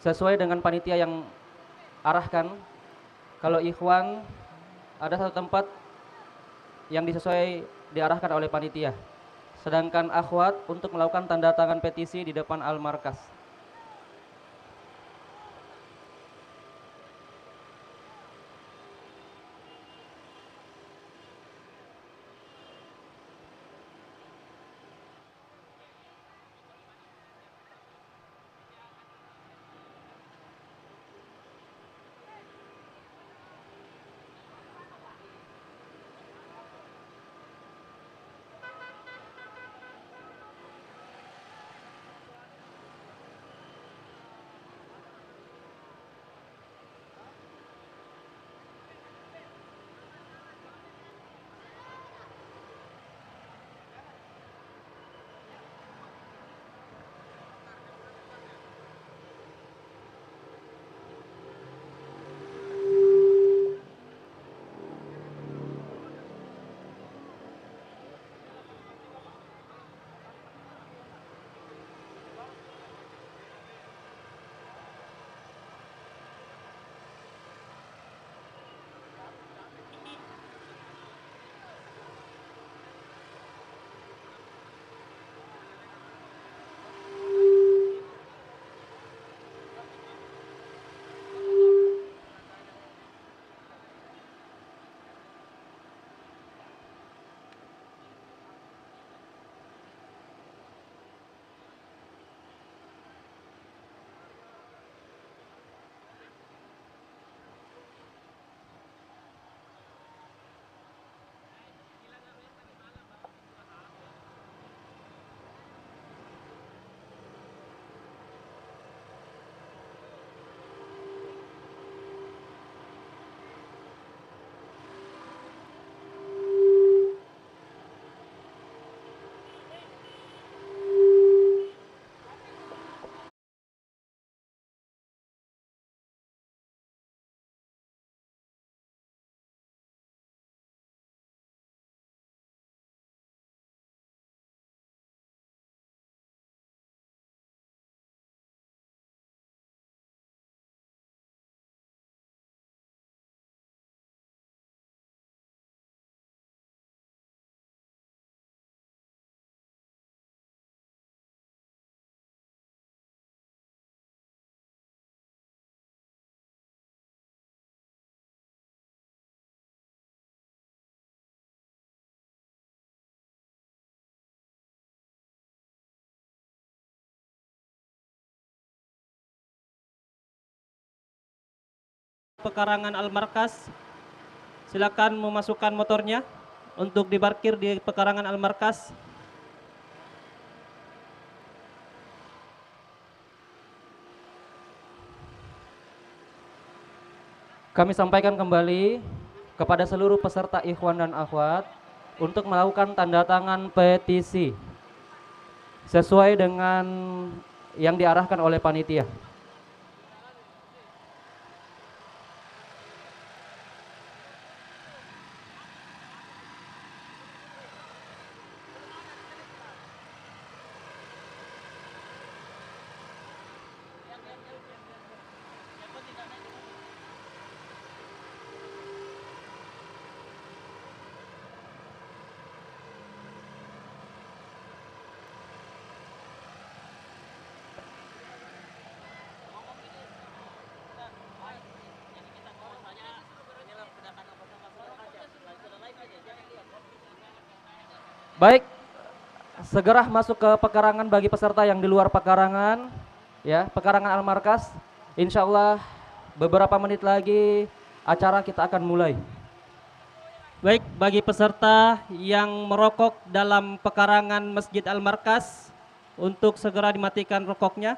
sesuai dengan panitia yang arahkan. Kalau ikhwan ada satu tempat yang disesuai diarahkan oleh panitia. Sedangkan akhwat untuk melakukan tanda tangan petisi di depan Al-Markas. Pekarangan Al-Markas, silakan memasukkan motornya untuk diparkir di pekarangan Al-Markas. Kami sampaikan kembali kepada seluruh peserta ikhwan dan akhwat untuk melakukan tanda tangan petisi sesuai dengan yang diarahkan oleh panitia. Baik, segera masuk ke pekarangan bagi peserta yang di luar pekarangan, ya, pekarangan Al-Markas. Insya Allah beberapa menit lagi acara kita akan mulai. Baik, bagi peserta yang merokok dalam pekarangan Masjid Al-Markas untuk segera dimatikan rokoknya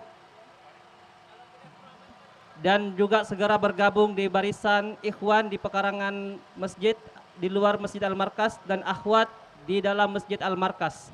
dan juga segera bergabung di barisan ikhwan di pekarangan masjid di luar Masjid Al-Markas dan akhwat di dalam Masjid Al-Markas.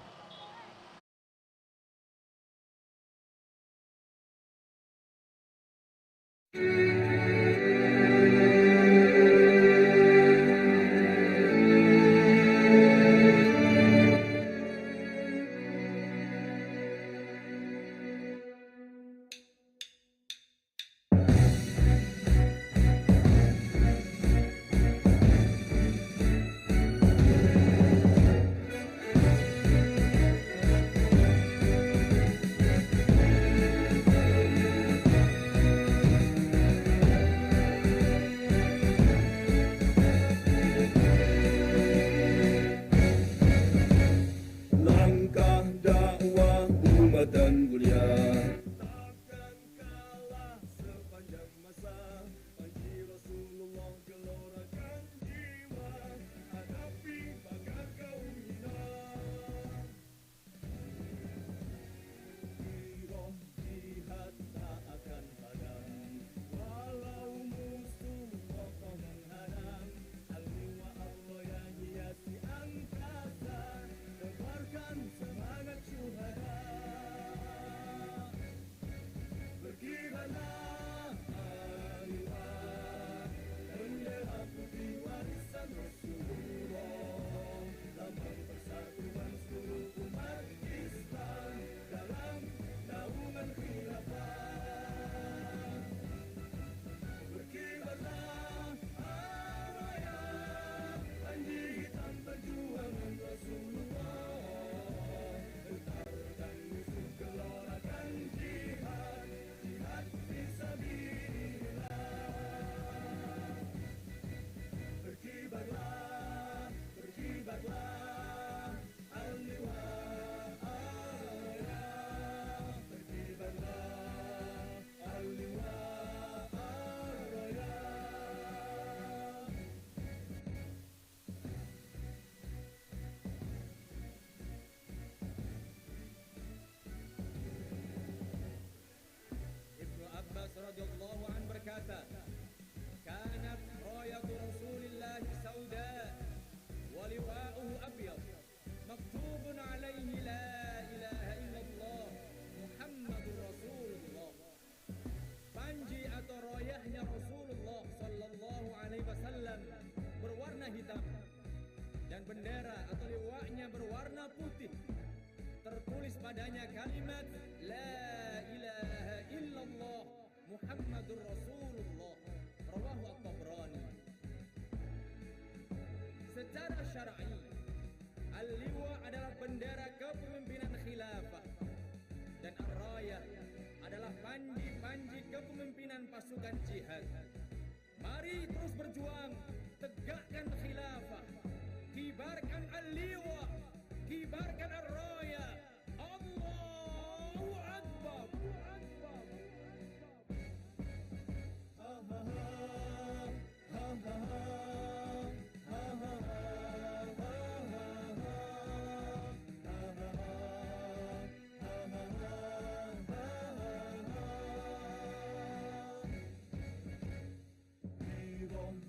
padanya kalimat La ilaha illallah Muhammadur Rasulullah rawahu At-Tabrani. Secara syar'i, Al-Liwa adalah bendera kepemimpinan khilafah dan Ar-Raya adalah panji-panji kepemimpinan pasukan jihad. Mari terus berjuang, tegakkan khilafah, kibarkan Al-Liwa, kibarkan Ar-Raya. Allahu Akbar.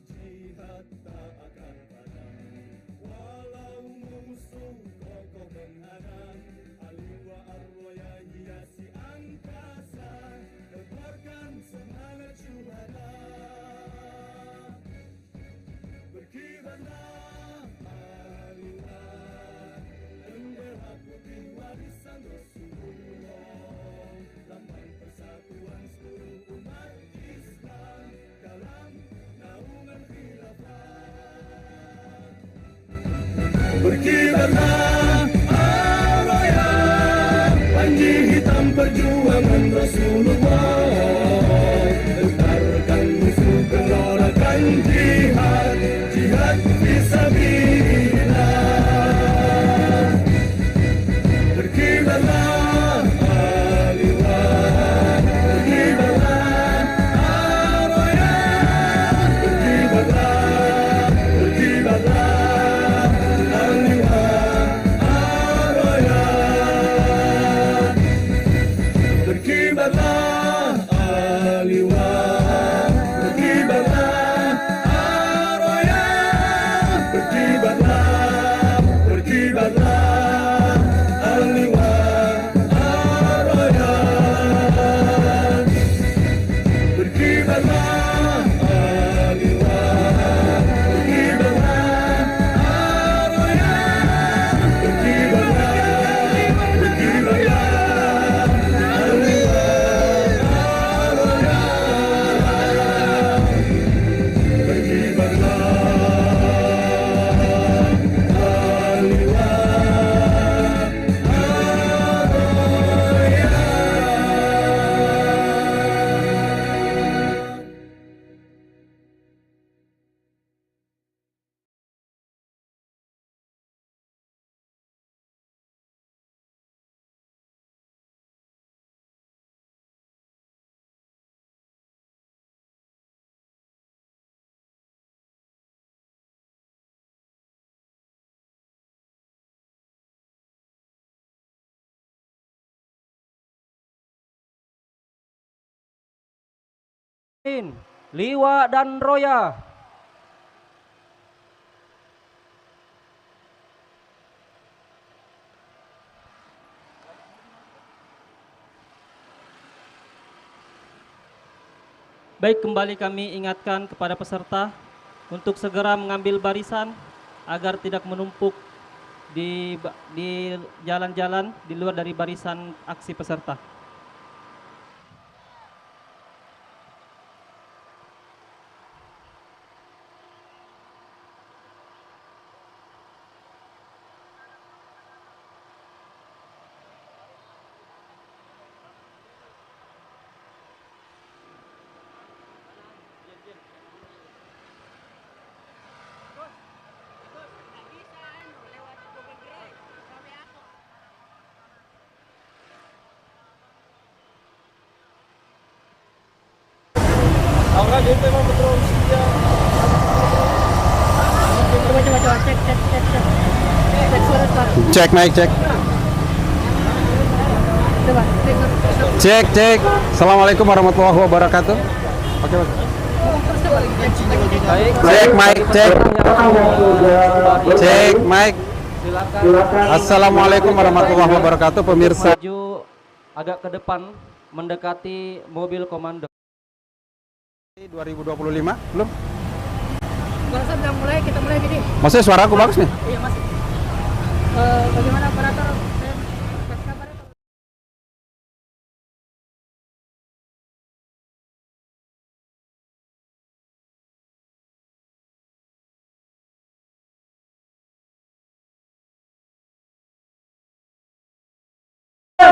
Jihad tak akan padam, walau musuh kokoh menghadang. Al-Liwa Ar-Raya hiasi angkasa, tebarkan semangat syuhada. Berkibarlah Al-Liwa, bendera putih warisan Rasulullah, lambang persatuan seluruh umat Islam dalam naungan khilafah. Berkibarlah Al-Raya, panji hitam perjuangan Rasulullah, lentarkan musuh gelorkan jihad, jihad fisabilillah. Berkibarlah Al-Liwa, berkibarlah Al-Raya, berkibarlah, berkibarlah Al-Liwa Ar-Raya, berkibarlah Al-Liwa, berkibarlah Ar-Raya, berkibarlah, berkibarlah Al-Liwa Ar-Raya, berkibarlah Al-Liwa, berkibarlah Ar-Raya, berkibarlah, berkibarlah Al-Liwa Ar-Raya, berkibarlah Al-Liwa Liwa dan Roya. Baik, kembali kami ingatkan kepada peserta untuk segera mengambil barisan agar tidak menumpuk di jalan-jalan di luar dari barisan aksi peserta. Cek mic, cek. Cek, cek. Assalamualaikum warahmatullahi wabarakatuh. Oke, Mas. Cek mic, cek. Cek mic. Assalamualaikum warahmatullahi wabarakatuh, pemirsa. Maju agak ke depan mendekati mobil komando. 2025 belum? Barusan udah mulai, kita mulai gini. Maksudnya suara aku bagus nih? Iya mas. Bagaimana operator?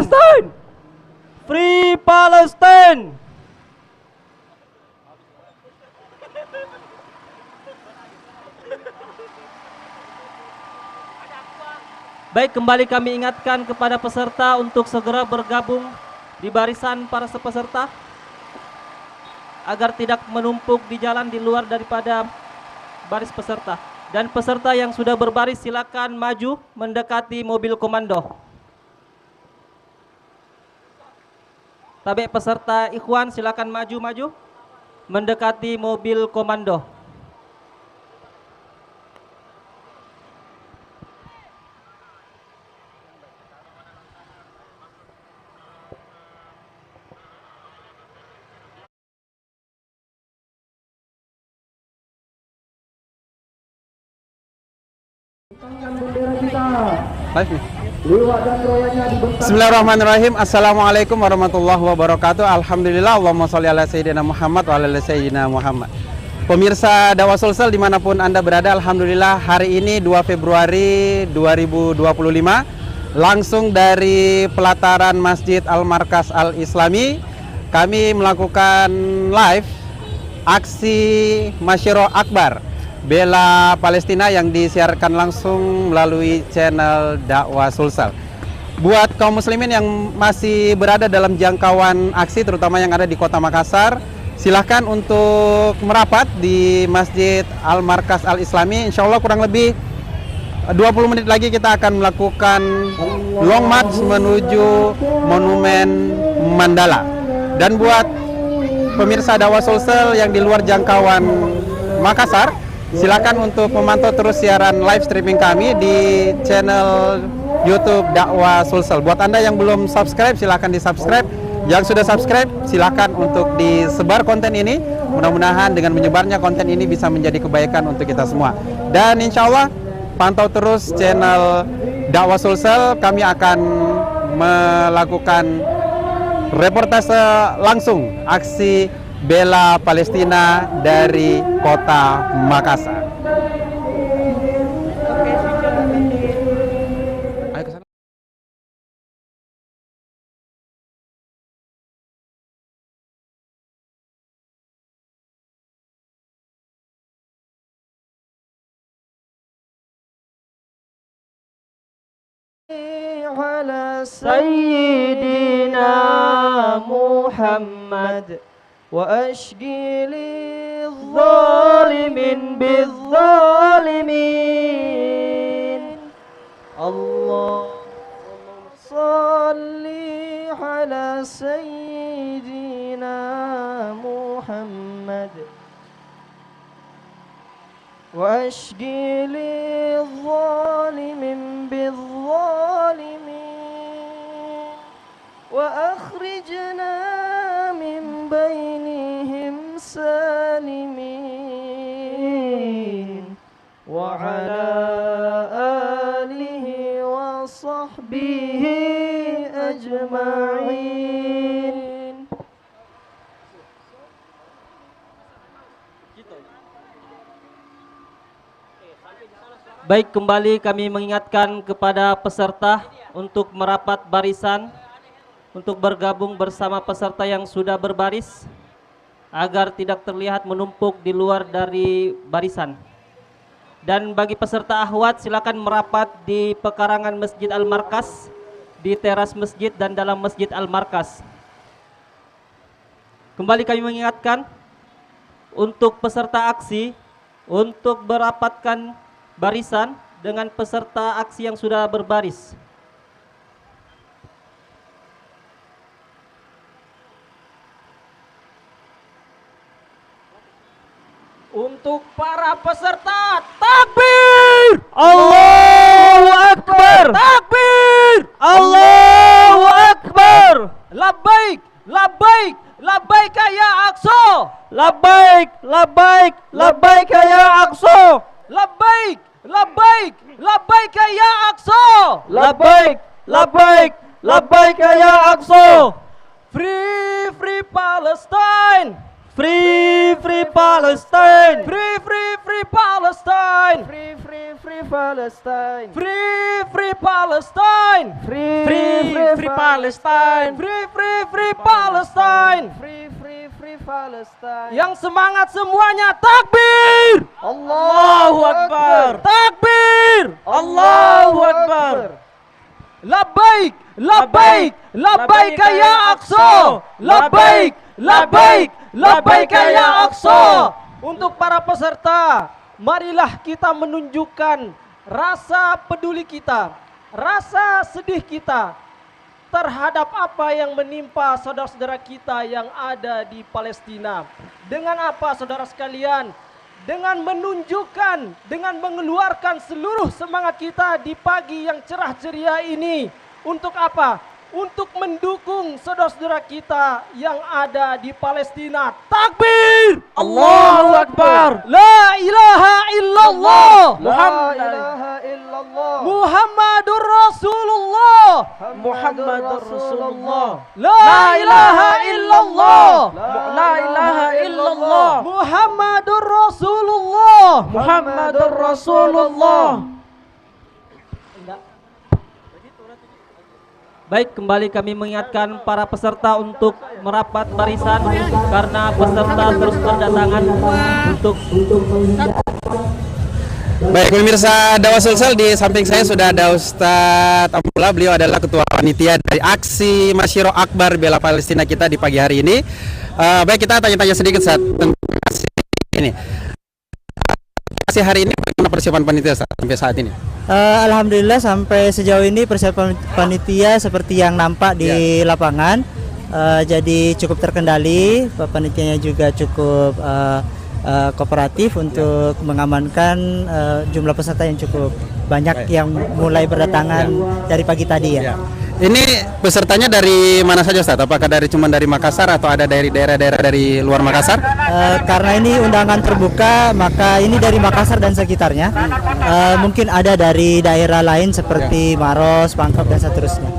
Palestine! Free Palestine! Baik, kembali kami ingatkan kepada peserta untuk segera bergabung di barisan para peserta agar tidak menumpuk di jalan di luar daripada baris peserta. Dan peserta yang sudah berbaris silakan maju mendekati mobil komando. Tabek peserta Ikhwan silakan maju mendekati mobil komando. Live nih. Bismillahirrahmanirrahim. Assalamualaikum warahmatullahi wabarakatuh. Alhamdulillah. Allahumma sholli ala sayyidina Muhammad wa ala ali sayyidina Muhammad. Pemirsa Dakwah Sulsel dimanapun Anda berada, alhamdulillah hari ini 2 Februari 2025 langsung dari pelataran Masjid Al-Markas Al-Islami kami melakukan live aksi Masyaro Akbar Bela Palestina yang disiarkan langsung melalui channel Dakwah Sulsel. Buat kaum muslimin yang masih berada dalam jangkauan aksi, terutama yang ada di Kota Makassar, silahkan untuk merapat di Masjid Al-Markas Al-Islami. Insya Allah kurang lebih 20 menit lagi kita akan melakukan long march menuju Monumen Mandala. Dan buat pemirsa Dakwah Sulsel yang di luar jangkauan Makassar, silakan untuk memantau terus siaran live streaming kami di channel YouTube Dakwah Sulsel. Buat Anda yang belum subscribe, silakan di-subscribe. Yang sudah subscribe, silakan untuk disebar konten ini. Mudah-mudahan dengan menyebarnya konten ini bisa menjadi kebaikan untuk kita semua. Dan insya Allah, pantau terus channel Dakwah Sulsel. Kami akan melakukan reportase langsung aksi Bela Palestina dari Kota Makassar. Ayo ke sana. Ala Sayyidina Muhammad وأشقي للظالمين بالظالمين اللهم صل على سيدنا محمد وأشقي للظالمين بالظالمين وأخرجنا من بينهم سالمين وعلى آله وصحبه أجمعين. Baik, kembali kami mengingatkan kepada peserta untuk merapat barisan, untuk bergabung bersama peserta yang sudah berbaris agar tidak terlihat menumpuk di luar dari barisan. Dan bagi peserta akhwat, silakan merapat di pekarangan Masjid Al-Markas, di teras masjid dan dalam Masjid Al-Markas. Kembali kami mengingatkan untuk peserta aksi untuk merapatkan barisan dengan peserta aksi yang sudah berbaris. Untuk para peserta, takbir! Allahu Akbar! Takbir! Allahu Akbar! Labbaik! Labbaik! Labbaik ya Aqsa! Labbaik! Labbaik! Labbaik ya Aqsa! Labbaik! Labbaik! Labbaik ya Aqsa! Labbaik! Labbaik! Labbaik ya Aqsa! Free Palestine! Free, free Palestine. Free, free, free Palestine. Free, free, free Palestine. Free, free Palestine. Free, Free, free Palestine. Free, free, free Palestine. Free, free, free Palestine. Yang semangat semuanya takbir. Allahu Akbar. Takbir. Allahu Akbar. Labbaik, labbaik, labbaik ya Aqsa. Labbaik, labbaik, labbaik ya Aqsa. Untuk para peserta, marilah kita menunjukkan rasa peduli kita, rasa sedih kita terhadap apa yang menimpa saudara-saudara kita yang ada di Palestina. Dengan apa saudara sekalian? Dengan menunjukkan, dengan mengeluarkan seluruh semangat kita di pagi yang cerah ceria ini. Untuk apa? Untuk mendukung saudara-saudara kita yang ada di Palestina. Takbir! Allahu Akbar. La ilaha illallah. La ilaha illallah. Muhammadur Rasulullah. Muhammadur Rasulullah. La ilaha illallah. La ilaha illallah. Muhammadur Rasulullah. Muhammadur Rasulullah. Baik, kembali kami mengingatkan para peserta untuk merapat barisan karena peserta terus berdatangan untuk Baik pemirsa Dakwah Sulsel, di samping saya sudah ada Ustadz Amrullah. Beliau adalah ketua panitia dari aksi Masyiro Akbar Bela Palestina kita di pagi hari ini. Baik, kita tanya-tanya sedikit Ustadz tentang aksi ini. Aksi hari ini bagaimana persiapan panitia Ustadz, sampai saat ini? Alhamdulillah sampai sejauh ini persiapan panitia seperti yang nampak di lapangan, jadi cukup terkendali. Panitianya juga cukup kooperatif untuk mengamankan jumlah peserta yang cukup banyak yang mulai berdatangan dari pagi tadi ya. Ini pesertanya dari mana saja Ustadz? Apakah cuma dari Makassar atau ada dari daerah-daerah dari luar Makassar? Karena ini undangan terbuka, maka ini dari Makassar dan sekitarnya. Mungkin ada dari daerah lain seperti Maros, Pangkep dan seterusnya.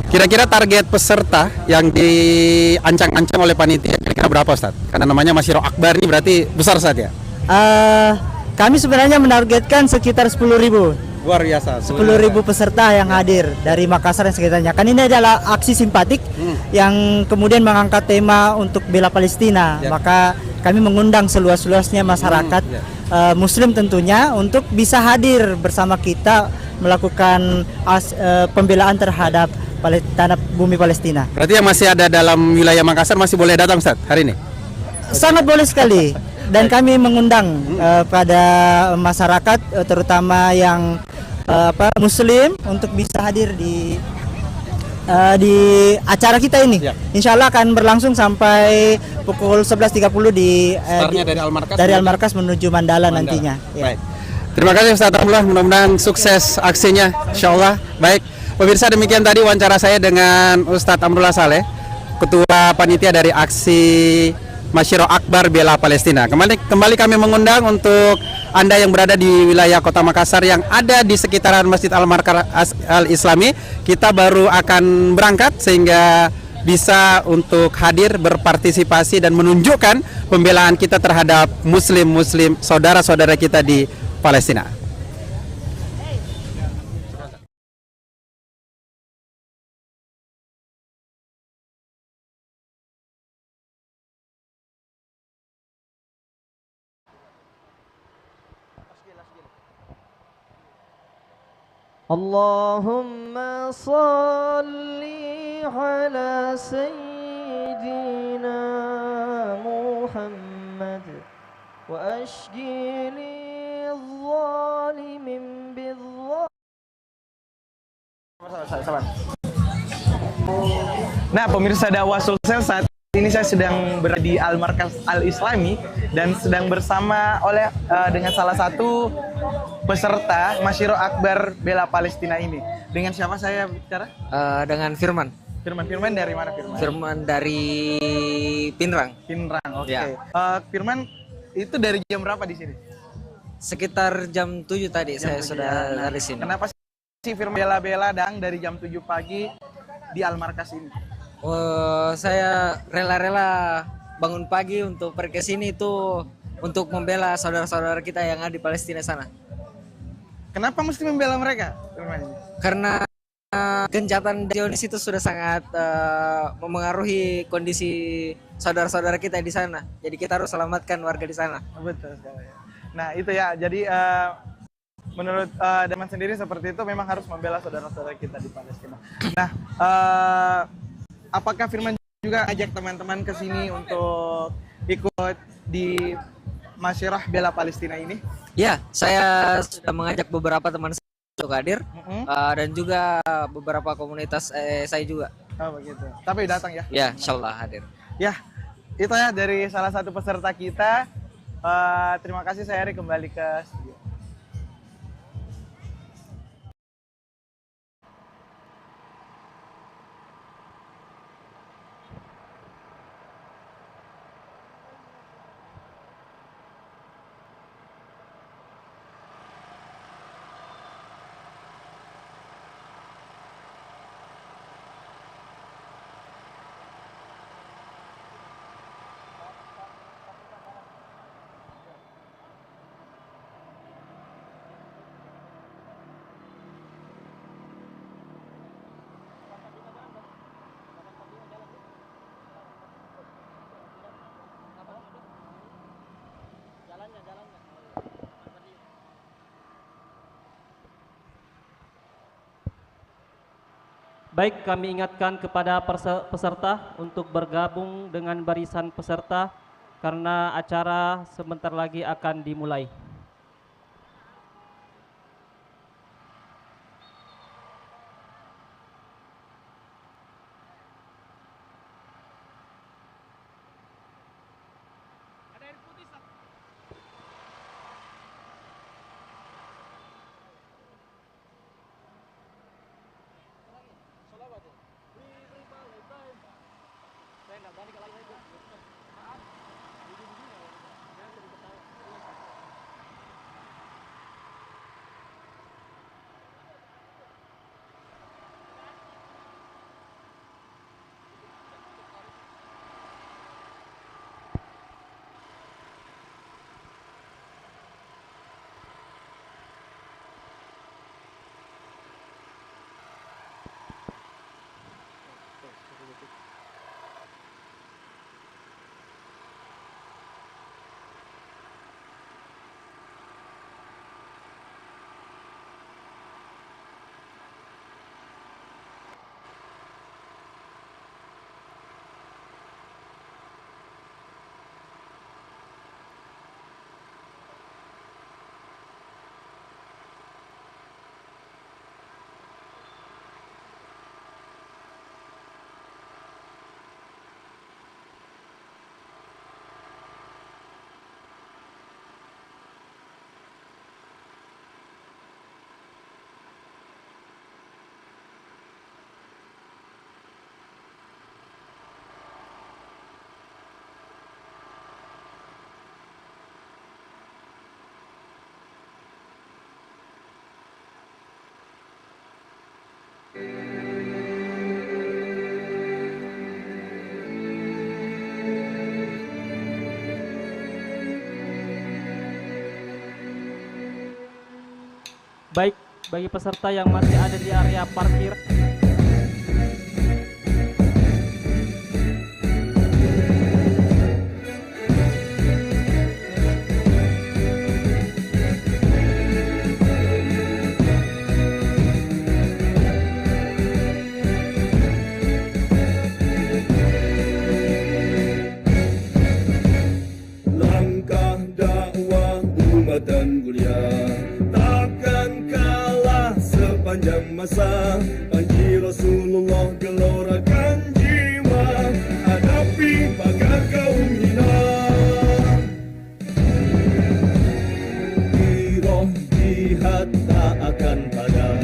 Kira-kira target peserta yang diancang-ancang oleh panitia kira-kira berapa Ustadz? Karena namanya Masyiro Akbar ini berarti besar Ustadz ya? Kami sebenarnya menargetkan sekitar 10.000. Luar biasa. 10.000 peserta yang hadir dari Makassar dan sekitarnya. Kan ini adalah aksi simpatik yang kemudian mengangkat tema untuk bela Palestina. Maka kami mengundang seluas-luasnya masyarakat Muslim tentunya untuk bisa hadir bersama kita melakukan pembelaan terhadap tanah bumi Palestina. Berarti yang masih ada dalam wilayah Makassar masih boleh datang Ustadz hari ini? Sangat boleh sekali. Dan kami mengundang pada masyarakat terutama yang Muslim untuk bisa hadir di acara kita ini. Insya Allah akan berlangsung sampai pukul 11.30 dari Al-Markas menuju Mandala nantinya. Baik. Terima kasih Ustadz Amrullah, mudah-mudahan sukses aksinya, insya Allah. Baik, pemirsa, demikian tadi wawancara saya dengan Ustadz Amrullah Saleh, Ketua Panitia dari aksi Masyiro Akbar Bela Palestina. Kembali kami mengundang untuk Anda yang berada di wilayah Kota Makassar yang ada di sekitaran Masjid Al-Markas Al-Islami. Kita baru akan berangkat sehingga bisa untuk hadir berpartisipasi dan menunjukkan pembelaan kita terhadap muslim-muslim saudara-saudara kita di Palestina. Allahumma salli ala sayyidina Muhammad wa ashqi lidh-dhalimin bidh-dhalim. Nah, pemirsa Dakwah Sulsel, saat ini saya sedang berada di Al-Markas Al-Islami dan sedang bersama dengan salah satu peserta Masyiro Akbar Bela Palestina ini. Dengan siapa saya bicara? Dengan Firman. Firman dari mana Firman? Firman dari Pinrang. Pinrang, oke. Ya. Firman, itu dari jam berapa di sini? Sekitar jam 7 tadi saya sudah dari sini. Kenapa sih Firman bela-bela dari jam 7 pagi di Al-Markas ini? Saya rela-rela bangun pagi untuk pergi ke sini itu untuk membela saudara-saudara kita yang ada di Palestina sana. Kenapa mesti membela mereka? Karena kencatan Zionis itu sudah sangat memengaruhi kondisi saudara-saudara kita di sana. Jadi kita harus selamatkan warga di sana. Betul sekali. Nah itu ya, jadi menurut Daman sendiri seperti itu memang harus membela saudara-saudara kita di Palestina. Nah, apakah Firman juga ajak teman-teman ke sini untuk ikut di Masyirah Bela Palestina ini? Ya, saya sudah mengajak beberapa teman saya untuk hadir dan juga beberapa komunitas saya juga. Oh begitu. Tapi datang ya? Ya, insyaallah hadir. Ya, itu ya dari salah satu peserta kita. Terima kasih, saya Eri kembali ke studio. Baik, kami ingatkan kepada peserta untuk bergabung dengan barisan peserta karena acara sebentar lagi akan dimulai. Baik, bagi peserta yang masih ada di area parkir, Langkah dakwah umat dan mulia takkan kalah sepanjang masa. Panji Rasulullah gelorakan jiwa, hadapi pagar kaum hina. Giroh jihad tak akan padam,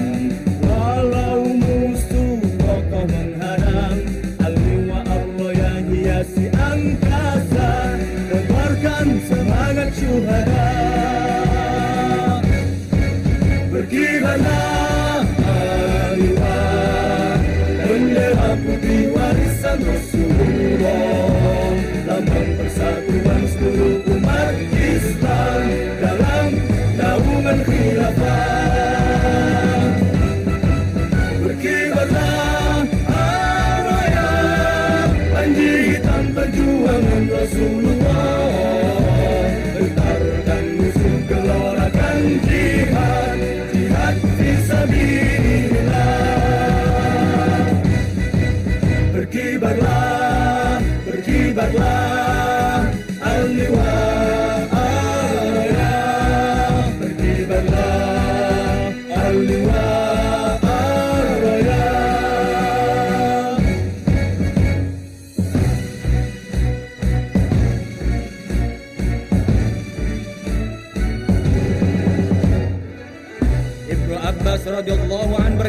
walau musuh kokoh menghadang. Al-Liwa Allah yang hiasi angkasa, tebarkan semangat syuhada. Berkibarlah Al-Liwa, bendera putih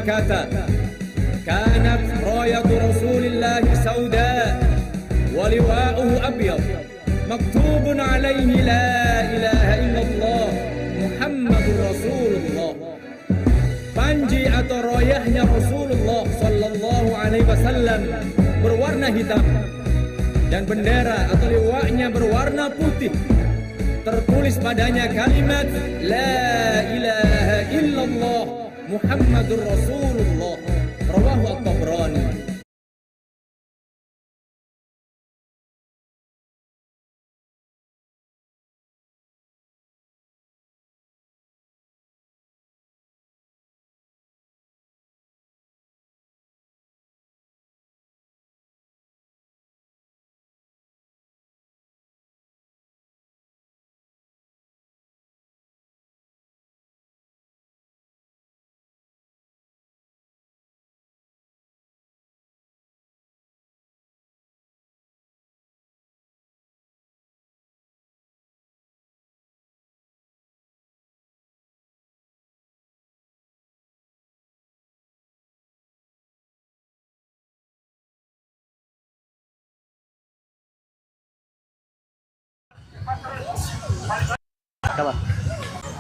berkata, "Kanat rayatu Rasulillah sauda wa liwa'uhu abyad, maktubun alaihi la ilaha illallah Muhammadur Rasulullah." Panji atau royahnya Rasulullah sallallahu alaihi wasallam berwarna hitam dan bendera atau liwaknya berwarna putih. Tertulis padanya kalimat la ilaha illallah Muhammadur Rasulullah. Rawahu At-Tabrani.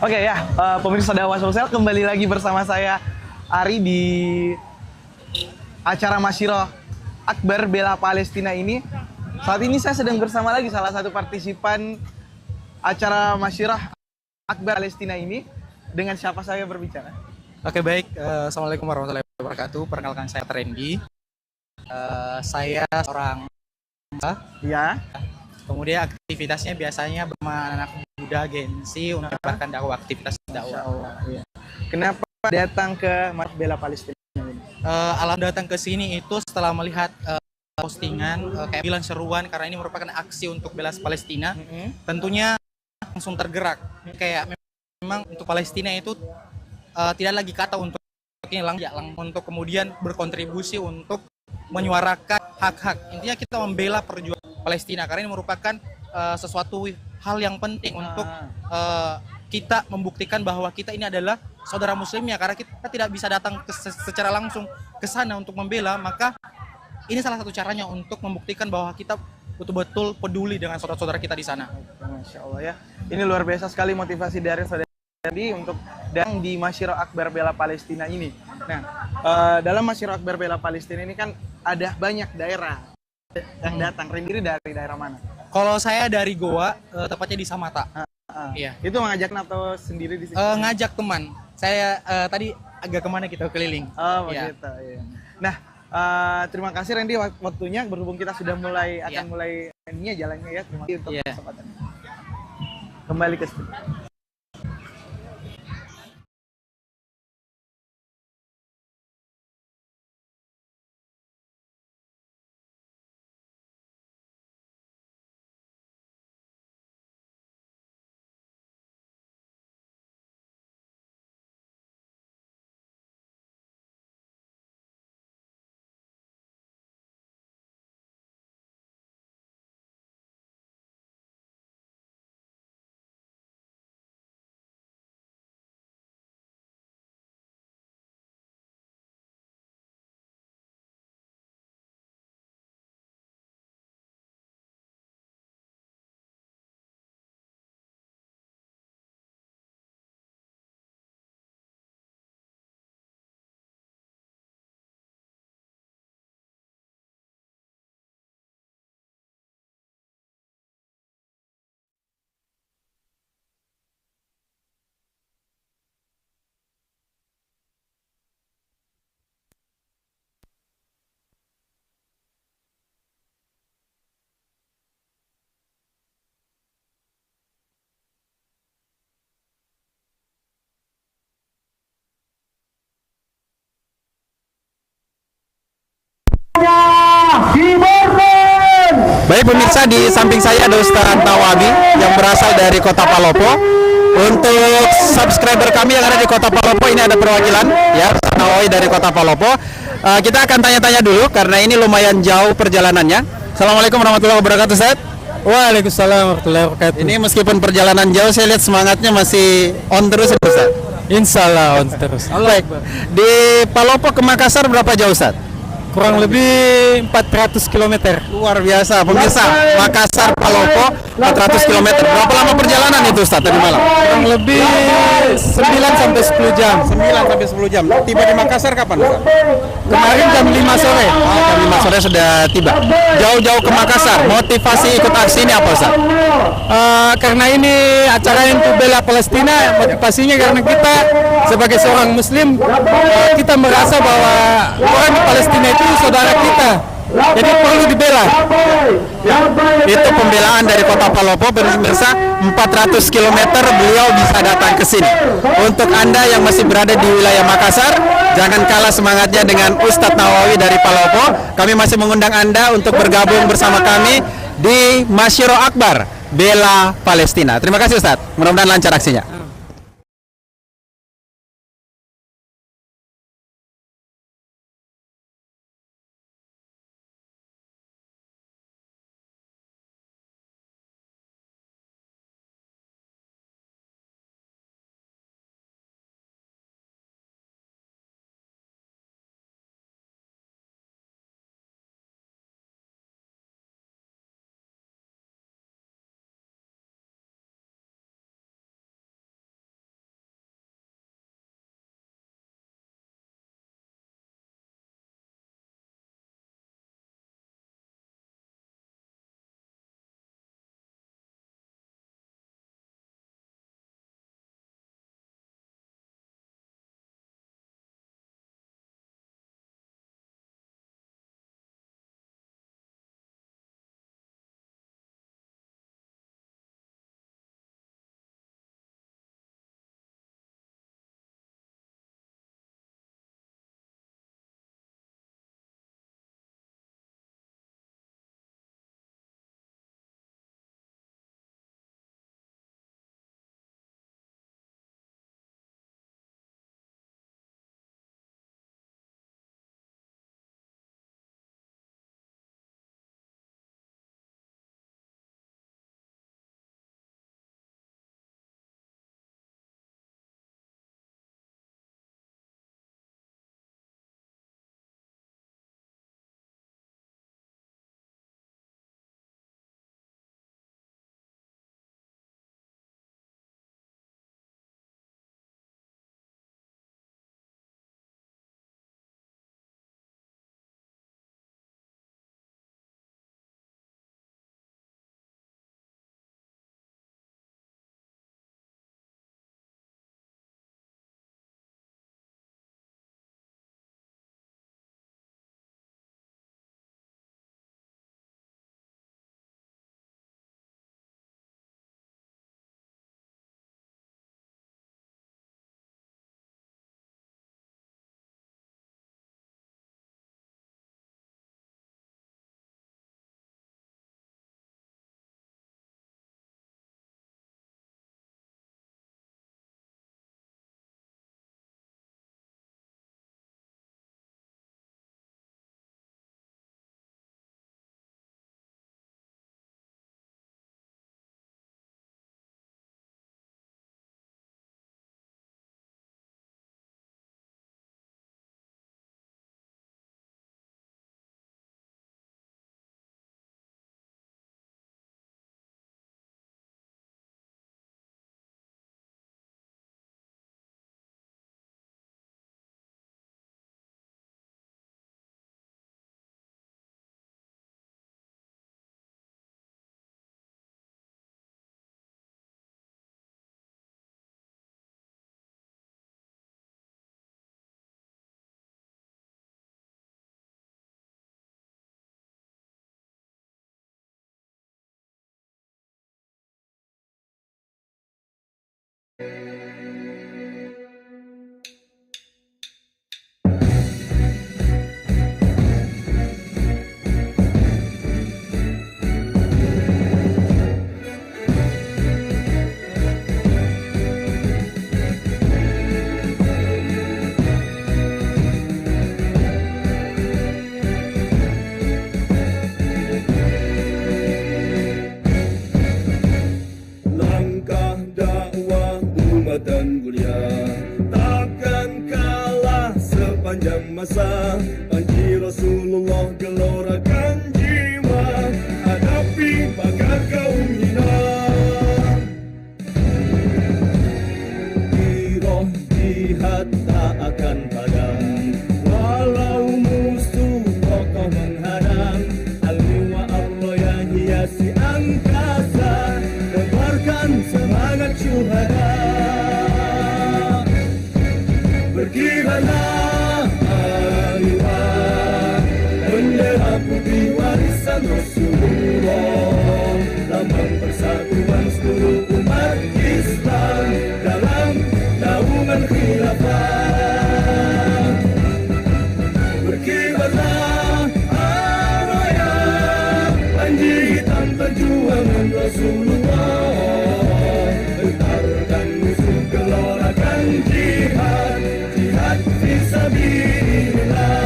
Oke ya, pemirsa dakwah sosial, kembali lagi bersama saya Ari di acara Masyiroh Akbar Bela Palestina ini. Saat ini saya sedang bersama lagi salah satu partisipan acara Masyiroh Akbar Palestina ini. Dengan siapa saya berbicara? Oke, baik. Assalamualaikum warahmatullahi wabarakatuh. Perkenalkan, saya Trendy. Saya seorang ya. Kemudian aktivitasnya biasanya bersama anak muda Gensi untuk menyebarkan dakwah, aktivitas dakwah. Ya. Kenapa datang ke Masyiroh Bela Palestina ini? Alam datang ke sini itu setelah melihat postingan kayak bilang seruan, karena ini merupakan aksi untuk bela Palestina. Tentunya langsung tergerak. Kayak memang untuk Palestina itu tidak lagi kata untuk ini untuk kemudian berkontribusi untuk menyuarakan hak-hak. Intinya kita membela perjuangan Palestina karena ini merupakan sesuatu hal yang penting untuk kita membuktikan bahwa kita ini adalah saudara muslimnya, karena kita tidak bisa datang secara langsung ke sana untuk membela, maka ini salah satu caranya untuk membuktikan bahwa kita betul-betul peduli dengan saudara-saudara kita di sana. Masya Allah ya, ini luar biasa sekali motivasi dari saudara untuk datang di Masyiroh Akbar Bela Palestina ini. Nah, dalam Masyiroh Akbar Bela Palestina ini kan ada banyak daerah yang datang. Rendiri dari daerah mana? Kalau saya dari Goa, tepatnya di Samata. Iya. Itu mengajak atau sendiri di sini? Ngajak teman. Saya tadi agak kemana kita keliling. Oh begitu. Iya. Nah, terima kasih Randy waktunya. Berhubung kita sudah mulai akan mulai ini jalannya ya. Terima kasih untuk kesempatannya. Kembali ke studio. Baik pemirsa, di samping saya ada Ustadz Nawawi yang berasal dari Kota Palopo. Untuk subscriber kami yang ada di Kota Palopo, ini ada perwakilan ya, Ustadz Nawawi dari Kota Palopo. Kita akan tanya-tanya dulu karena ini lumayan jauh perjalanannya. Assalamualaikum warahmatullahi wabarakatuh, Ustadz. Waalaikumsalam warahmatullahi wabarakatuh. Ini meskipun perjalanan jauh, saya lihat semangatnya masih on terus, Ustadz. Insya Allah on terus. Baik. Di Palopo ke Makassar berapa jauh Ustaz? Kurang lebih 400 km. Luar biasa, pemirsa. Makassar Palopo 400 km. Berapa lama perjalanan itu Ustaz tadi malam? Kurang lebih 9 sampai 10 jam. 9 sampai 10 jam. Tiba di Makassar kapan Ustaz? Kemarin jam 5 sore. Jam 5 sore sudah tiba. Jauh-jauh ke Makassar. Motivasi ikut aksi ini apa Ustaz? Karena ini acara untuk bela Palestina, motivasinya karena kita sebagai seorang Muslim kita merasa bahwa orang di Palestina itu saudara kita, jadi perlu dibela. Itu pembelaan dari Kota Palopo, pemirsa. 400 km beliau bisa datang ke sini. Untuk Anda yang masih berada di wilayah Makassar, jangan kalah semangatnya dengan Ustadz Nawawi dari Palopo. Kami masih mengundang Anda untuk bergabung bersama kami di Masyiro Akbar Bela Palestina. Terima kasih Ustadz, mudah-mudahan lancar aksinya. masa, panji Rasulullah gelorakan jiwa, hadapi bakar kaum hina. Giroh jihad tak akan padam, walau musuh kokoh menghadang. Al-liwa ar-raya hiasi angkasa, tebarkan semangat syuhada. Berkibarlah al-liwa, bendera putih warisan Rasulullah, lambang persatuan seluruh umat Islam dalam naungan khilafah. Berkibarlah al-raya, panji hitam perjuangan Rasulullah, bentarkan musuh gelorakan jihad, jihad fisabilillah.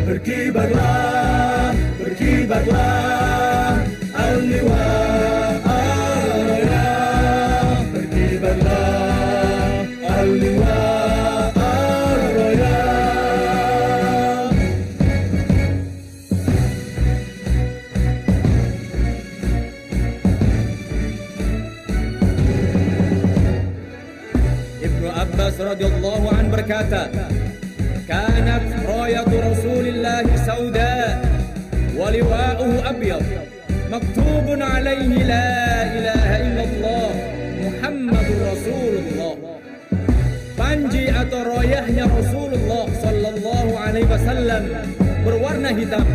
Berkibarlah, berkibarlah al-liwa ar-raya, berkibarlah al-liwa ar-raya. Ibnu Abbas radhiyallahu an berkata, "Kanat rayatu Rasulillah sauda wa liwa'uhu abyad, maktubun alaihi la ilaha illallah Muhammadur Rasulullah." Panji atau royahnya Rasulullah sallallahu alaihi wasallam berwarna hitam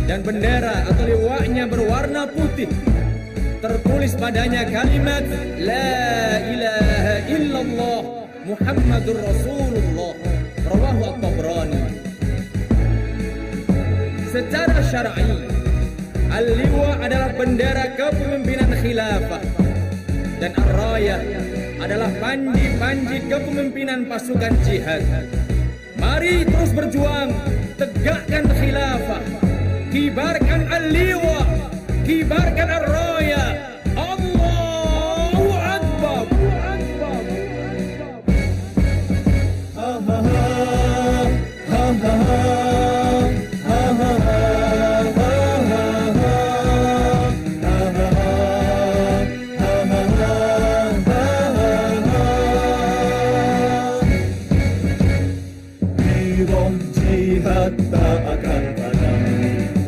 dan bendera atau liwa'nya berwarna putih. Tertulis padanya kalimat la ilaha illallah Muhammadur Rasulullah. Rawahu At-Tabrani. Secara syar'i, al-liwa adalah bendera kepemimpinan khilafah dan ar-rayah adalah panji-panji kepemimpinan pasukan jihad. Mari terus berjuang, tegakkan khilafah, kibarkan al-liwa, kibarkan ar-rayah. Allahu Akbar. Giroh jihad tak akan padam,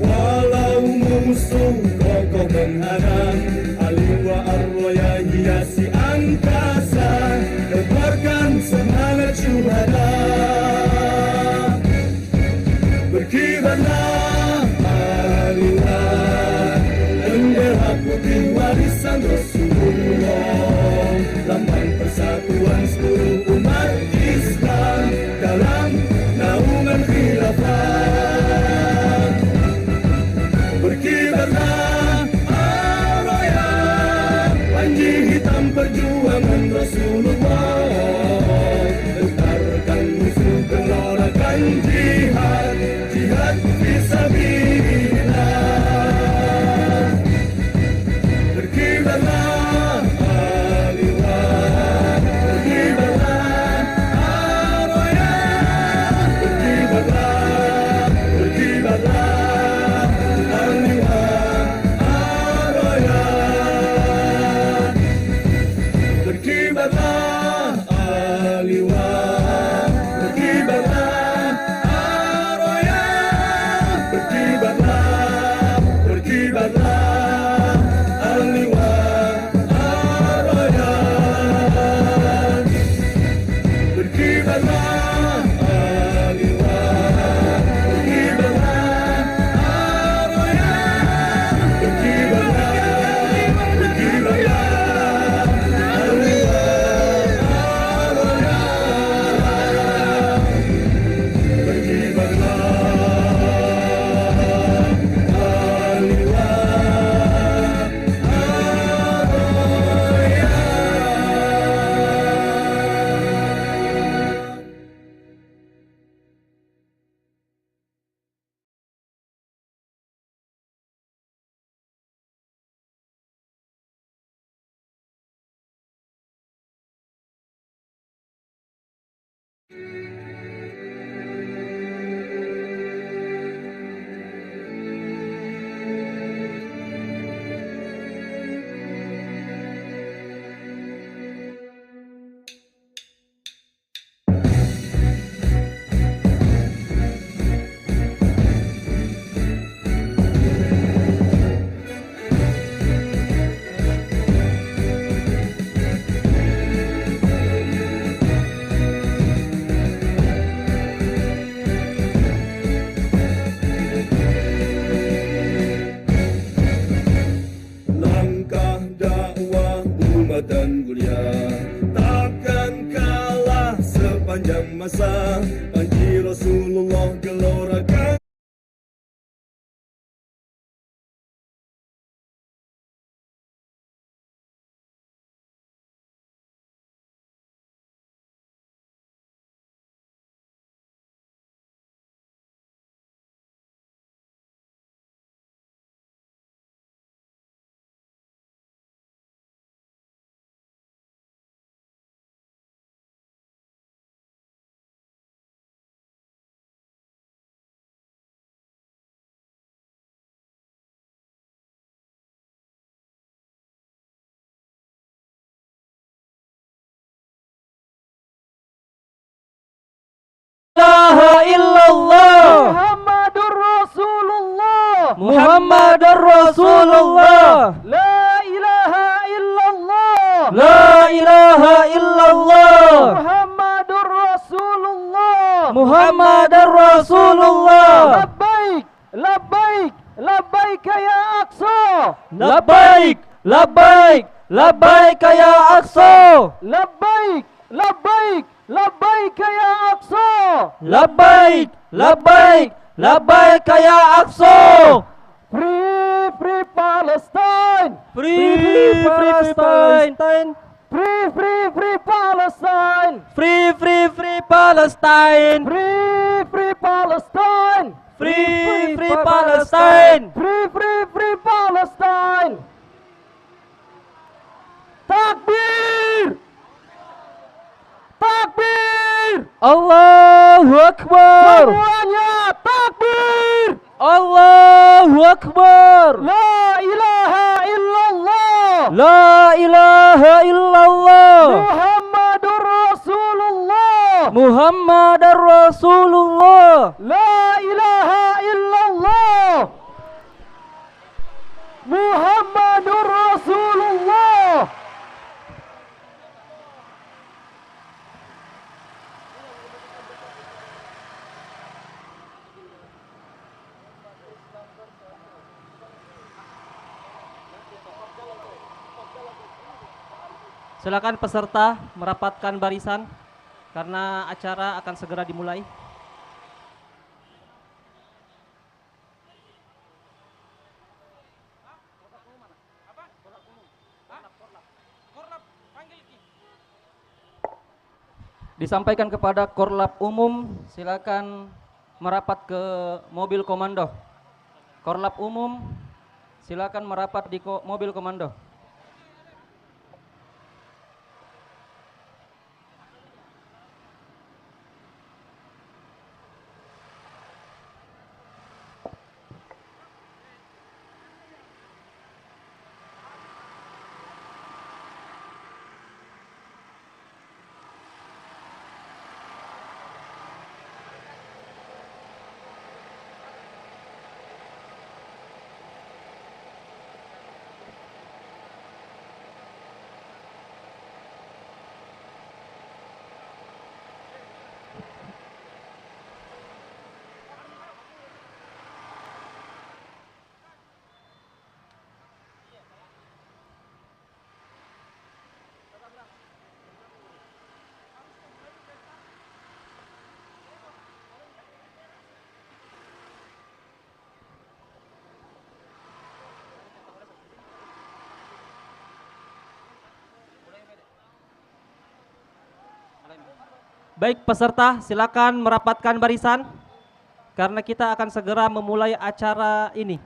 walau musuh kokoh menghadang. Al-liwa ar-raya hiasi angkasa, tebarkan semangat syuhada. Berkibarlah al-liwa, bendera putih warisan Rasulullah, lambang persatuan seluruh umat Islam dalam naungan khilafah. Berkibarlah al-raya, Panji Rasulullah gelorakan. ilaha illallah Muhammadur Rasulullah Muhammadur Rasulullah La ilaha illallah La ilaha illallah Muhammadur Rasulullah Muhammadur Rasulullah Labbaik labbaik labbaik ya Aqsa Labbaik labbaik labbaik ya Aqsa Labbaik labbaik labbaik ya Aqsa labbaik labbaik labbaik ya Aqsa Free free Palestine Free free Palestine Free free free Palestine Free free free Palestine Free free Palestine Free free Palestine Free free free Palestine Takbir Takbir! Allahu Akbar! Semuanya takbir! Allahu Akbar! La ilaha illallah! La ilaha illallah! Muhammadur Rasulullah! Muhammadur Rasulullah! La ilaha illallah! Muhammadur Rasulullah! Silakan peserta merapatkan barisan karena acara akan segera dimulai. Disampaikan kepada Korlap Umum, silakan merapat ke mobil komando. Korlap Umum, silakan merapat di mobil komando. Baik peserta, silakan merapatkan barisan karena kita akan segera memulai acara ini.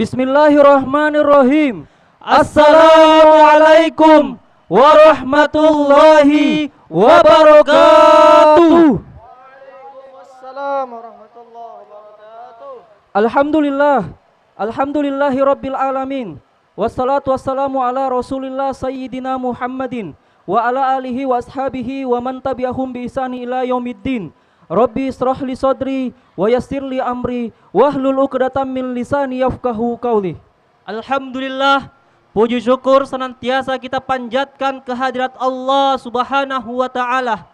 Bismillahirrahmanirrahim. Assalamualaikum warahmatullahi wabarakatuh. Waalaikumsalam warahmatullahi wabarakatuh. Alhamdulillah. Alhamdulillahi rabbil alamin. Wassalatu wassalamu ala Rasulillah Sayyidina Muhammadin wa ala alihi wa ashabihi wa man tabi'ahum bi ihsani ila yaumiddin. Rabbi israh li sadri wa yassir li amri wahlul 'uqdatam min lisani yafqahu qawli. Alhamdulillah, puji syukur senantiasa kita panjatkan kehadirat Allah Subhanahu wa taala.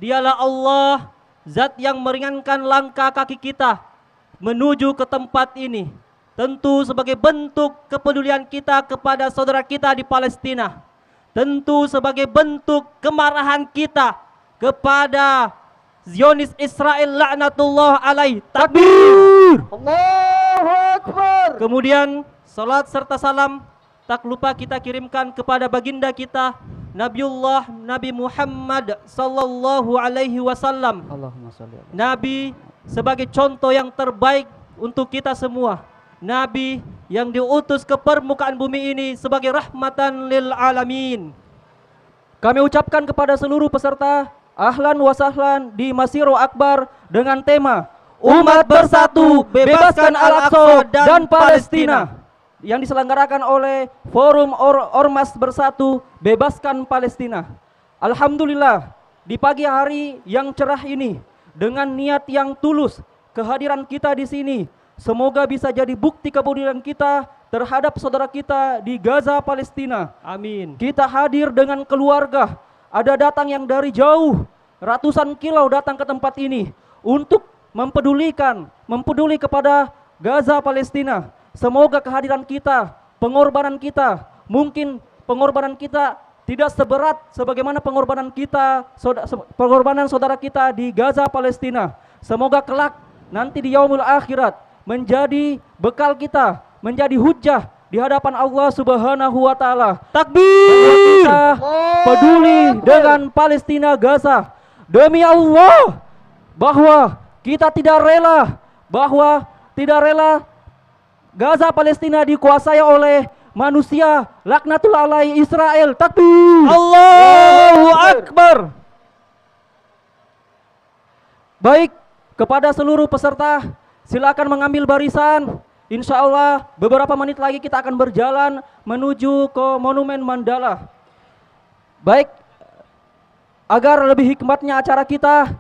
Dialah Allah, zat yang meringankan langkah kaki kita menuju ke tempat ini. Tentu sebagai bentuk kepedulian kita kepada saudara kita di Palestina. tentu sebagai bentuk kemarahan kita kepada Zionis Israel laknatullah alaih. Takbir! Allahu Akbar. Kemudian salat serta salam tak lupa kita kirimkan kepada baginda kita Nabiullah Nabi Muhammad sallallahu alaihi wasallam. Allahumma sholli ala. Nabi sebagai contoh yang terbaik untuk kita semua. Nabi yang diutus ke permukaan bumi ini sebagai rahmatan lil alamin. Kami ucapkan kepada seluruh peserta ahlan wa sahlan di Masyiro Akbar dengan tema Umat Bersatu Bebaskan Al-Aqsa dan Palestina yang diselenggarakan oleh Forum Ormas Bersatu Bebaskan Palestina. Alhamdulillah, di pagi hari yang cerah ini dengan niat yang tulus kehadiran kita di sini semoga bisa jadi bukti kepedulian kita terhadap saudara kita di Gaza, Palestina. Amin. Kita hadir dengan keluarga, ada datang yang dari jauh, ratusan kilo datang ke tempat ini untuk mempeduli kepada Gaza, Palestina. Semoga kehadiran kita, pengorbanan kita, mungkin pengorbanan kita tidak seberat sebagaimana pengorbanan saudara kita di Gaza, Palestina. Semoga kelak nanti di yaumul akhirat menjadi bekal kita, menjadi hujjah di hadapan Allah Subhanahu wa taala. Takbir! Kita peduli dengan Palestina, Gaza. Demi Allah bahwa kita tidak rela Gaza, Palestina dikuasai oleh manusia laknatul alai Israel. Takbir! Allahu Akbar. Baik, kepada seluruh peserta silakan mengambil barisan. Insya Allah beberapa menit lagi kita akan berjalan menuju ke Monumen Mandala. Baik, agar lebih hikmatnya acara kita,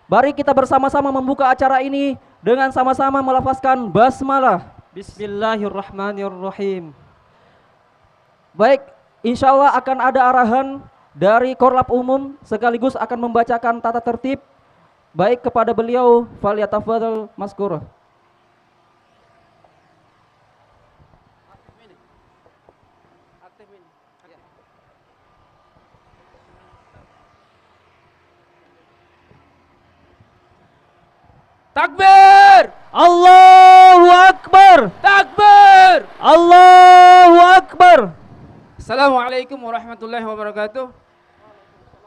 mari kita bersama-sama membuka acara ini dengan sama-sama melafazkan basmalah. Bismillahirrahmanirrahim. Baik, insya Allah akan ada arahan dari Korlap Umum sekaligus akan membacakan tata tertib. Baik, kepada beliau falyatafadhal maskur. Takbir! Allahu Akbar! Takbir! Allahu Akbar! Assalamualaikum warahmatullahi wabarakatuh.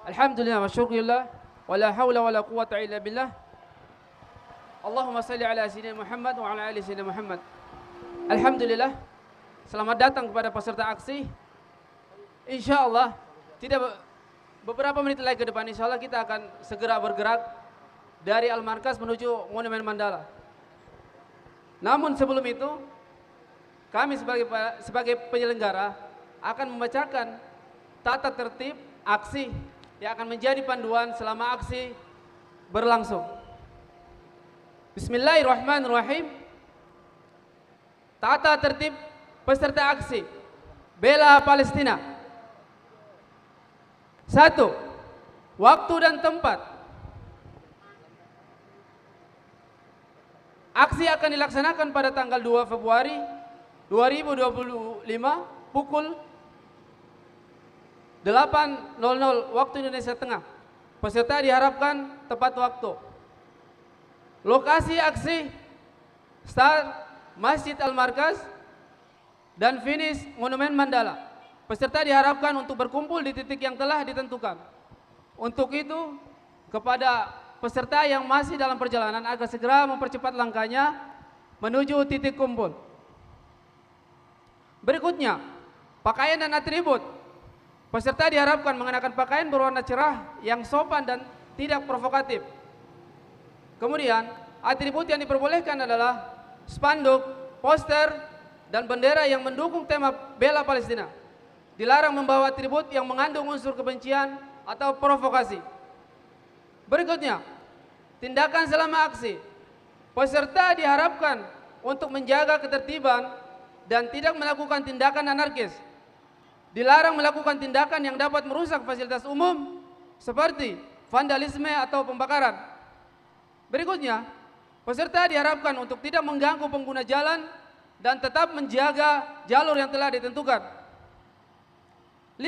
Alhamdulillah wa syukurillah wa la hawla wa la quwata illa billah. Allahumma salli ala sayyidina Muhammad wa ala ali sayyidina Muhammad. Alhamdulillah, selamat datang kepada peserta aksi. Insyaallah beberapa menit lagi ke depan insyaallah kita akan segera bergerak dari Al-Markas menuju Monumen Mandala. Namun sebelum itu, kami sebagai penyelenggara akan membacakan tata tertib aksi yang akan menjadi panduan selama aksi berlangsung. Bismillahirrahmanirrahim. Tata tertib peserta aksi Bela Palestina. 1. Waktu dan tempat. Aksi akan dilaksanakan pada tanggal 2 Februari 2025 pukul 8.00 waktu Indonesia Tengah. Peserta diharapkan tepat waktu. Lokasi aksi start Masjid Al-Markas dan finish Monumen Mandala. Peserta diharapkan untuk berkumpul di titik yang telah ditentukan. Untuk itu, kepada peserta yang masih dalam perjalanan agar segera mempercepat langkahnya menuju titik kumpul. Berikutnya, pakaian dan atribut. Peserta diharapkan mengenakan pakaian berwarna cerah yang sopan dan tidak provokatif. Kemudian, atribut yang diperbolehkan adalah spanduk, poster, dan bendera yang mendukung tema Bela Palestina. Dilarang membawa atribut yang mengandung unsur kebencian atau provokasi. Berikutnya, tindakan selama aksi. Peserta diharapkan untuk menjaga ketertiban dan tidak melakukan tindakan anarkis. Dilarang melakukan tindakan yang dapat merusak fasilitas umum seperti vandalisme atau pembakaran. Berikutnya, peserta diharapkan untuk tidak mengganggu pengguna jalan dan tetap menjaga jalur yang telah ditentukan. 5.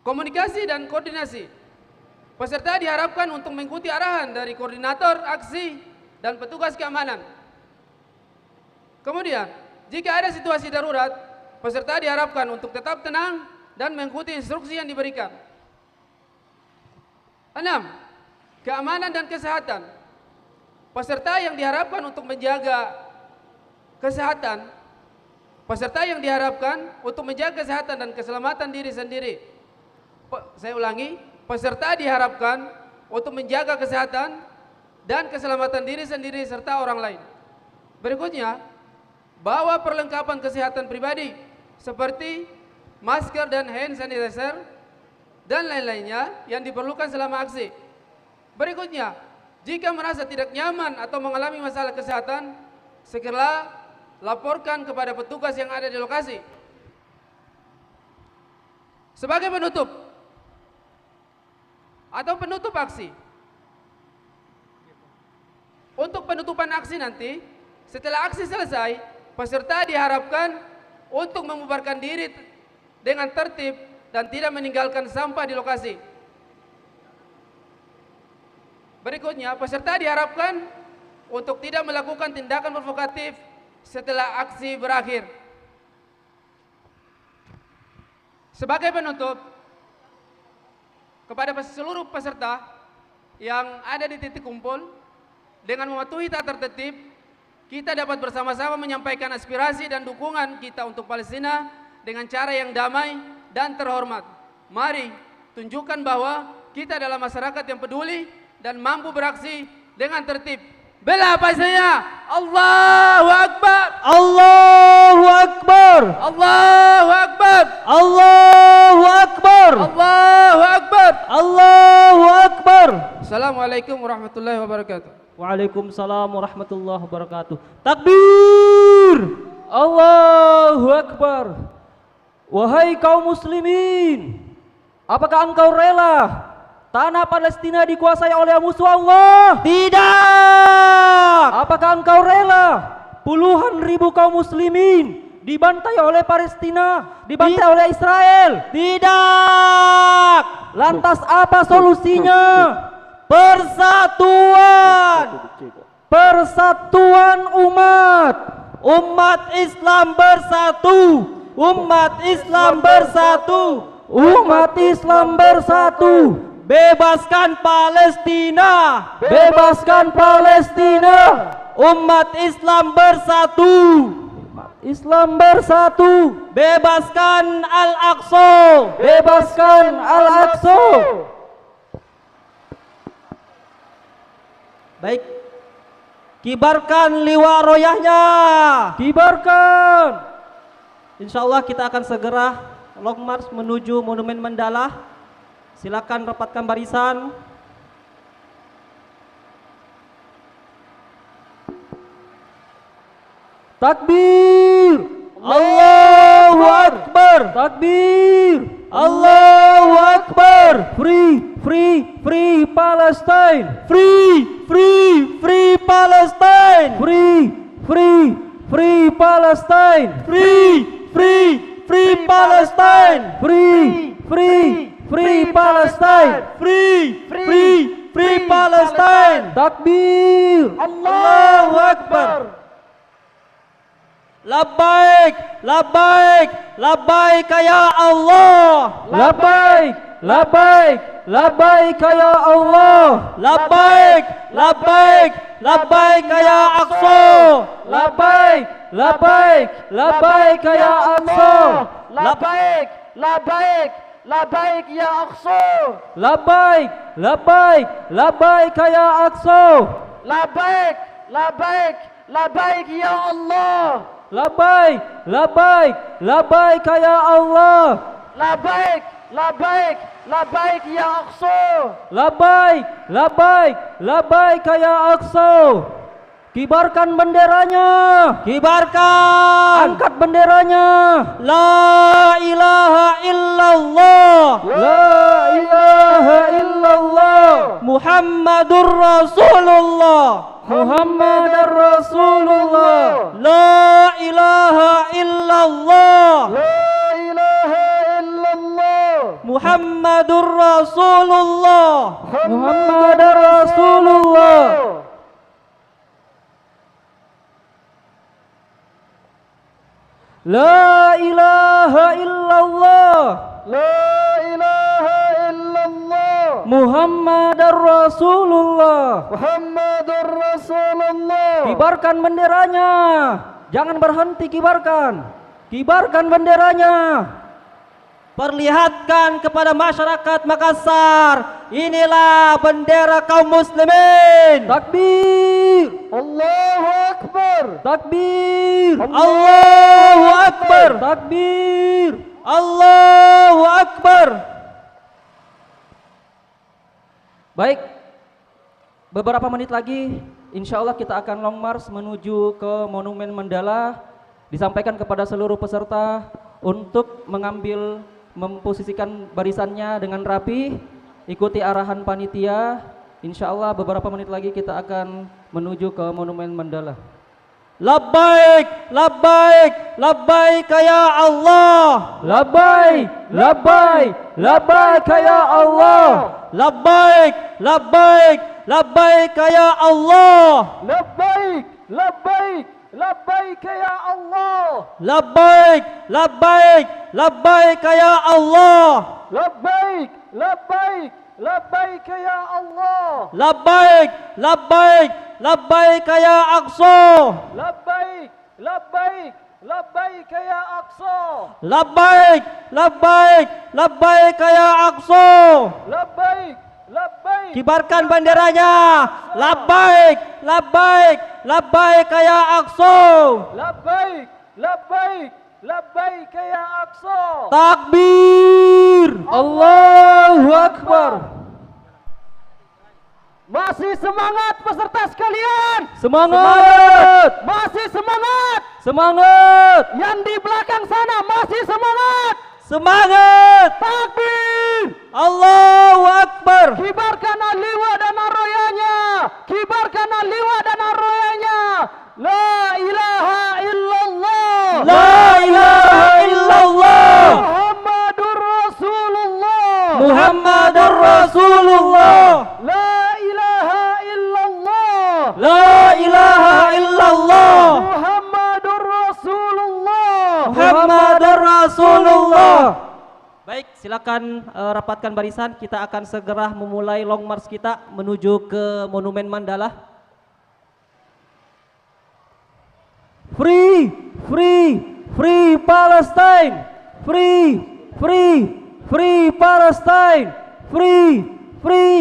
Komunikasi dan koordinasi. Peserta diharapkan untuk mengikuti arahan dari koordinator aksi dan petugas keamanan. Kemudian, jika ada situasi darurat, peserta diharapkan untuk tetap tenang dan mengikuti instruksi yang diberikan. 6. Keamanan dan kesehatan. Peserta yang diharapkan untuk menjaga kesehatan. Peserta yang diharapkan untuk menjaga kesehatan dan keselamatan diri sendiri. Saya ulangi, peserta diharapkan untuk menjaga kesehatan dan keselamatan diri sendiri serta orang lain. Berikutnya, bawa perlengkapan kesehatan pribadi seperti masker dan hand sanitizer dan lain-lainnya yang diperlukan selama aksi. Berikutnya, jika merasa tidak nyaman atau mengalami masalah kesehatan, segera laporkan kepada petugas yang ada di lokasi. Sebagai penutup atau penutup aksi. Untuk penutupan aksi nanti, setelah aksi selesai, peserta diharapkan untuk membubarkan diri dengan tertib dan tidak meninggalkan sampah di lokasi. Berikutnya, peserta diharapkan untuk tidak melakukan tindakan provokatif setelah aksi berakhir. Sebagai penutup, kepada seluruh peserta yang ada di titik kumpul, dengan mematuhi tata tertib, kita dapat bersama-sama menyampaikan aspirasi dan dukungan kita untuk Palestina dengan cara yang damai dan terhormat. Mari tunjukkan bahwa kita adalah masyarakat yang peduli dan mampu beraksi dengan tertib. Bela Palestina! Allahu Akbar! Allahu Akbar! Allahu Akbar! Allahu Akbar! Allahu Akbar! Allahu Akbar! Assalamualaikum warahmatullahi wabarakatuh. Waalaikumsalam warahmatullahi wabarakatuh. Takbir! Allahu Akbar! Wahai kaum muslimin, apakah engkau rela tanah Palestina dikuasai oleh musuh Allah? Tidak. Apakah engkau rela puluhan ribu kaum muslimin dibantai oleh Palestina, dibantai oleh Israel? Tidak. Lantas apa solusinya? Persatuan. Persatuan umat. Umat Islam bersatu. Umat Islam bersatu. Umat Islam bersatu. Bebaskan Palestina. Bebaskan Palestina. Umat Islam bersatu. Islam bersatu. Bebaskan Al-Aqsa. Bebaskan Al-Aqsa. Baik. Kibarkan liwa royahnya. Kibarkan. Insyaallah kita akan segera long march menuju Monumen Mandala. Silakan rapatkan barisan. Takbir! Allahu Akbar! Takbir! Allahu Akbar! Free, free, free Palestine! Free, free, free Palestine! Free, free, free Palestine! Free, free, free Palestine! Free, free, free Palestine! Free, free, free Palestine! Takbir! Allahu Akbar! Labbaik, labbaik, labbaik ya Allah. Labbaik, labbaik, labbaik ya Allah. Labbaik, labbaik, labbaik ya Aqsa. Labbaik, labbaik, labbaik ya Aqsa. Labbaik, labbaik, labbaik ya Aqsa. Labbaik, labbaik, labbaik ya Aqsa. Labbaik, labbaik, labbaik ya Allah. Labbaik, labbaik, labbaik ya Allah. Labbaik, labbaik, labbaik ya Aqsa. Labbaik, labbaik, labbaik ya Aqsa. Kibarkan benderanya. Kibarkan. Angkat benderanya. La ilaha illallah. La ilaha illallah. Muhammadur Rasulullah. Muhammadar Rasulullah. La ilaha illallah. La ilaha illallah. Muhammadur Rasulullah. Muhammadur Rasulullah. La ilaha illallah. La ilaha illallah. Muhammadur Rasulullah. Muhammadur Rasulullah. Kibarkan benderanya. Jangan berhenti kibarkan. Kibarkan benderanya. Perlihatkan kepada masyarakat Makassar, inilah bendera kaum muslimin. Takbir. Allahu Akbar. Takbir. Allahu Akbar. Takbir. Allahu Akbar. Baik, beberapa menit lagi insya Allah kita akan long march menuju ke Monumen Mandala. Disampaikan kepada seluruh peserta untuk memposisikan barisannya dengan rapi, ikuti arahan panitia. Insya Allah beberapa menit lagi kita akan menuju ke Monumen Mandala. Labbaik, labbaik, labbaik ya Allah. Labbaik, labbaik, labbaik ya Allah. Labbaik, labbaik, labbaik ya Allah. Labbaik, labbaik, labbaik ya Allah. Labbaik, labbaik, labbaik ya Allah. Labbaik, labbaik, labbaik ya Allah. Labbaik, labbaik, labbaik ya Aqsa. Labbaik, labbaik, labbaik ya Aqsa. Labbaik, labbaik, labbaik ya Aqsa. Labbaik, labbaik. Kibarkan benderanya. Labbaik, labbaik, labbaik ya Aqsa. Labbaik, labbaik, labbaik ya Aqsa. Takbir. Allahu Akbar. Masih semangat peserta sekalian. Semangat. Masih semangat. Semangat. Yang di belakang sana masih semangat. Semangat. Takbir. Allahu Akbar. Kibarkan liwa dan aroyanya. Kibarkan liwa dan aroyanya. La ilaha illallah. La ilaha illallah. Muhammadur Rasulullah. Muhammadur Rasulullah. La ilaha illallah. La ilaha illallah. Muhammadur Rasulullah. Muhammadur Rasulullah. Baik, silakan rapatkan barisan. Kita akan segera memulai long march kita menuju ke Monumen Mandala. Free, free, free Palestine. Free, free, free Palestine. Free, free,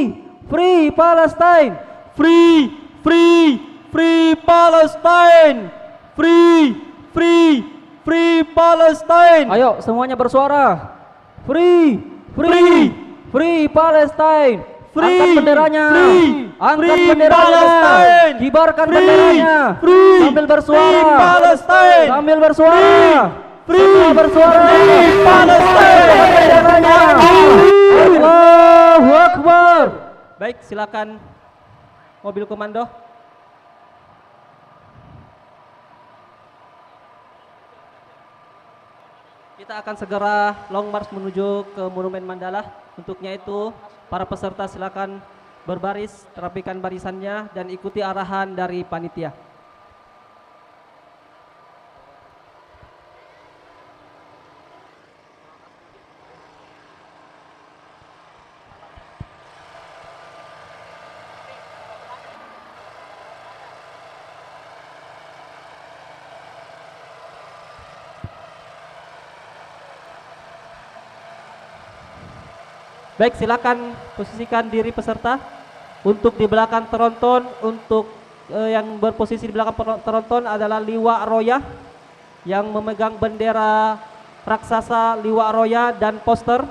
free Palestine. Free, free, free Palestine. Free, free, free Palestine. Ayo semuanya bersuara. Free, free, free Palestine. Free, angkat benderanya. Free, angkat free benderanya. Palestine. Kibarkan free, benderanya. Free, sambil bersuara. Free Palestine. Sambil bersuara. Free, semua bersuara. Free Palestine. Benderanya. Allahu Akbar. Baik, silakan mobil komando. Kita akan segera long march menuju ke Monumen Mandala. Untuknya itu para peserta silakan berbaris, rapikan barisannya dan ikuti arahan dari panitia. Baik, silakan posisikan diri peserta untuk di belakang teronton. Untuk yang berposisi di belakang teronton adalah Liwa Roya yang memegang bendera raksasa Liwa Roya dan poster.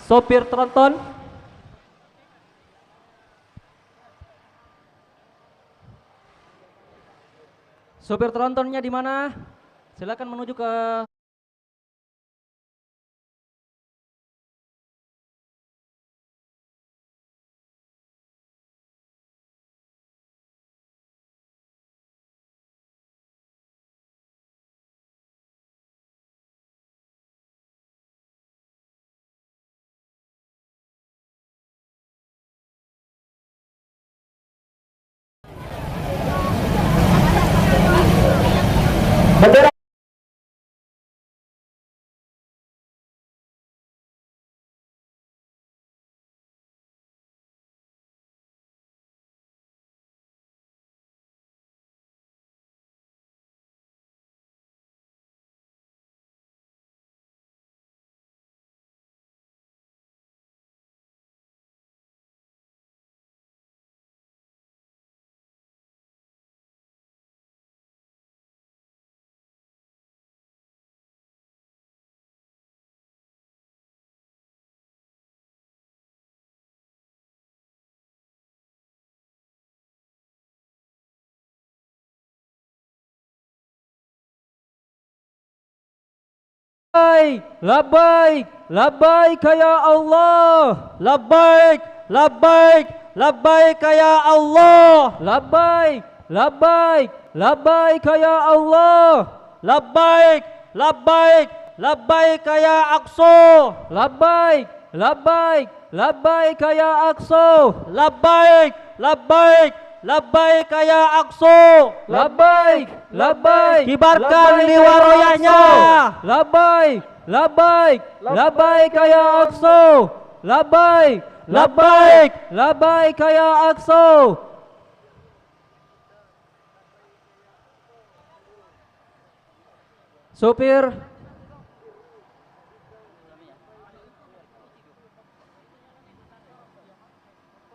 Sopir teronton. Sopir terontonnya di mana? Silakan menuju ke Bendera Labbaik, labbaik ya Allah. Labbaik, labbaik, labbaik ya Allah. Labbaik, labbaik, labbaik ya Allah. Labbaik, labbaik, labbaik ya Aqsa. Labbaik, labbaik, labbaik ya Aqsa. Labbaik, labbaik, labbaik ya Aqsa. Labbaik, labbaik, kibarkan liwar royanya. Labbaik, labbaik, labbaik ya Aqsa. Labbaik, labbaik, labbaik ya Aqsa. Sopir,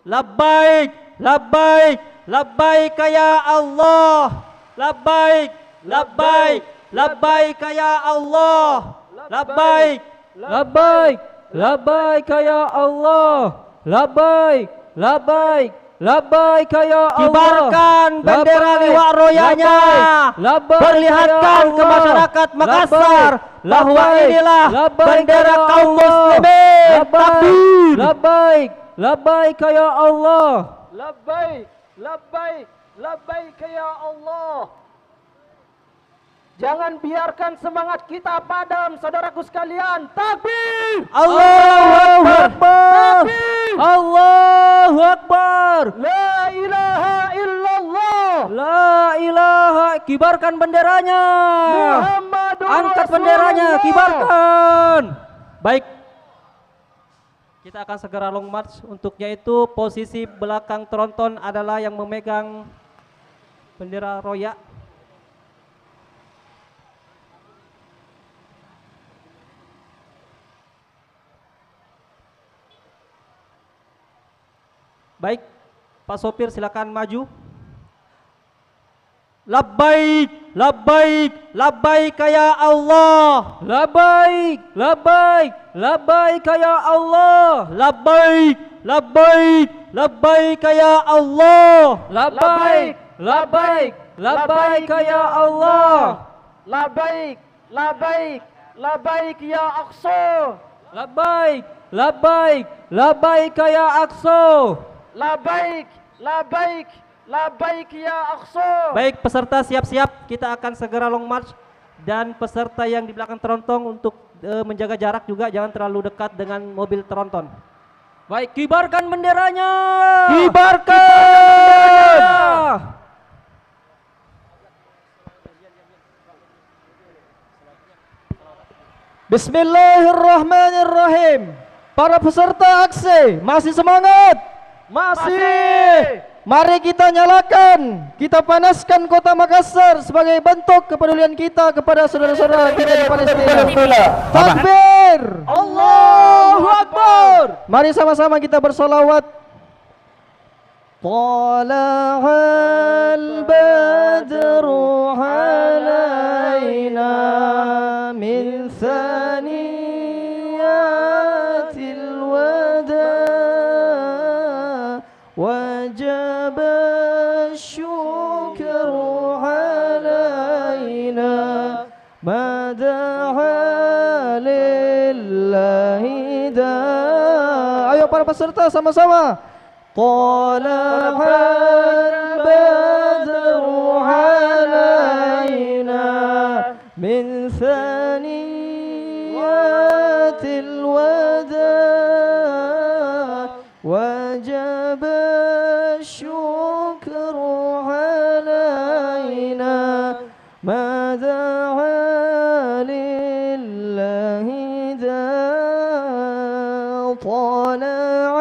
labbaik, labbaik, labbaik ya Allah. Labbaik, labbaik, labbaik ya Allah. Labbaik, labbaik, labbaik ya Allah. Labbaik, labbaik, labbaik ya Allah. Kibarkan bendera liwak royanya. Perlihatkan ke masyarakat Makassar bahwa inilah bendera kaum muslimin. Takbir. Labbaik, labbaik ya Allah. labbaik, labbaik, labbaik ya Allah. Jangan biarkan semangat kita padam, saudaraku sekalian. Takbir! Allahu Akbar! Takbir! Allahu Akbar! La ilaha illallah! La ilaha, kibarkan benderanya. Muhammadur Angkat Rasulullah. benderanya, kibarkan. Baik. Kita akan segera long march. Untuknya itu posisi belakang tronton adalah yang memegang bendera roya. Baik, Pak sopir silakan maju. Labbaik, labbaik, labbaik ya Allah. Labbaik, labbaik, labbaik ya Allah. Labbaik, labbaik, labbaik ya Allah. Labbaik, labbaik, labbaik ya Allah. Labbaik, labbaik, labbaik ya Aqsa. Labbaik, labbaik, labbaik ya Aqsa. Labbaik, labbaik, labbaik ya Aqsa. Baik, peserta siap-siap, kita akan segera long march. Dan peserta yang di belakang tronton untuk menjaga jarak juga, jangan terlalu dekat dengan mobil tronton. Baik, kibarkan benderanya. Kibarkan. Bismillahirrahmanirrahim. Para peserta aksi, masih semangat? Masih. Mari kita nyalakan, kita panaskan kota Makassar sebagai bentuk kepedulian kita kepada saudara-saudara kita di Palestina. Takbir! Allahu Akbar! Mari sama-sama kita bersolawat. Tala'al badru alaina min thaniyatil wada وجب الشكر علينا ما دعا لله داع. Ayo para peserta sama-sama. طلع البدر علينا من ثنيات الوداع وجب الشكر علينا ماذا طلع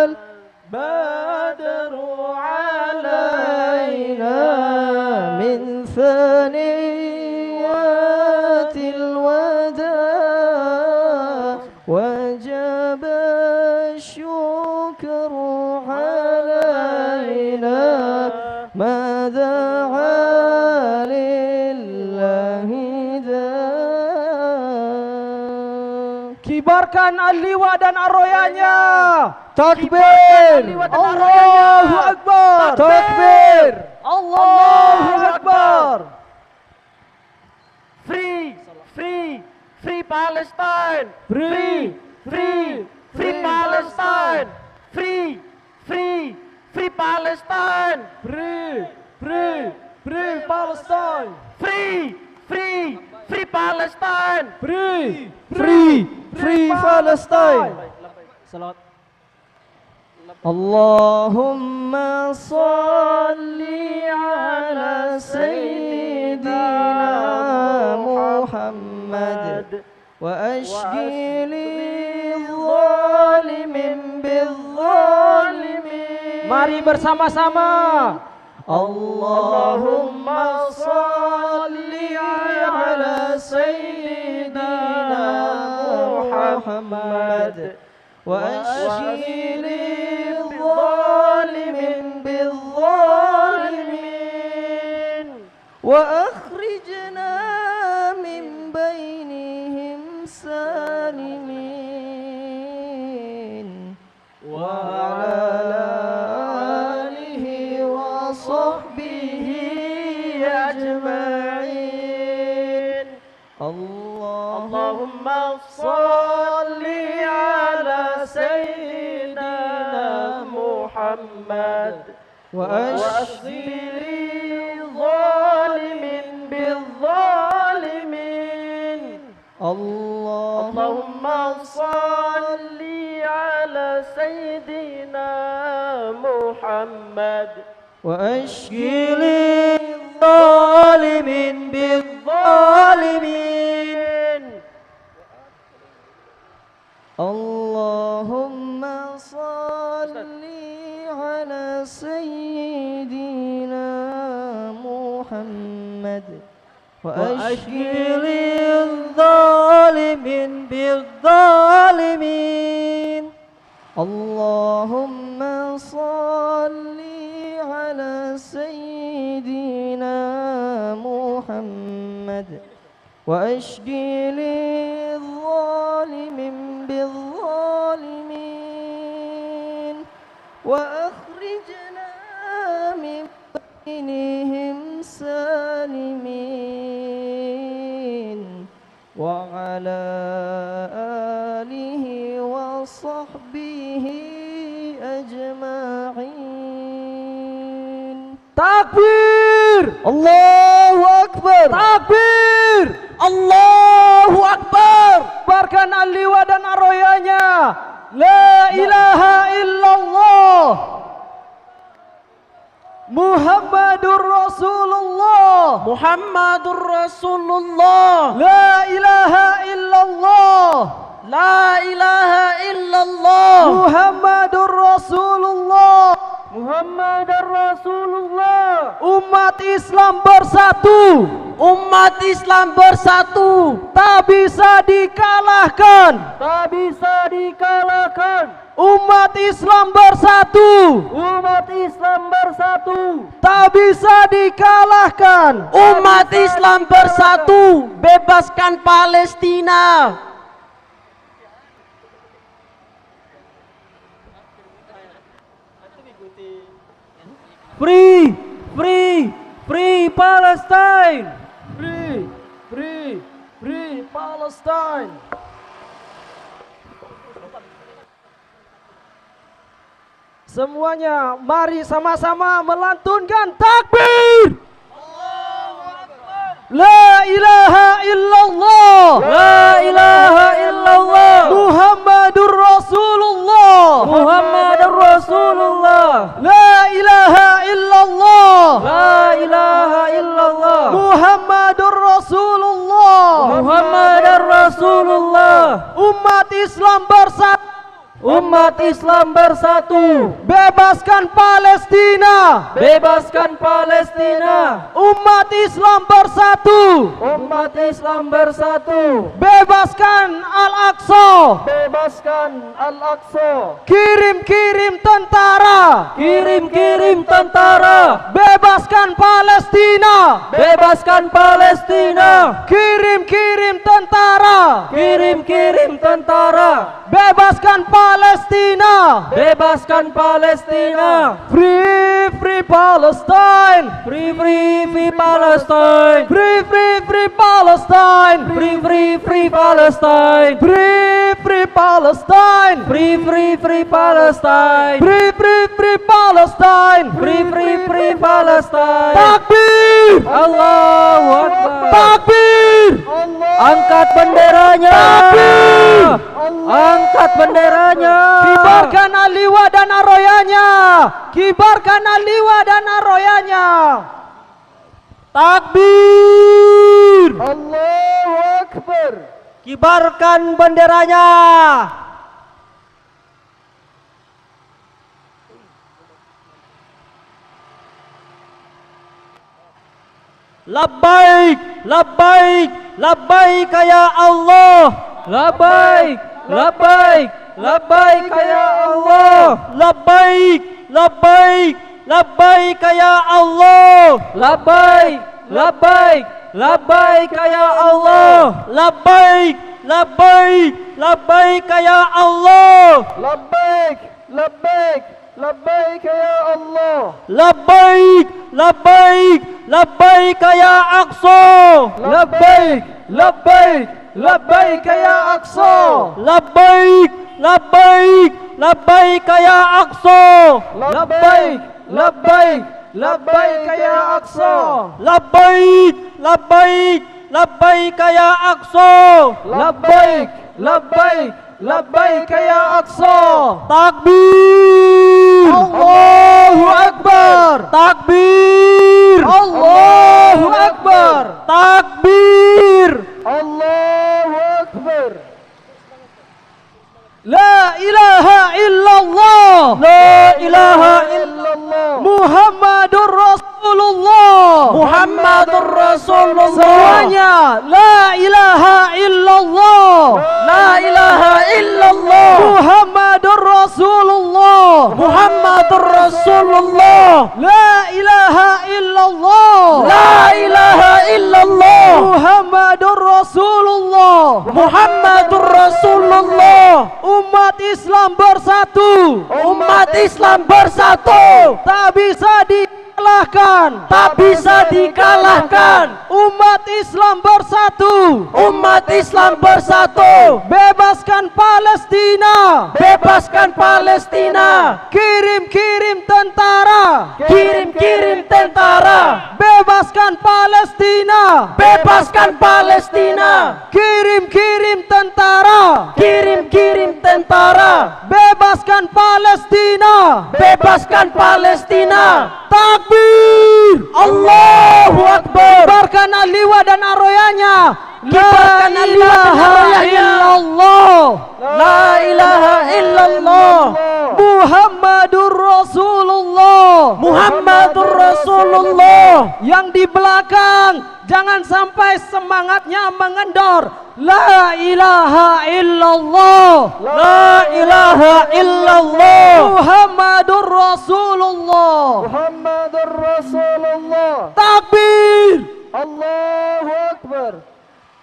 البدر علينا من ثنيات الوداع وجب الشكر علينا ما دعا لله Kibarkan al-liwa dan arroyanya. Takbir. Allahu Akbar. Takbir. Allahu Akbar. Free, free, free Palestine. Free, free, free Palestine. Free, free, free Palestine. Free, free, free Palestine. Free, free, free Palestine. Free, free, free Palestine. Salawat. Allahumma salli ala sayyidina Muhammad wa ashghili zalimin bizzalimin. Mari bersama-sama. Allahumma salli ala sayyidina Muhammad wa ashghili zalimin bizzalimin wa akhrijna min bainihim salimin wa ala alihi wa sahbihi ajma'in. Allahumma salli ala sayyidina Muhammad wa ashghili zalimin bizzalimin. Allahumma salli ala sayyidina Muhammad wa ashghili zalimin bizzalimin. Allahumma salli ala sayyidina Muhammad wa ashghili zalimin bizzalimin. Allahumma salli ala sayyidina Muhammad wa ashghili zalimin bizzalimin wa akhrijna min bainihim salimin wa ala alihi wa sahbihi ajma'in. Takbir. Allahu Akbar. Takbir. Allahu Akbar. Kibarkan al-liwa dan arroyanya. La ilaha illallah Muhammadur Rasulullah. Muhammadur Rasulullah. La ilaha illallah. La ilaha illallah. Muhammadur Rasulullah. Muhammadur Rasulullah. Umat Islam bersatu. Umat Islam bersatu. Tak bisa dikalahkan. Tak bisa dikalahkan. Umat Islam bersatu. Umat Islam bersatu. Tak bisa dikalahkan. Umat Islam bersatu. Bebaskan Palestina. Free, free, free Palestine. Free, free, free Palestine. Semuanya mari sama-sama melantunkan takbir. La ilaha illallah. La ilaha illallah. Muhammadur Rasulullah. Muhammadur Rasulullah. La ilaha illallah. La ilaha illallah. Muhammadur Rasulullah. Muhammadur Rasulullah. Umat Islam bersatu. Umat Islam bersatu. Bebaskan Palestina. Bebaskan Palestina. Umat Islam bersatu. Umat Islam bersatu. Bebaskan Al-Aqsa. Bebaskan Al-Aqsa. Kirim-kirim tentara. Kirim-kirim tentara. Bebaskan Palestina. Bebaskan Palestina. Kirim-kirim tentara. Kirim-kirim tentara. Bebaskan Palestina. Bebaskan Palestina. Free, free Palestine. Free, free, free Palestine. Free, free, free Palestine. Free, free, free Palestine. Free, free Palestine. Free, free, free Palestine. Free, free, free Palestine. Free, free, free Palestine. Takbir. Allahu Akbar. Takbir. Angkat benderanya. Takbir. Angkat benderanya. Kibarkan aliwa dan aroyanya. Kibarkan aliwa dan aroyanya. Takbir. Allahu Akbar. Kibarkan benderanya. Labbaik, labbaik, labbaik ya Allah. Labbaik, labbaik, labbaik ya Allah. Labbaik, labbaik, labbaik ya Allah. Labbaik, labbaik, labbaik ya Allah. Labbaik, labbaik, labbaik ya Allah. Labbaik, labbaik, labbaik ya Allah. Labbaik, labbaik, labbaik ya Aqsa. Labbaik, labbaik, labbaik ya Aqsa. Labbaik, labbaik, labbaik ya Aqsa. Labbaik, labbaik, labbaik ya Aqsa. Labbaik, labbaik, labbaik ya Aqsa. Labbaik, labbaik, labbaik ya Aqsa. Takbir. Allahu Akbar. Takbir. Allahu Akbar. Takbir. Allahu Akbar. La ilaha illallah. La ilaha illallah. Muhammadur Rasulullah. Muhammadur Rasulullah. Semuanya. La ilaha illallah. La ilaha illallah. Muhammadur Rasulullah. Muhammadur Rasulullah. La ilaha illallah. La ilaha illallah. Muhammadur Rasulullah. Muhammadur Rasulullah. Umat Islam bersatu. Umat Islam bersatu. Tak bisa dikalahkan. Tak bisa dikalahkan. Umat Islam bersatu. Umat Islam bersatu. Bebaskan Palestina. Bebaskan Palestina. Kirim-kirim tentara. Kirim-kirim tentara. Bebaskan Palestina. Bebaskan Palestina. Kirim-kirim tentara. Kirim-kirim tentara. Bebaskan Palestina. Bebaskan Palestina. Takbir. Allahu Akbar. Kibarkan aliwa dan aroyanya. Kibarkan La aliwa dan ilaha aroyanya. illallah. La ilaha illallah. Muhammadur Rasulullah. Muhammadur Rasulullah. Yang di belakang jangan sampai semangatnya mengendor. La ilaha illallah. La ilaha illallah. Muhammadur Rasulullah. Muhammadur Rasulullah. Takbir. Allahu Akbar.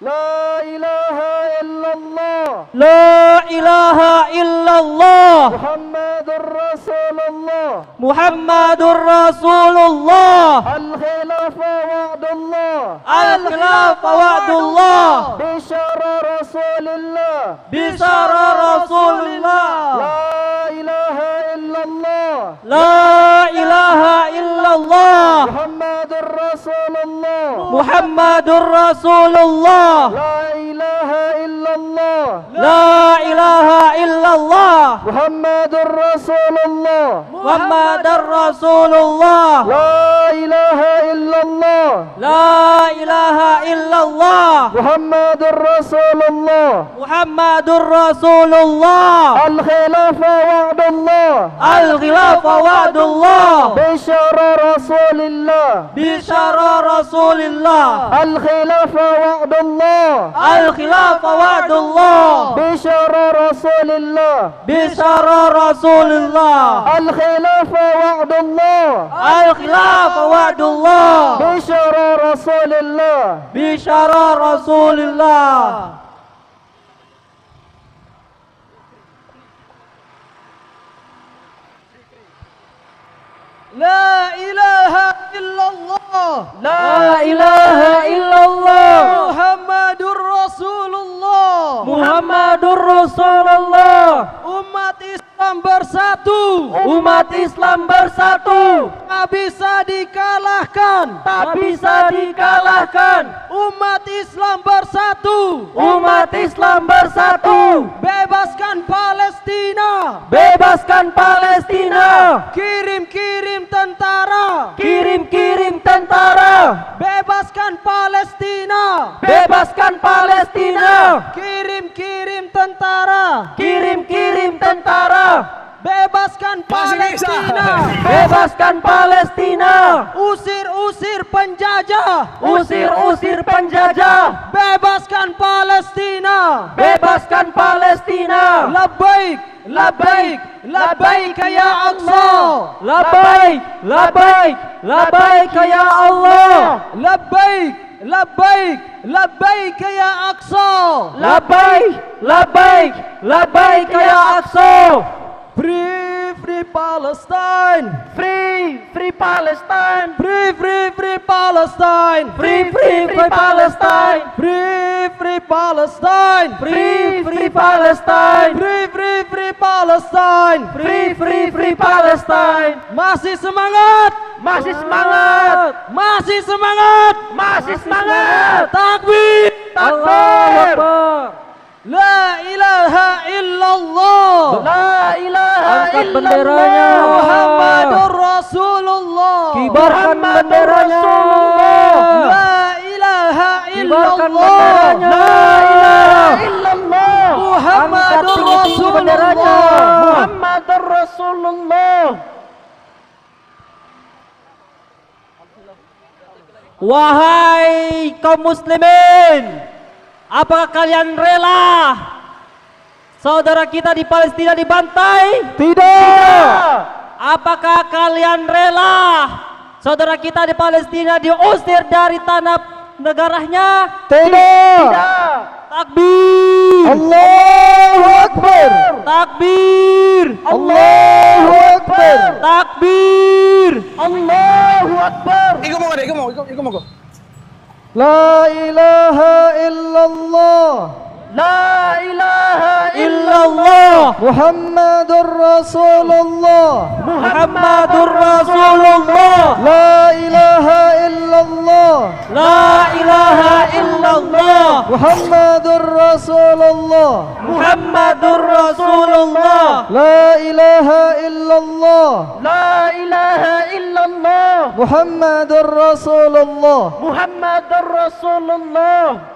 La ilaha illallah. La ilaha illallah. Muhammadur Rasulullah. Muhammadur Rasulullah. Al-khilafah wa'dullah. Al-khilafah wa'dullah. Bisyara Rasulillah. Bisyara Rasulillah. La ilaha illallah. La ilaha illallah. Muhammadur Rasulullah. Muhammadur Rasulullah. La ilaha illallah. La ilaha illallah. Muhammadur Rasulullah. Muhammadar Rasulullah. La ilaha illallah. La ilaha illallah. Muhammadur Rasulullah. Muhammadur Rasulullah. Al-khilafah wa'dullah. Al-khilafah wa'dullah. Bisyara Rasulillah. Bisyara Rasulillah. Al-khilafah wa'dullah. Al-khilafah wa'dullah. Bisyara Rasulillah. Bisyara Rasulillah. Al-khilafah wa'dullah. Al-khilafah wa'dullah. Bisyara Rasulillah. Bisyara Rasulillah. La ilaha illallah. La ilaha illallah. Muhammadur Rasulullah. Muhammadur Rasulullah. Umat Islam bersatu. Umat Islam bersatu. Tak bisa dikalahkan. Tak bisa dikalahkan. Umat Islam bersatu. Umat Islam bersatu. Bebaskan Palestina. Bebaskan Palestina. Kirim-kirim tentara. Kirim-kirim tentara. Bebaskan Palestina. Bebaskan Palestina. Kirim-kirim tentara. Kirim-kirim tentara. Bebaskan Palestina. Bebaskan Palestina. Usir-usir penjajah. Usir-usir penjajah. Bebaskan Palestina. Bebaskan Palestina. Labbaik, labbaik, labbaik ya Aqsa. Labbaik, labbaik, labbaik ya Allah. Labbaik, labbaik, labbaik ya Aqsa. Labbaik, labbaik, labbaik ya Aqsa. Free, free Palestine. Free, free Palestine. Free, free, free Palestine. Free, free, free Palestine. Free, free Palestine. Free, free Palestine. Free, free, free Palestine. Free, free, free Palestine. Masih semangat. Masih semangat. Masih semangat. Masih semangat. Takbir. Allahu Akbar. La ilaha illallah. La ilaha Angkat illallah. benderanya. Muhammadur Rasulullah. Kibarkan benderanya. La ilaha Kibarkan illallah. benderanya. La ilaha illallah. Muhammadur Rasulullah. Muhammadur Rasulullah. Wahai kaum muslimin, apakah kalian rela saudara kita di Palestina dibantai? Tidak. Apakah kalian rela saudara kita di Palestina diusir dari tanah negaranya? Tidak. Takbir. Allahu Akbar. Takbir. Allahu Akbar. Takbir. Allahu Akbar. Ikaw mo. La ilaha illallah. La ilaha illallah. Muhammadur Rasulullah. Muhammadur Rasulullah. La ilaha illallah. La ilaha illallah. Muhammadur Rasulullah. Muhammadur Rasulullah. La ilaha illallah. La ilaha illallah. Muhammadur Rasulullah. Muhammadur Rasulullah.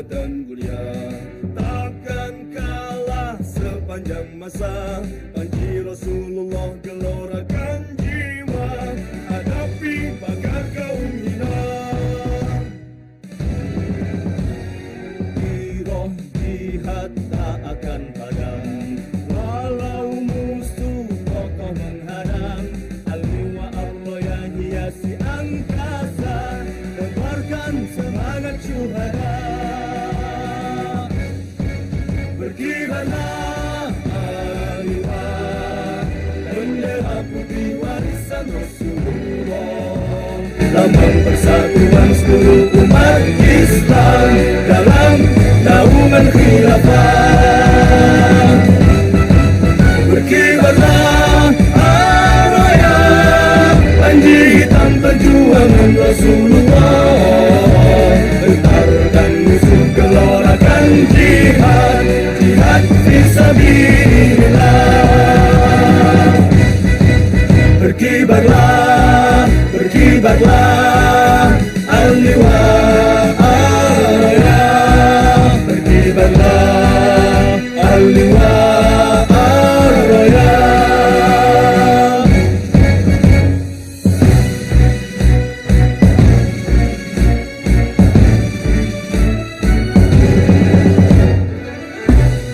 dan mulia, takkan kalah sepanjang masa. Panji Rasulullah gelorakan jiwa, hadapi bakar kaum hina. Giroh jihad tak akan padam, walau musuh kokoh menghadang. Al-liwa ar-raya hiasi angkasa, tebarkan semangat syuhada. Berkibarlah al-liwa, bendera putih warisan Rasulullah, lambang persatuan seluruh umat Islam dalam naungan khilafah. Berkibarlah al-raya, panji hitam perjuangan Rasulullah, hentarkan musuh gelorakan jihad, jihad fisabilillah. Berkibarlah, berkibarlah al-liwa ar-raya, berkibarlah al-liwa ar-raya.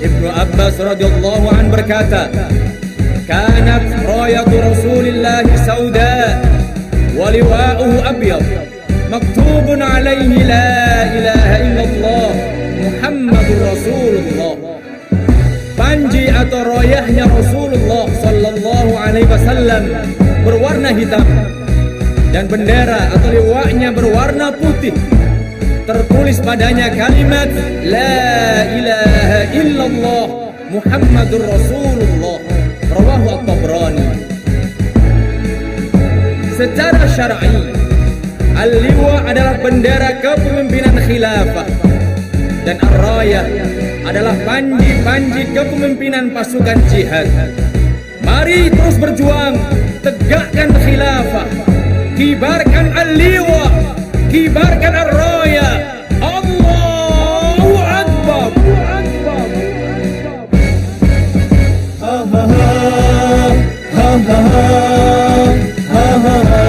Ibnu Abbas radhiyallahu an berkata, "Kanat rayatu Rasulillah sauda wa liwa'uhu abyad, maktubun alaihi la ilaha illallah Muhammadur Rasulullah." Panji atau royahnya Rasulullah sallallahu alaihi wasallam berwarna hitam dan bendera atau liwa'nya berwarna putih. Tertulis padanya kalimat la ilaha illallah Muhammadur Rasulullah. Rawahu At-Tabrani. Secara syar'i, al-liwa adalah bendera kepemimpinan khilafah dan ar-rayah adalah panji-panji kepemimpinan pasukan jihad. Mari terus berjuang, tegakkan khilafah, kibarkan al-liwa, kibarkan ar-rayah. Allahu Akbar. Ha ha ha ha ha ha ha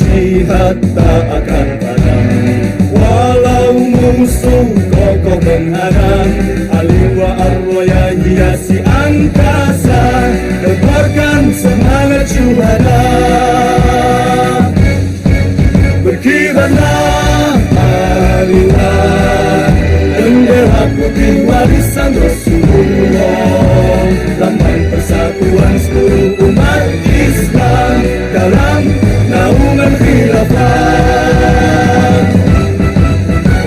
jihad tak akan padam, walau musuh kokoh menghadang. Al-liwa ar-raya hiasi angkasa, tebarkan semangat syuhada. Berkibarlah al-liwa, bendera putih warisan Rasulullah, lambang persatuan seluruh umat Islam dalam naungan khilafah.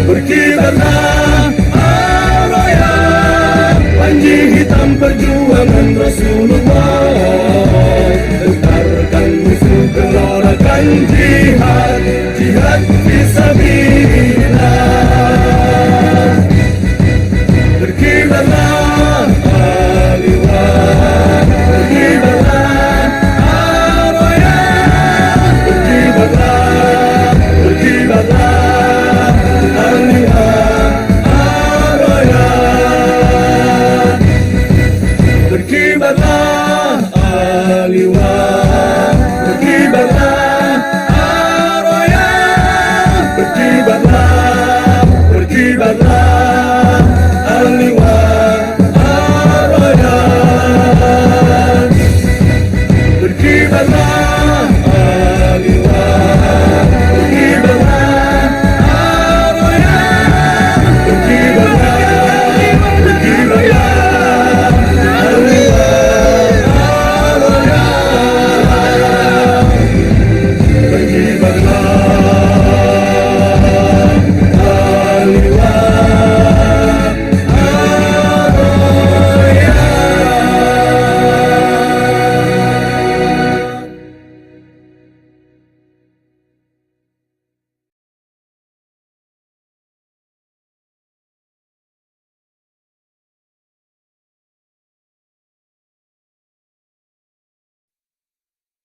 Berkibarlah al-raya, panji hitam perjuangan Rasulullah, hentarkan musuh gelorakan jihad, jihad fisabilillah. Berkibarlah al-liwa, berkibarlah al-raya, berkibarlah, berkibarlah al-liwa ar-raya, berkibarlah al-liwa, berkibarlah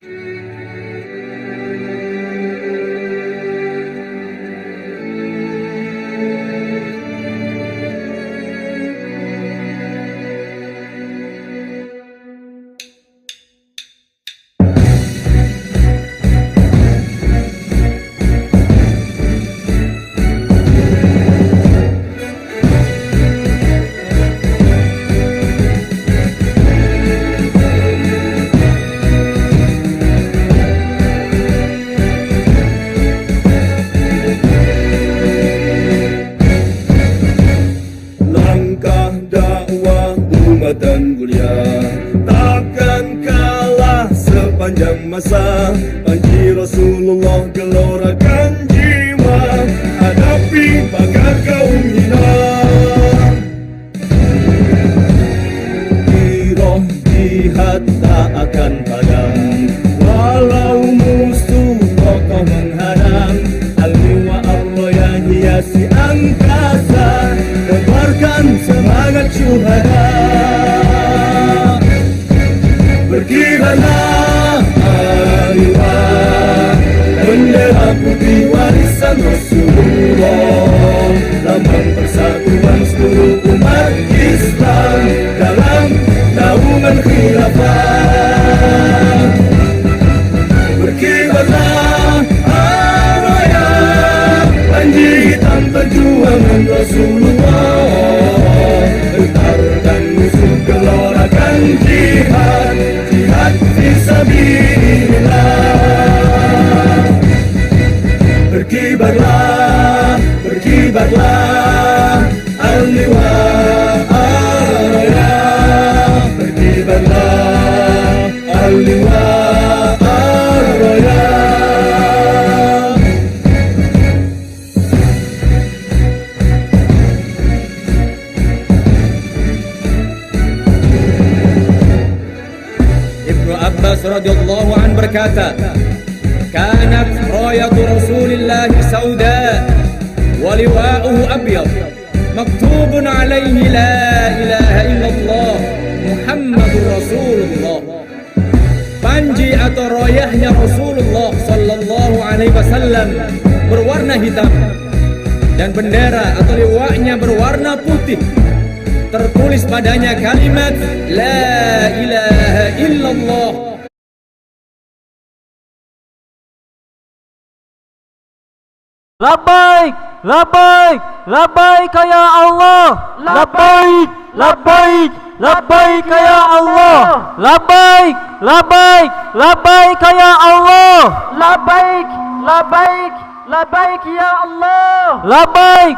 Langkah dakwah umat dan mulia takkan kalah sepanjang masa. Panji Rasulullah gelorakan jiwa, hadapi pagar kaum hina. Giroh jihad tak akan padam, walau musuh kokoh menghadang. Al-liwa ar-raya hiasi angkasa, tebarkan semangat syuhada. Berkibarlah al-liwa, bendera putih warisan Rasulullah, lambang persatuan seluruh umat Islam dalam naungan khilafah. Berkibarlah al-raya, panji hitam perjuangan Rasulullah, gentarkan musuh gelorakan jihad, jihad fisabilillah. Berkibarlah, berkibarlah al-liwa ar-raya, berkibarlah al-liwa ar-raya. Ibnu Abbas radhiyallahu an berkata, "Kanat rayatu Rasulillah sauda wa liwa'uhu abyad, maktubun alaihi la ilaha illallah Muhammadur Rasulullah." Panji atau royahnya Rasulullah sallallahu alaihi wasallam berwarna hitam dan bendera atau liwa'nya berwarna putih. Tertulis padanya kalimat la ilaha illallah. Labbaik, labbaik, labbaik ya Allah. Labbaik, labbaik, labbaik ya Allah. Labbaik, labbaik, labbaik ya Allah. Labbaik, labbaik, labbaik ya Allah. Labbaik,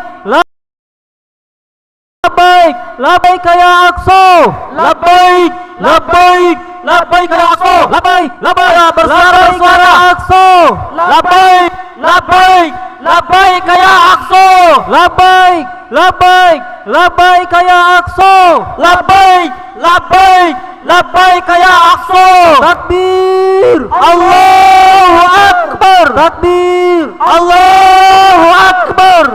labbaik, labbaik ya Aqsa. Labbaik, labbaik, labbaik ya Aqsa. Labbaik, labbaik, bersuara Aqsa. Labbaik, labbaik, labbaik ya Aqsa. Labbaik, labbaik, labbaik ya Aqsa. Labbaik, labbaik, labbaik ya Aqsa. Takbir, Allahu Akbar. Takbir, Allahu Akbar.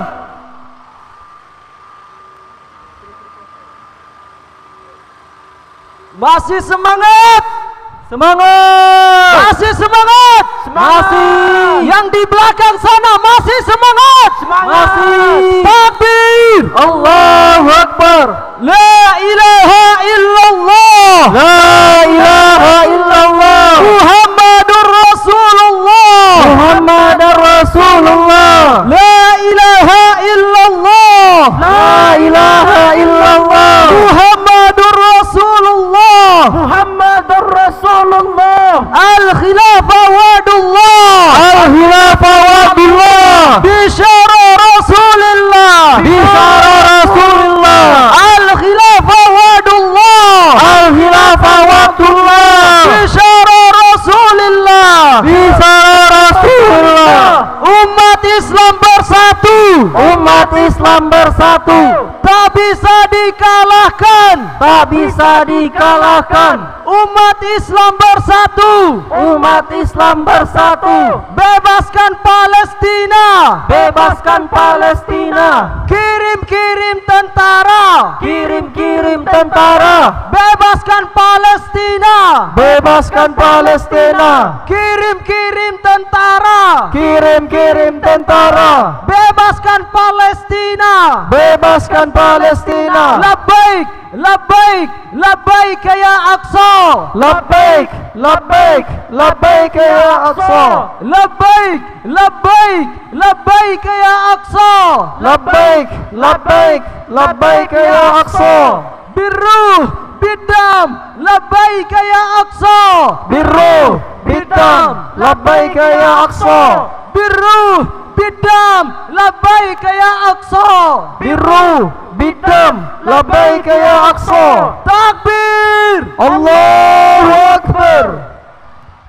Masih semangat, semangat, masih semangat, masih. Yang di belakang sana masih semangat, masih. Takbir, Allahu Akbar. La ilaha illallah, la ilaha illallah. Muhammadur Rasulullah, Muhammadur Rasulullah. La ilaha illallah, la ilaha illallah. Muhammadur Rasulullah, Muhammadur Rasulullah. Al-khilafah wadullah, al-khilafah wadullah. Bisyara Rasulillah, bisyara Rasulillah. Al-khilafah wadullah, al-khilafah wadullah. Bisyara Rasulillah, bisyara Rasulillah. Umat Islam bersatu, umat Islam bersatu. Tak bisa dikalahkan, tak bisa dikalahkan. Umat Islam bersatu, umat Islam bersatu. Bebaskan Palestina, bebaskan Palestina. Kirim-kirim tentara, kirim-kirim tentara. Bebaskan Palestina. Bebaskan Palestina. Kirim tentara. Kirim tentara. Bebaskan Palestina. Bebaskan Palestina. Labbaik, labbaik, labbaik ya Aqsa. Labbaik, labbaik, labbaik ya Aqsa. Labbaik, labbaik, labbaik ya Aqsa. Labbaik, labbaik, labbaik ya Aqsa. Birruh, bidam, labbaik ya Aqsa. Birruh, bidam, labbaik ya Aqsa. Birruh, bidam, labbaik ya Aqsa. Birruh, bidam, labbaik ya Aqsa. Takbir, Allahu Akbar.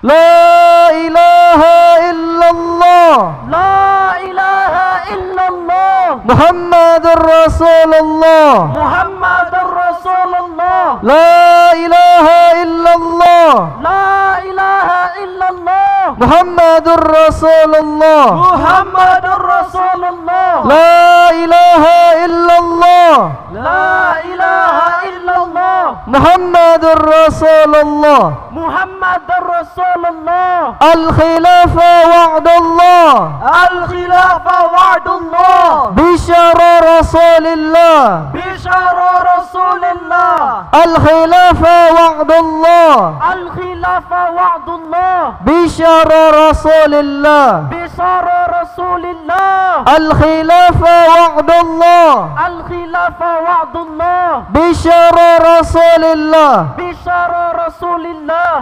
La ilaha illallah. La ilaha illallah. Muhammadur Rasulullah. Muhammadur Rasulullah. La ilaha illallah. La ilaha illallah. Muhammadur Rasulullah. Muhammadur Rasulullah. La ilaha illallah. La ilaha illallah. Muhammadur Rasulullah. Muhammadur Rasulullah. Al-khilafa wa'dullah. Al-khilafa wa'dullah. Bisyara Rasulillah. Bisyara Rasulillah. Al-khilafa wa'dullah. Al-khilafa wa'dullah. Bisyara Rasulillah. Bisyara Rasulillah. Al-khilafa wa'dullah. Al-khilafa wa'dullah. Bisyara Rasulillah. Bisyara Rasulillah.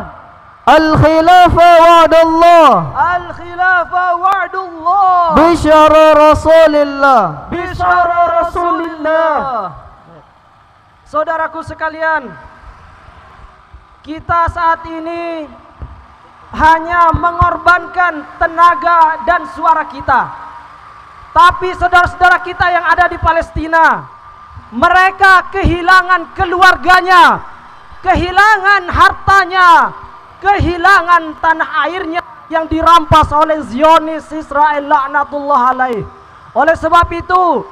Al-khilafa wa'dullah. Al-khilafa wa'dullah. Bisyara Rasulillah. Bisyara Rasulillah. Saudaraku sekalian, kita saat ini hanya mengorbankan tenaga dan suara kita. Tapi saudara-saudara kita yang ada di Palestina, mereka kehilangan keluarganya, kehilangan hartanya, kehilangan tanah airnya yang dirampas oleh Zionis Israel laknatullah alaih. Oleh sebab itu,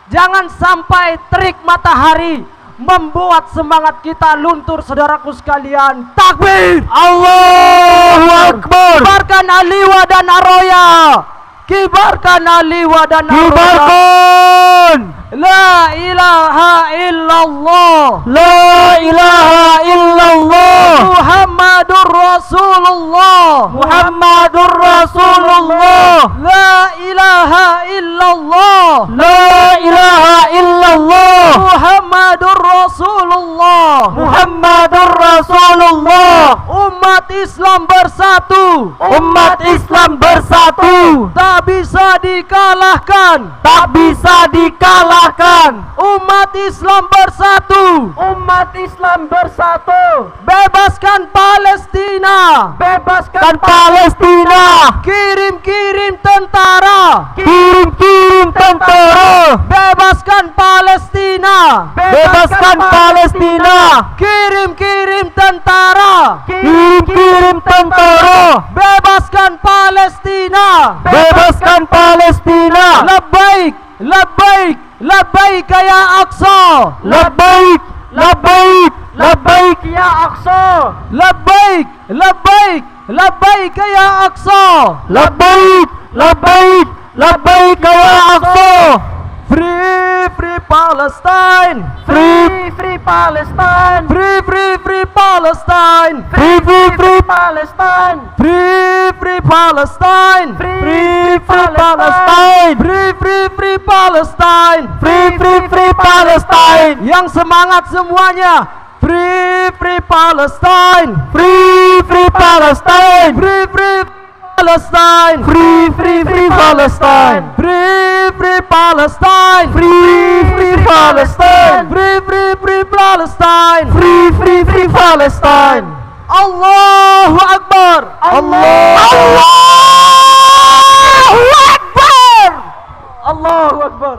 jangan sampai terik matahari membuat semangat kita luntur, saudaraku sekalian. Takbir, Allahu Akbar. kibarkan Aliwa dan Aroya, kibarkan Aliwa dan Aroya. Kibarkan. La ilaha illallah. La ilaha illallah. Muhammadur Rasulullah. Muhammadur Rasulullah. La ilaha illallah. La ilaha illallah. Muhammadur Rasulullah. Muhammadur Rasulullah. Umat Islam bersatu. Umat Islam bersatu. Tak bisa dikalahkan. Tak bisa dikalahkan. Umat Islam bersatu. Umat Islam bersatu. Bebaskan Palestina. Bebaskan Palestina. Kirim tentara. Kirim tentara. Bebaskan Palestina. Bebaskan Palestina. Kirim tentara. Kirim tentara. Bebaskan Palestina. Bebaskan Palestina. Labbaik, labbaik, labbaik ya Aqsa. Labbaik, labbaik, labbaik ya Aqsa. Labbaik, labbaik, labbaik ya Aqsa. Labbaik, labbaik, labbaik ya Aqsa. Free, free Palestine. Free, free Palestine. Free, free, free Palestine. Free, free, free Palestine. Free, free Palestine. Free, free Palestine. Free, free, free Palestine. Free, free, free Palestine. Yang semangat semuanya. Free, free Palestine. Free, free Palestine. Free, free Palestine. Free, free, free Palestine. Free, free Palestine. Free, free Palestine. Free, free, free Palestine. Free, free, free Palestine. Allahu Akbar. Allahu Akbar. Allahu Akbar.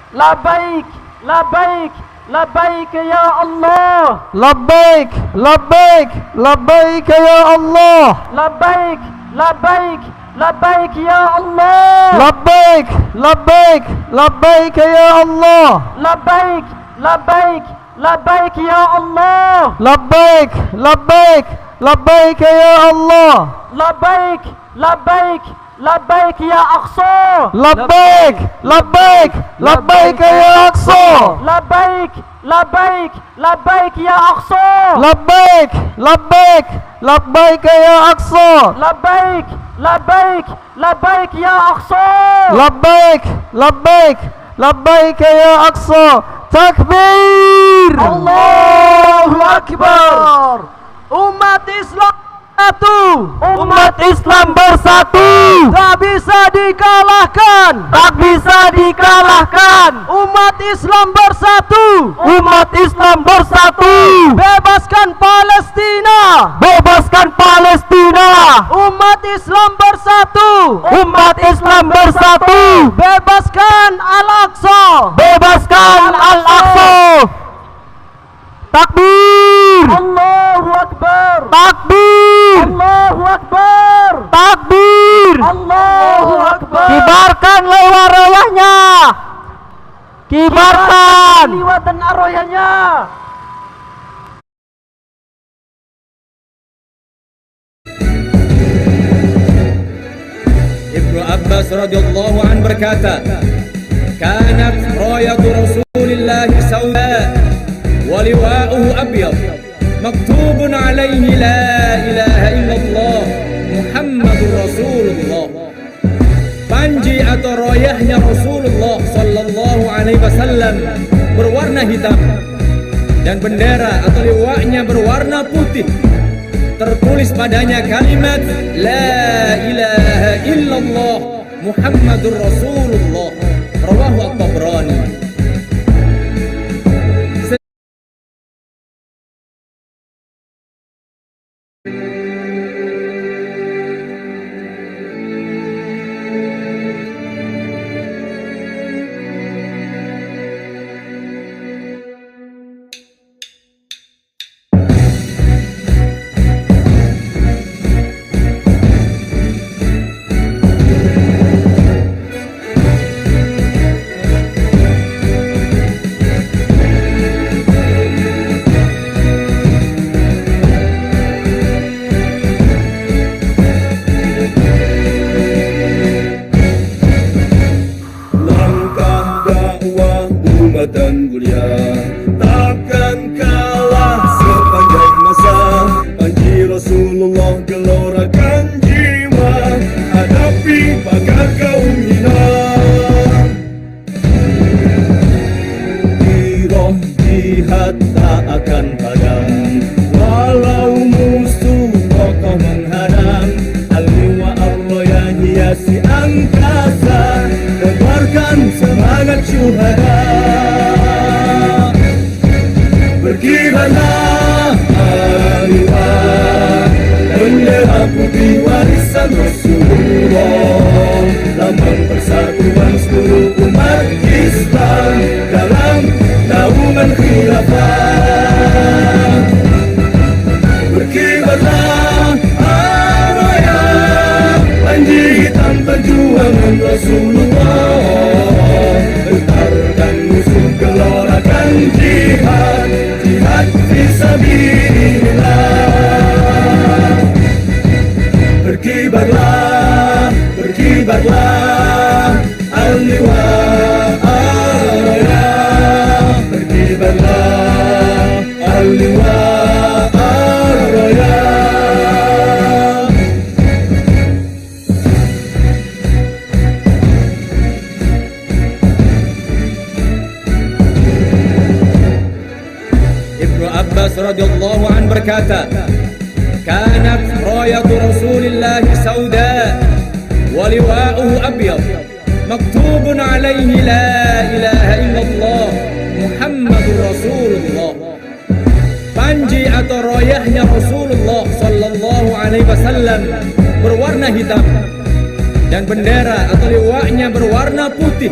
Labbaik, labbaik, labbaik ya Allah. Labbaik, labbaik, labbaik ya Allah. Labbaik, labbaik, labbaik ya Allah. Labbaik, labbaik, labbaik ya Allah. Labbaik, labbaik, labbaik ya Allah. Labbaik, labbaik, labbaik ya Allah. Labbaik, labbaik, labbaik ya Aqsa. Labbaik, labbaik, labbaik ya Aqsa. Labbaik, labbaik, labbaik ya Aqsa. Labbaik, labbaik, labbaik ya Aqsa. Labbaik, labbaik, labbaik ya Aqsa. Labbaik, labbaik, labbaik ya Aqsa. Takbir! Allahu Akbar. Umat Islam satu, Umat Islam bersatu, tak bisa dikalahkan, tak bisa dikalahkan. umat Islam bersatu, Umat Islam bersatu, bebaskan Palestina, bebaskan Palestina. umat Islam bersatu, Umat Islam bersatu, bebaskan Al-Aqsa, bebaskan Al-Aqsa. takbir, Allahu Akbar. takbir, Allahu Akbar. takbir, Allahu Akbar. kibarkan lewat royahnya, kibarkan, liwat dan aroyanya. Ibnu Abbas radhiyallahu an berkata, "Kanat rayatu Rasulillah sauda wa liwa'uhu abyad, maktubun 'alaihi la ilaha illallah Muhammadur Rasulullah." Panji atau royahnya Rasulullah sallallahu alaihi wasallam berwarna hitam dan bendera atau liwaknya berwarna putih. Tertulis padanya kalimat La ilaha illallah Muhammadur Rasulullah. Rawahu At-Tabrani. Dan mulia takkan kalah sepanjang masa. Panji Rasulullah gelorakan jiwa, hadapi pagar kaum hina. Giroh jihad tak akan padam, walau musuh kokoh menghadang. Al-liwa ar-raya hiasi angkasa, tebarkan semangat syuhada. Berkibarlah aliwa, bendera putih warisan Rasulullah, lambang persatuan seluruh umat Islam dalam naungan khilafah. Berkibarlah araya, panji hitam perjuangan Rasulullah, bentarkan musuh gelorakan jihad, jihad fisabilillah. Berkibarlah, berkibarlah al-liwa ar-raya. Berkibarlah al-liwa ar-raya. Ibnu Abbas radhiyallahu an berkata, "Kanat rayatu Rasulillah sauda wa liwa'uhu abyad, maktubun 'alaihi la ilaha illallah Muhammadur Rasulullah." Panji atau royahnya Rasulullah sallallahu alaihi wasallam berwarna hitam dan bendera atau liwaknya berwarna putih.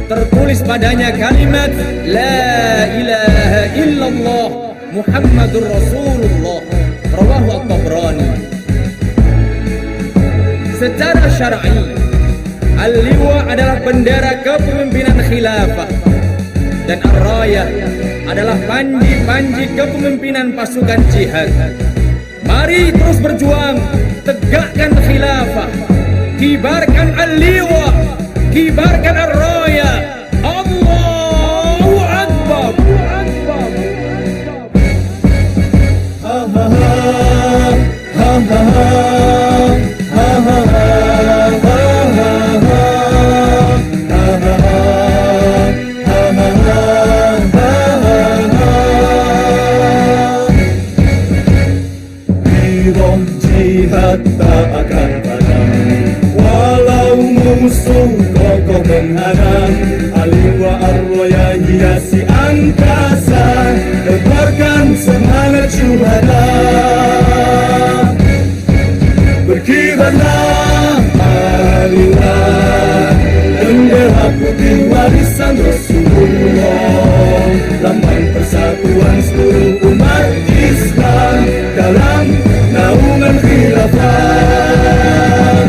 Tertulis padanya kalimat La ilaha illallah Muhammadur Rasulullah. Rawahu At-Tabrani. secara syar'i. Al-liwa adalah bendera kepemimpinan khilafah dan ar-rayah adalah panji-panji kepemimpinan pasukan jihad. Mari terus berjuang, tegakkan khilafah, kibarkan al-liwa, kibarkan ar-rayah. Allahu Akbar. Ha ha ha ha ha ha ha. Jihad tak akan padam walau musuh kokoh menghadang. Al-liwa ar-rayah hiasi angkasa, tebarkan semangat syuhada. Berkibarlah al-liwa, bendera putih warisan Rasulullah, lambang persatuan seluruh umat Islam dalam naungan khilafah.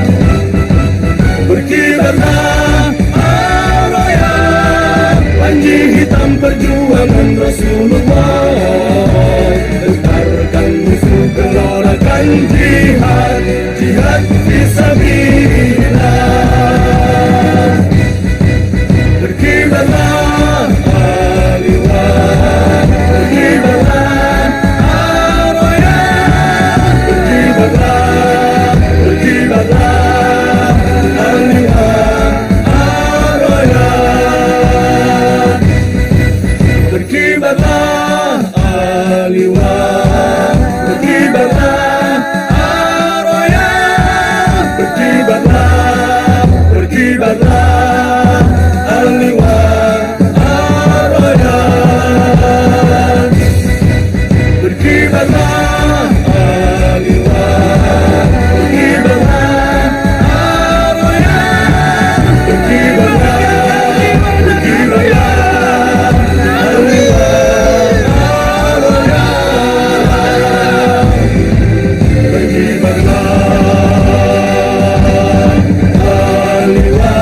Berkibarlah al-rayah, panji hitam perjuangan Rasulullah, lentarkan musuh, gelorakan jihad, jihad fisabilillah. Berkibarlah al-liwa, berkibarlah al-rayah, berkibarlah, berkibarlah al-liwa al-rayah, berkibarlah al-liwa, berkibarlah al-rayah, berkibarlah, berkibarlah al-liwa al-rayah, berkibarlah al-liwa, berkibarlah al-rayah, berkibarlah, berkibarlah al-liwa al-rayah, berkibarlah al-liwa.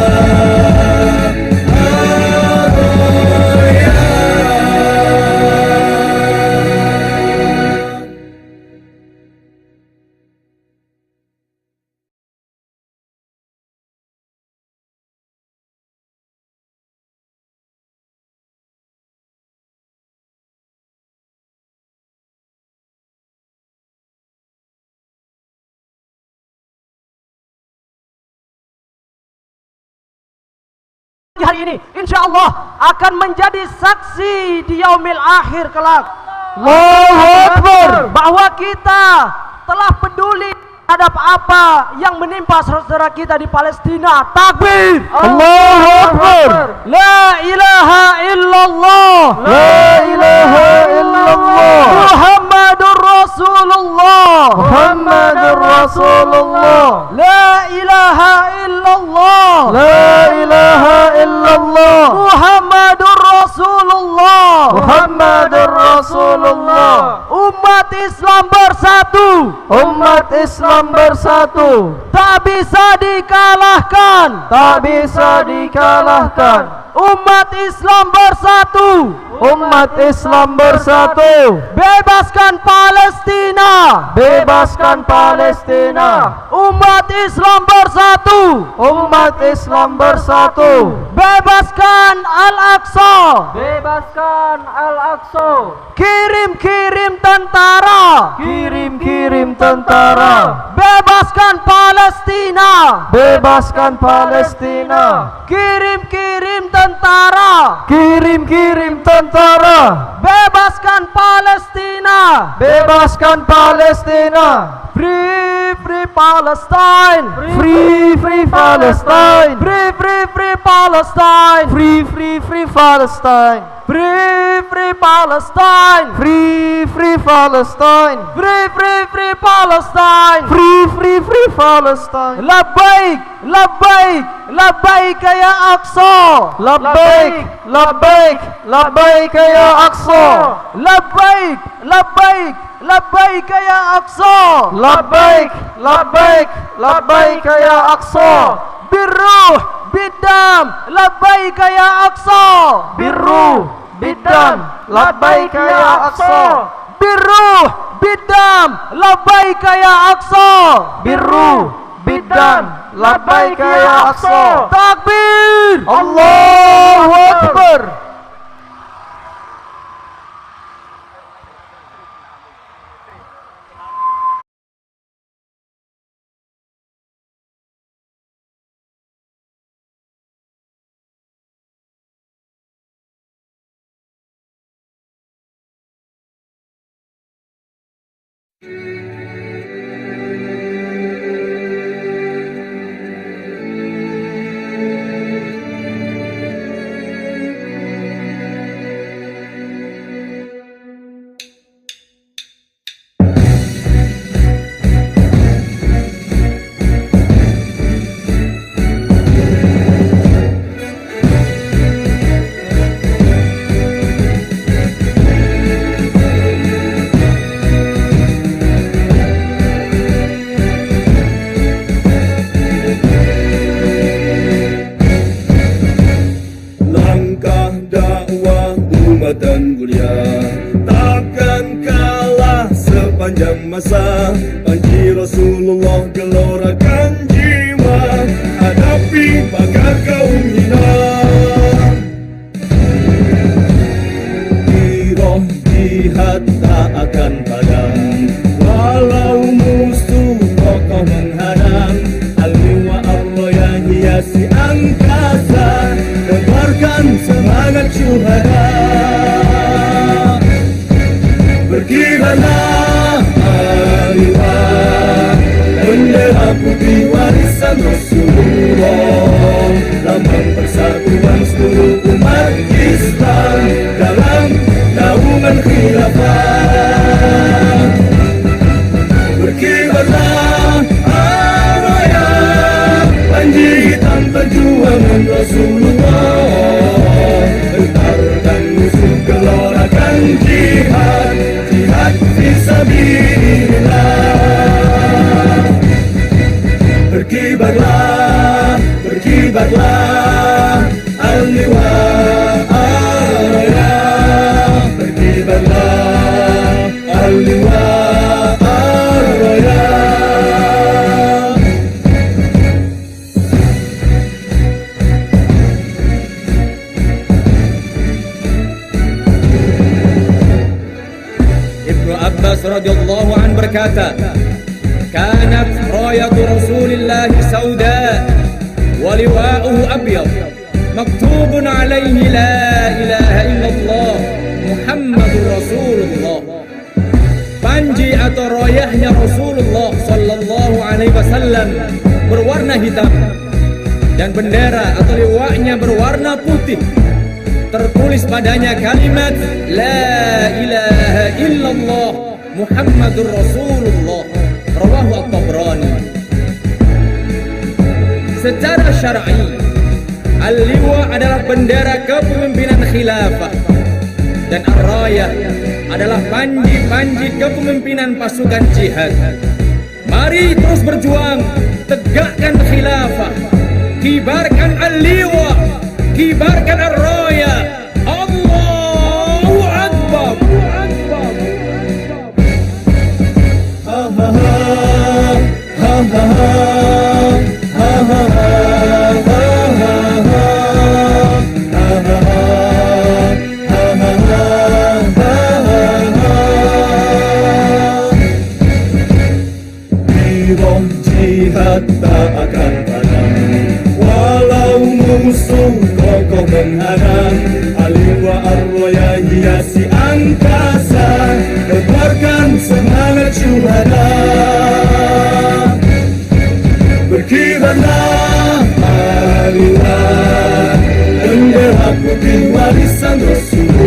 Hari ini insya Allah akan menjadi saksi di yaumil akhir kelak. Allahu Akbar. Bahwa kita telah peduli terhadap apa yang menimpa saudara kita di Palestina. Takbir. Allahu Akbar. La ilaha illallah. La ilaha illallah. Muhammadur Rasulullah. Muhammadur Rasulullah. La ilaha illallah. La ilaha illallah. Muhammadur Rasulullah. Muhammadur Rasulullah. Umat Islam bersatu. Umat Islam bersatu. Tak bisa dikalahkan. Tak bisa dikalahkan. Umat Islam bersatu. Umat Islam bersatu. Bebaskan Palestina. Bebaskan Palestina. Umat Islam bersatu. Umat Islam bersatu. Bebaskan Al-Aqsa. Bebaskan Al-Aqsa. Kirim-kirim tentara. Kirim-kirim tentara. Bebaskan Palestina. Bebaskan Palestina. Kirim-kirim tentara. Kirim-kirim tentara. Bebaskan Palestina. Bebaskan Palestina. Free, free Palestine. Free, free Palestine. Free, free, free Palestine. Free, free, free Palestine. Free, free Palestine. Free, free Palestine. Free, free, free Palestine. Free, free, free Palestine. Labbaik, labbaik, labbaik ya Aqsa. Labbaik, labbaik, labbaik ya Aqsa. Labbaik, labbaik, labbaik ya Aqsa. Labbaik, labbaik, labbaik ya Aqsa. Birruh, bidam, labbaik ya Aqsa. Birruh, bidam, labbaik ya Aqsa. Birruh, bidam, labbaik ya Aqsa. Birruh, bidam, labbaik ya Aqsa. Takbir, Allahu Akbar. Langkah dakwah umat dan mulia takkan kalah sepanjang masa. Panji Rasulullah gelorakan jiwa, hadapi pagar kaum hina. Giroh jihad tak akan padam, walau musuh kokoh menghadang. Al-liwa ar-raya hiasi angkasa, tebarkan semangat syuhada. Berkibarlah al-liwa, bendera putih warisan Rasulullah, lambang persatuan seluruh umat Islam dalam naungan khilafah. Berkibarlah al-raya, panji hitam perjuangan Rasulullah, bentarkan musuh gelorakan jihad, jihad fisabilillah. Berkibarlah, berkibarlah al-liwa al-raya. Berkibarlah al-liwa al-raya. Ibnu Abbas radhiyallahu an berkata, "Kanat rayatu Rasulillah sauda wa liwa'uhu abyad, maktubun alaihi la ilaha illallah Muhammadur Rasulullah." Panji atau royahnya Rasulullah sallallahu alaihi wasallam berwarna hitam dan bendera atau liwa'nya berwarna putih. Tertulis padanya kalimat la ilaha illallah Muhammadur Rasulullah. Rawahu At-Tabrani. Secara syar'i, al-liwa adalah bendera kepemimpinan khilafah dan ar-rayah adalah panji-panji kepemimpinan pasukan jihad. Mari terus berjuang, tegakkan khilafah, kibarkan al-liwa, kibarkan ar-rayah. Allahu Akbar. Ha ha ha ha ha ha ha. Jihad tak akan padam, walau musuh kokoh menghadang. Al-liwa ar-raya hiasi angkasa, tebarkan semangat syuhada. Berkibarlah al-liwa, bendera putih warisan Rasul.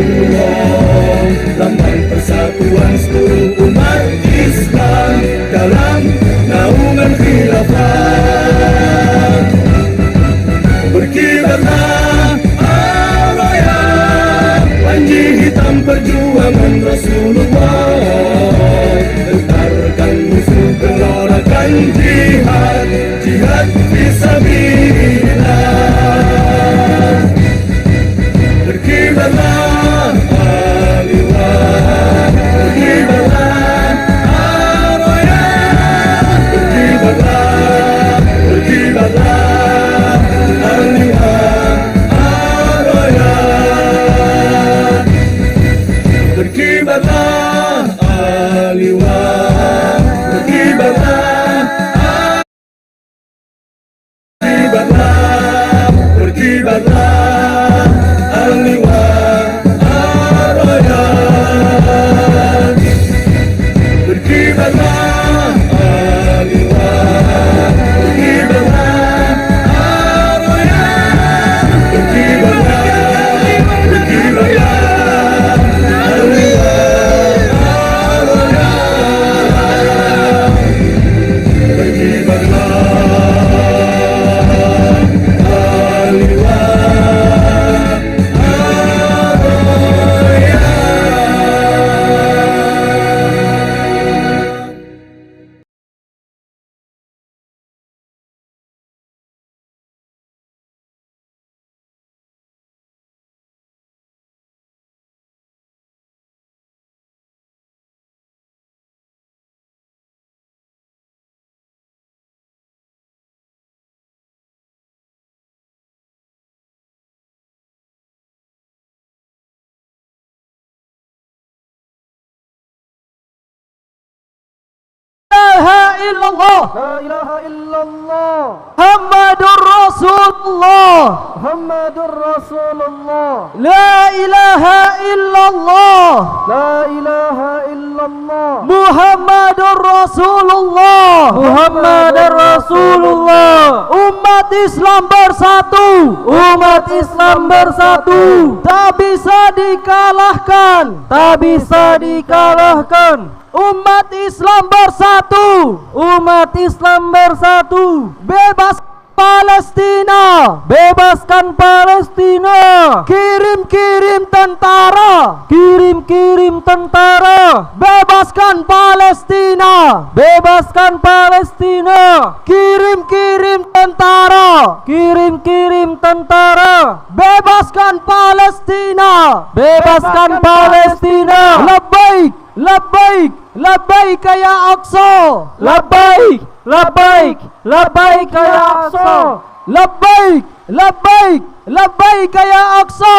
illallah. La ilaha illallah. Muhammadur Rasulullah. Muhammadur Rasulullah. La ilaha illallah. La ilaha illallah. Muhammadur Rasulullah. Muhammadur Rasulullah. Umat Islam bersatu. Umat Islam bersatu. Tak bisa dikalahkan. Tak bisa dikalahkan. Umat Islam bersatu. Umat Islam bersatu. Bebas Palestina. Bebaskan Palestina. Kirim-kirim tentara. Kirim-kirim tentara. Bebaskan Palestina. Bebaskan Palestina. Kirim-kirim tentara. Kirim-kirim tentara. Bebaskan Palestina. Bebaskan Palestina. Labbaik, labbaik, labbaik ya Aqsa. Labbaik, labbaik, labbaik ya Aqsa. Labbaik, labbaik, labbaik ya Aqsa.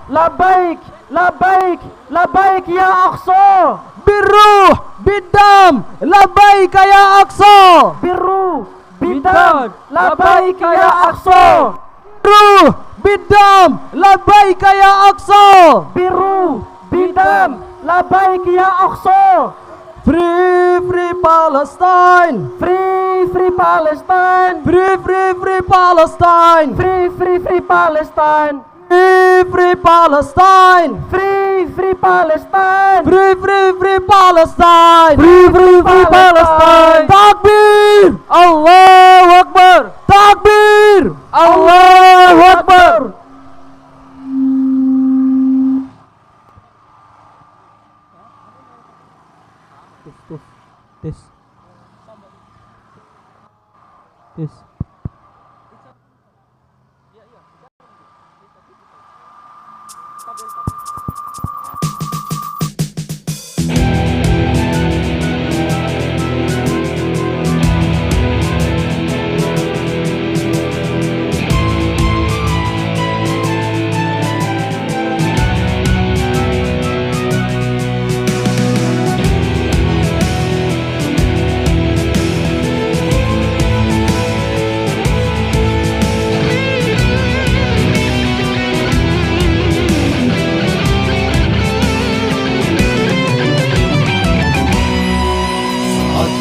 Labbaik, labbaik, labbaik ya Aqsa. Birruh, bidam, labbaik ya Aqsa. Birruh, bidam, labbaik ya Aqsa. Birruh, bidam, labbaik ya Aqsa. Birruh, bidam, labbaik ya Aqsa. Free, free Palestine. Free, free Palestine. Free, free, free Palestine. Free, free, free Palestine. Free, free Palestine. Free, free Palestine. Free, free, free Palestine. Free, free, free Palestine. Takbir. Allahu Akbar. Takbir. Allahu Akbar. Tes. Tes.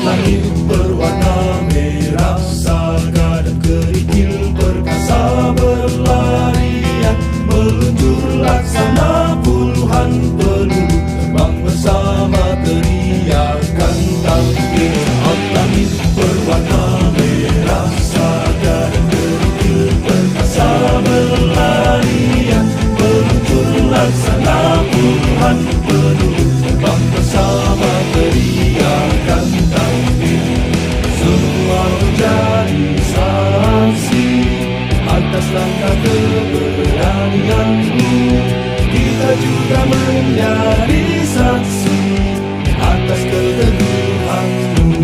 Langit berwarna merah saga dan kerikil perkasa berlarian meluncur laksana puluhan peluru terbang bersama teriakan takbir. Saat langit berwarna merah saga dan kerikil perkasa berlarian meluncur laksana puluhan peluru terbang bersama teriakan semua menjadi saksi atas langkah keberanianmu. Kita juga menjadi saksi atas keteguhanmu.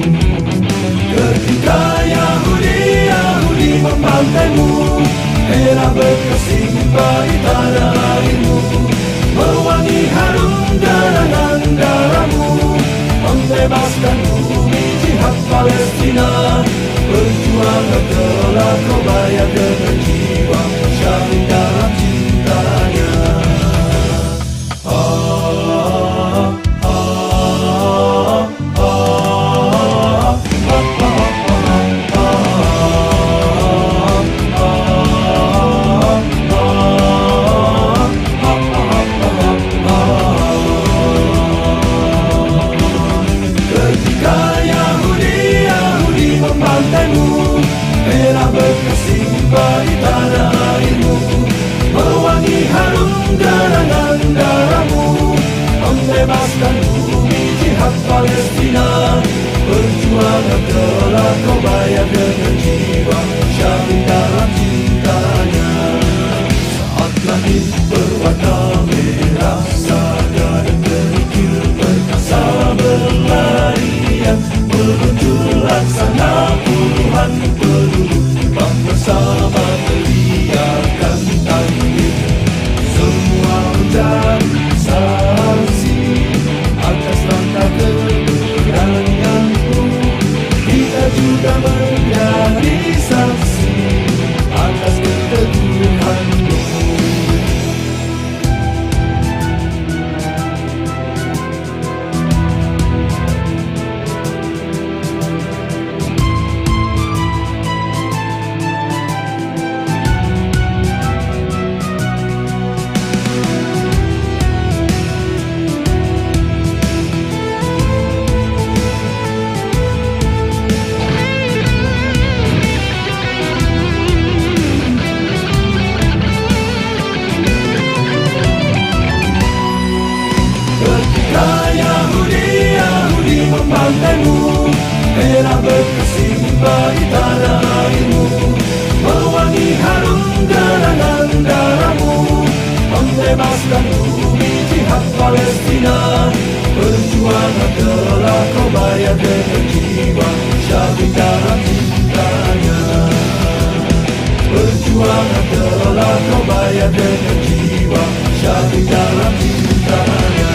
Ketika Yahudi membantaimu, merah berkesimpan di tanah airmu, mewangi harum gerangan darahmu, membebaskan bumi jihad Palestina. Perjuangan telah kau bayar dengan jiwa, syahid dalam cintanya. Merah berkesimpan di tanah airmu, mewangi harum gerangan darahmu, membebaskan bumi jihad Palestina. Perjuangan telah kau bayar dengan jiwa, syahid dalam cintanya. Saat langit berwarna merah saga dan kerikil perkasa berlarian meluncur laksana puluhan peluru terbang bersama teriakan takbir. Semua menjadi saksi atas langkah keberanianmu. membebaskan bumi jihad Palestina. Perjuangan telah kau bayar dengan jiwa, syahid dalam cintanya. Perjuangan telah kau bayar dengan jiwa, syahid dalam cintanya.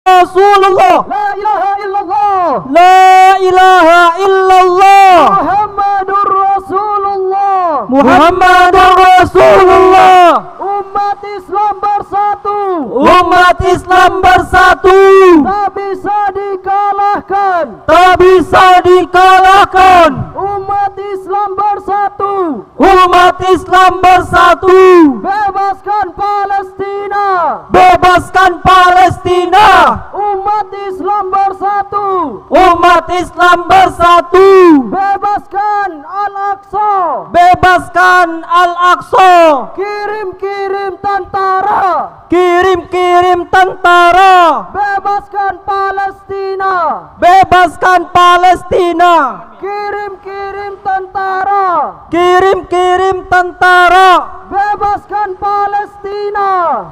Rasulullah, la ilaha illallah, la ilaha illallah, Muhammadur Rasulullah, Muhammadur Rasulullah. Umat Islam bersatu, umat Islam bersatu, tak bisa dikalahkan, tak bisa dikalahkan. Umat Islam bersatu, umat Islam bersatu. Bebaskan Palestina, bebaskan Palestina. Umat Islam bersatu, umat Islam bersatu. Bebaskan Al-Aqsa, bebaskan Al-Aqsa. Kirim-kirim tentara, kirim-kirim tentara. Bebaskan Palestina, bebaskan Palestina. Kirim-kirim tentara, kirim-kirim tentara. Bebaskan Palestina,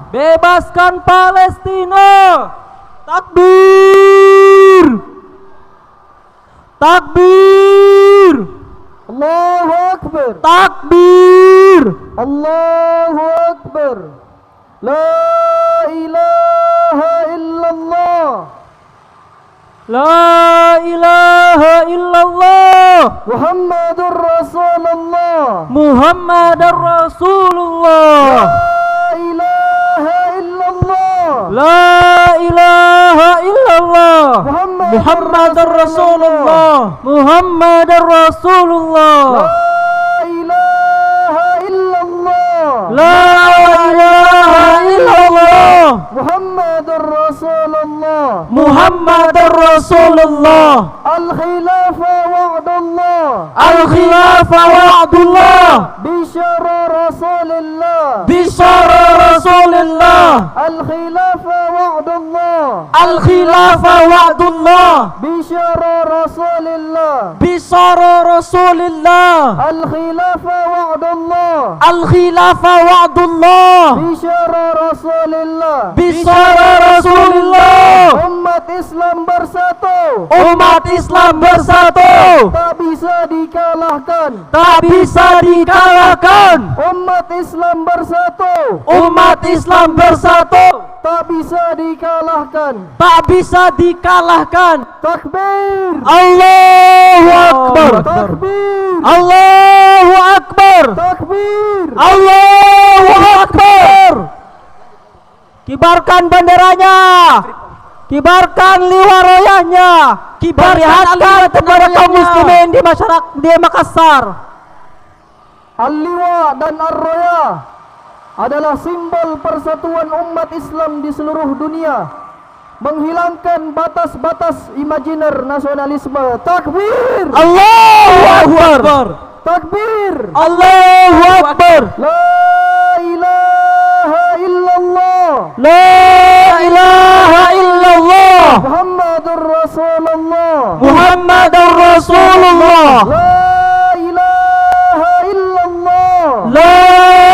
bebaskan Palestina. Takbir, takbir, Allahu Akbar, takbir, Allahu Akbar. La ilaha illallah, la ilaha illallah, Muhammadur Rasulullah, Muhammadur Rasulullah. La ilaha illallah, la ilaha illallah, Muhammadur Rasulullah, Muhammadur Rasulullah. La ilaha illallah, la ilaha illallah, Muhammadur Rasulullah, Muhammadur Rasulullah. Al-khilafa wa'dullah, al-khilafa wa'dullah. Bisyara Rasulillah, bisyara Rasulillah. Al-khilafa wa'dullah, al-khilafa wa'dullah. Bisyara Rasulillah, bisyara Rasulillah. Al-khilafa wa'dullah, al-khilafa wa'dullah. Bisyara Rasulillah, bisyara Rasulillah. Umat Islam bersatu, umat Islam bersatu. Tak bisa dikalahkan, tak bisa dikalahkan. Umat Islam bersatu, umat Islam bersatu. Tak bisa dikalahkan, tak bisa dikalahkan. Takbir, Allahu Akbar, takbir, Allahu Akbar, takbir, Allahu Akbar. Kibarkan benderanya, kibarkan liwaroyahnya, kibarkan kepada kaum muslimin di masyarakat di Makassar. Al-liwa dan ar-roya adalah simbol persatuan umat Islam di seluruh dunia, menghilangkan batas-batas imajiner nasionalisme. Takbir, Allahu Akbar, takbir, Allahu Akbar. La ilaha illallah, la ilaha illallah, Muhammadur Rasulullah, Muhammadur Rasulullah. La ilaha illallah, la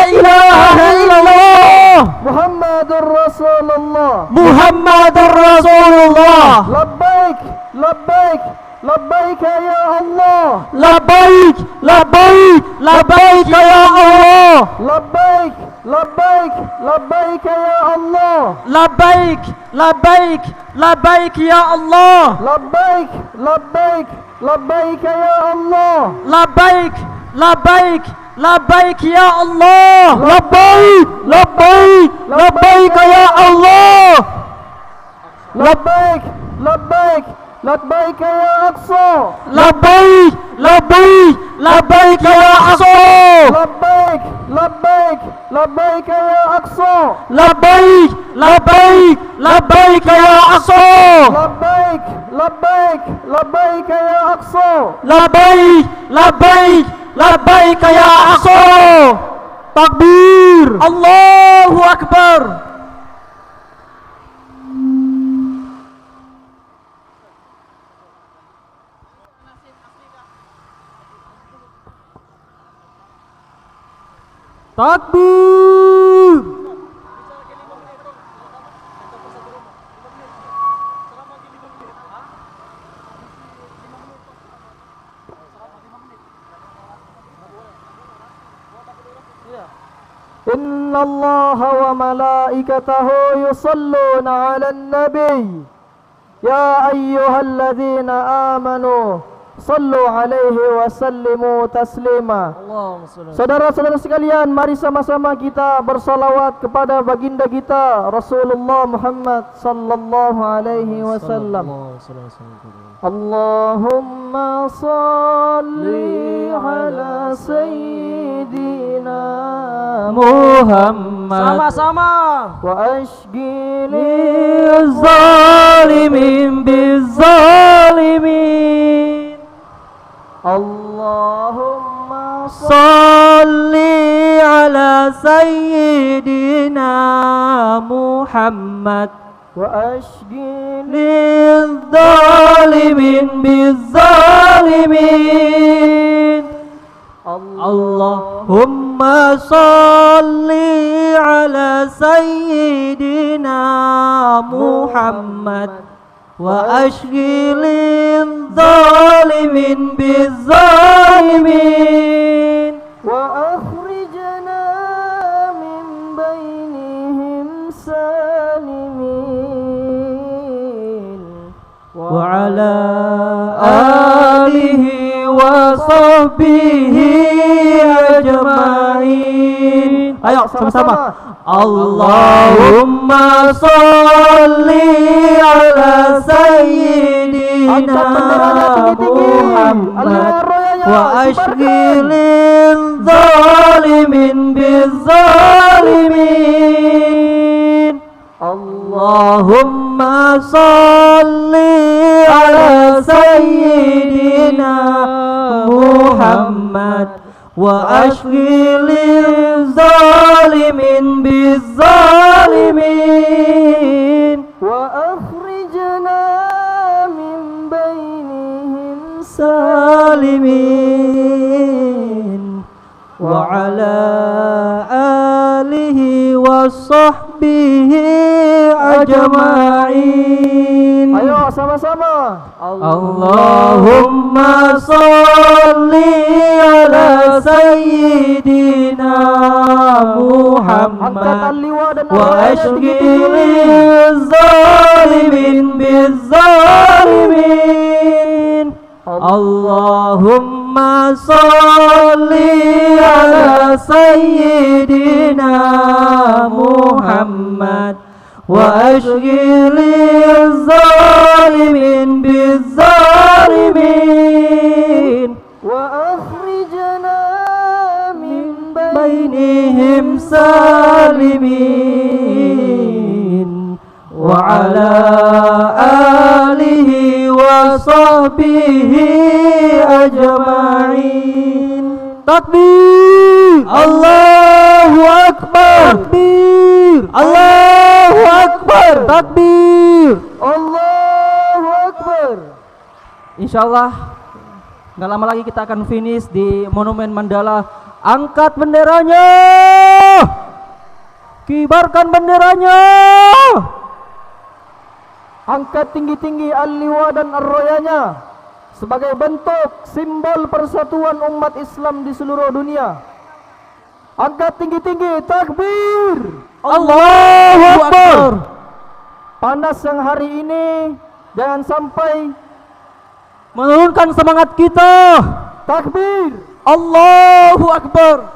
ilaha illallah, Muhammadur Rasulullah, Muhammadur Rasulullah. Labbaik, labbaik, labbaik ya Allah, labbaik, labbaik, labbaik ya Allah. Labbaik, labbaik, labbaik ya Allah, labbaik, labbaik, labbaik ya Allah. Labbaik, labbaik, labbaik ya Allah, labbaik, labbaik, labbaik ya Allah. Labbaik, labbaik, labbaik ya Allah. Labbaik, labbaik, labbaik ya Aqsa. Labbaik, labbaik, labbaik ya Aqsa. Labbaik, labbaik, labbaik ya Aqsa. Labbaik, labbaik, labbaik ya Aqsa. Labbaik, labbaik, labbaik ya Aqsa. Labbaik, labbaik, labbaik ya Aqsa. Takbir. Allahu Akbar. Takbir. Inna Allah wa malaikatahu yusalluna ala nabi. Ya ayyuhalladzina amanu sallu alaihi wa sallimu taslima. Saudara-saudara sekalian, mari sama-sama kita bersalawat kepada baginda kita Rasulullah Muhammad sallallahu alaihi wasallam. Allahumma salli ala sayyidina Muhammad. Sama-sama. wa ashghili Zalimin bizzalimin. Allahumma Salli ala sayyidina Muhammad wa ashghili Zalimin bizzalimin. Allahumma salli ala sayyidina Muhammad wa ashghilil zalimin bizzalimin. wa akhrijna min bainihim salimin. Wa ala alihi wa sahbihi ajma'in. Ayo sama-sama. Allahumma salli ala sayyidina Muhammad wa ashghilil zalimin bizzalimin. Allahumma salli ala sayyidina Muhammad wa ashghilil zalimin bizzalimin. wa akhrijna min bainihim salimin. Wa ala alihi wa sahbihi ajma'in. Ayo sama-sama. Allahumma salli ala sayyidina Muhammad wa ashghilil zalimin bizzalimin. Allahumma salli ala sayyidina Muhammad wa ashghilil zalimin bizzalimin. wa akhrijna min bainihim salimin. Wa ala alihi wa sahbihi ajma'in. Takbir. Allahu Akbar. Takbir. Allahu Akbar. Takbir. Allahu Akbar. Insyaallah nggak lama lagi kita akan finish di Monumen Mandala. Angkat benderanya, kibarkan benderanya, angkat tinggi-tinggi al-liwa dan ar-rayanya sebagai bentuk simbol persatuan umat Islam di seluruh dunia. Angkat tinggi-tinggi, takbir. Allahu Akbar. Panas yang hari ini jangan sampai menurunkan semangat kita. Takbir. Allahu Akbar.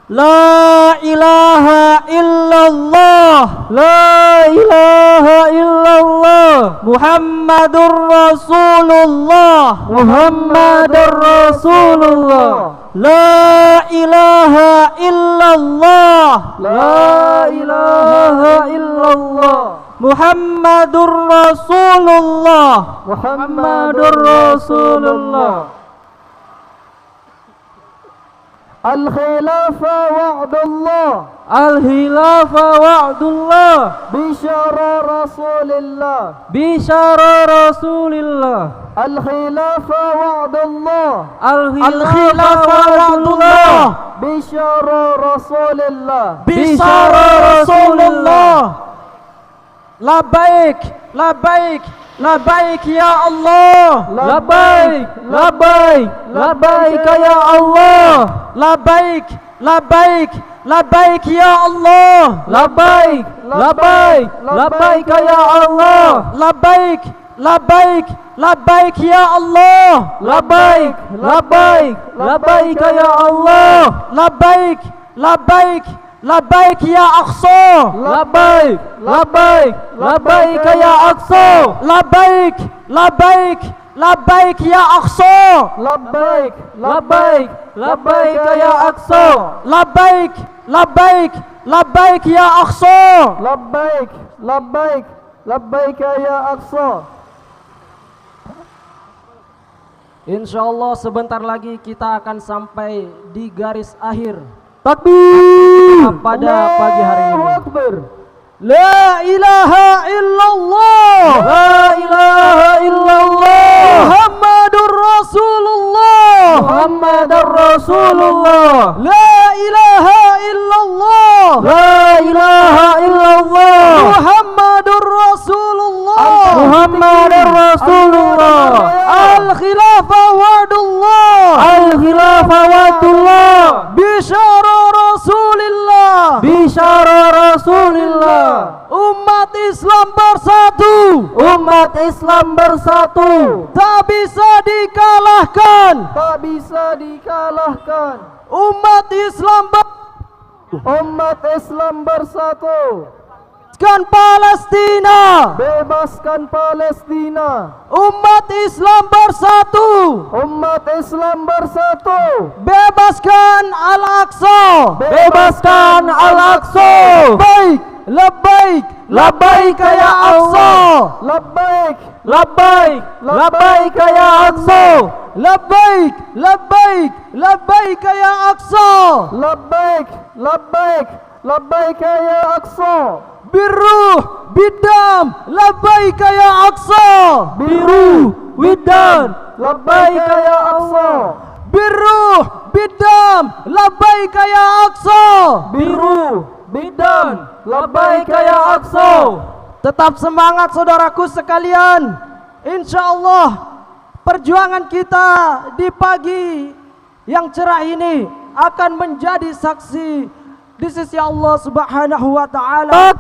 La ilaha illallah, la ilaha illallah, Muhammadur Rasulullah, Muhammadur Rasulullah. La ilaha illallah, la ilaha illallah, Muhammadur Rasulullah, Muhammadur Rasulullah. Al-khilafa wa'dullah, al-khilafa wa'dullah, bisyara Rasulillah, bisyara Rasulillah. Al-khilafa wa'dullah, al-khilafa wa'dullah, bisyara Rasulillah, bisyara Rasulillah. Labbaik, labbaik, labbaik ya Allah, labbaik, labbaik, labbaik ya Allah, labbaik, labbaik, labbaik ya Allah, labbaik, labbaik, labbaik ya Allah, labbaik, labbaik, labbaik ya Allah, labbaik, labbaik, labbaik ya Allah, labbaik, labbaik, labbaik ya Aqsa, labbaik, labbaik, labbaik ya Aqsa, labbaik, labbaik, labbaik ya Aqsa, labbaik, labbaik, labbaik ya Aqsa, labbaik, labbaik, labbaik ya Aqsa, labbaik, labbaik, labbaik ya Aqsa. Insyaallah sebentar lagi kita akan sampai di garis akhir. Takbir pada pagi hari ini. La ilaha illallah, la ilaha illallah, Muhammadur Rasulullah, Muhammadur Rasulullah. La ilaha illallah, la ilaha illallah, Muhammadur Rasulullah, Muhammadur Rasulullah. Al-khilafa wa'dullah, al-khilafa wa'dullah, bisyara Rasulillah, bisyara Rasulillah. Umat Islam bersatu, umat Islam bersatu, tak bisa dikalahkan, tak bisa dikalahkan. Umat Islam umat Islam bersatu. Bebaskan Palestina, bebaskan Palestina. Umat Islam bersatu, umat Islam bersatu. Bebaskan Al-Aqsa, bebaskan Al-Aqsa. Baik, labbaik, labbaik ya Aqsa, labbaik, labbaik, labbaik ya Aqsa, labbaik, labbaik, labbaik ya Aqsa, labbaik, labbaik, labbaik ya Aqsa. Biruh bidam labbaik ya Aqsa, biruh bidam labbaik ya Aqsa, biruh bidam labbaik ya Aqsa, biruh bidam labbaik ya Aqsa. Tetap semangat saudaraku sekalian. Insyaallah perjuangan kita di pagi yang cerah ini akan menjadi saksi di sisi Allah Subhanahu wa taala.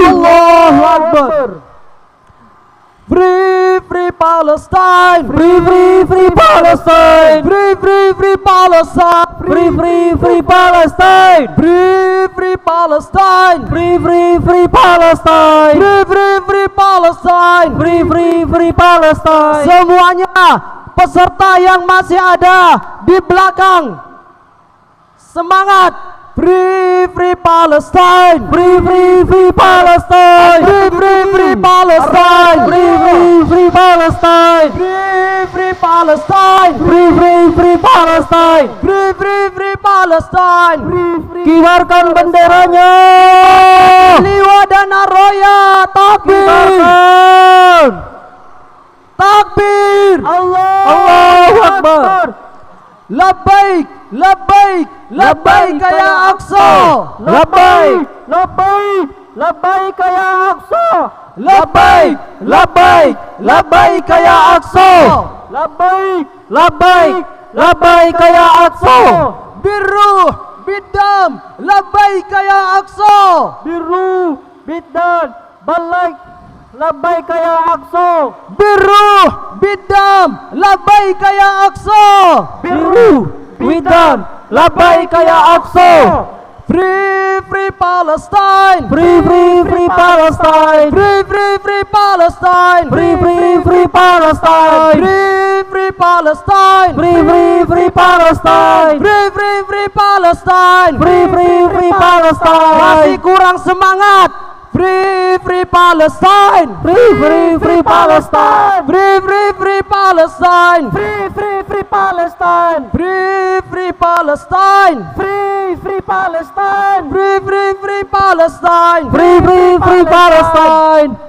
Allahu Akbar. Free, free Palestine. Free, free, free Palestine. Free, free, free Palestine. Free, free, free Palestine. Free, free Palestine. Free, free, free Palestine. Free, free, free Palestine. Free, free, free Palestine. Semuanya peserta yang masih ada di belakang, semangat. Free, free Palestine. Free, free, free Palestine. Free, free, free Palestine. Free, free, free Palestine. Free, free Palestine. Free, free, free Palestine. Free, free, free Palestine. Kibarkan benderanya. Liwa dan Arroya. Takbir. Takbir. Allahu Akbar. Labbaik, labbaik, labbaik ya Aqsa. Labbaik, labbaik, labbaik ya Aqsa. Labbaik, labbaik, labbaik ya Aqsa. Labbaik, labbaik, labbaik ya Aqsa. Biruh bidam labbaik ya Aqsa. Biruh bidam balik labbaik ya Aqsa. Biruh bidam labbaik ya Aqsa. Biruh bidam labbaik ya Aqsa. Free free Palestine, free free free Palestine, free free free Palestine, free free free Palestine, free free Palestine, free free free Palestine, free free free Palestine, free free free Palestine. Masih kurang semangat. Free free Palestine, free free free Palestine, free free free Palestine, free free free Palestine, free free Palestine, free free Palestine, free free free Palestine, free free free Palestine.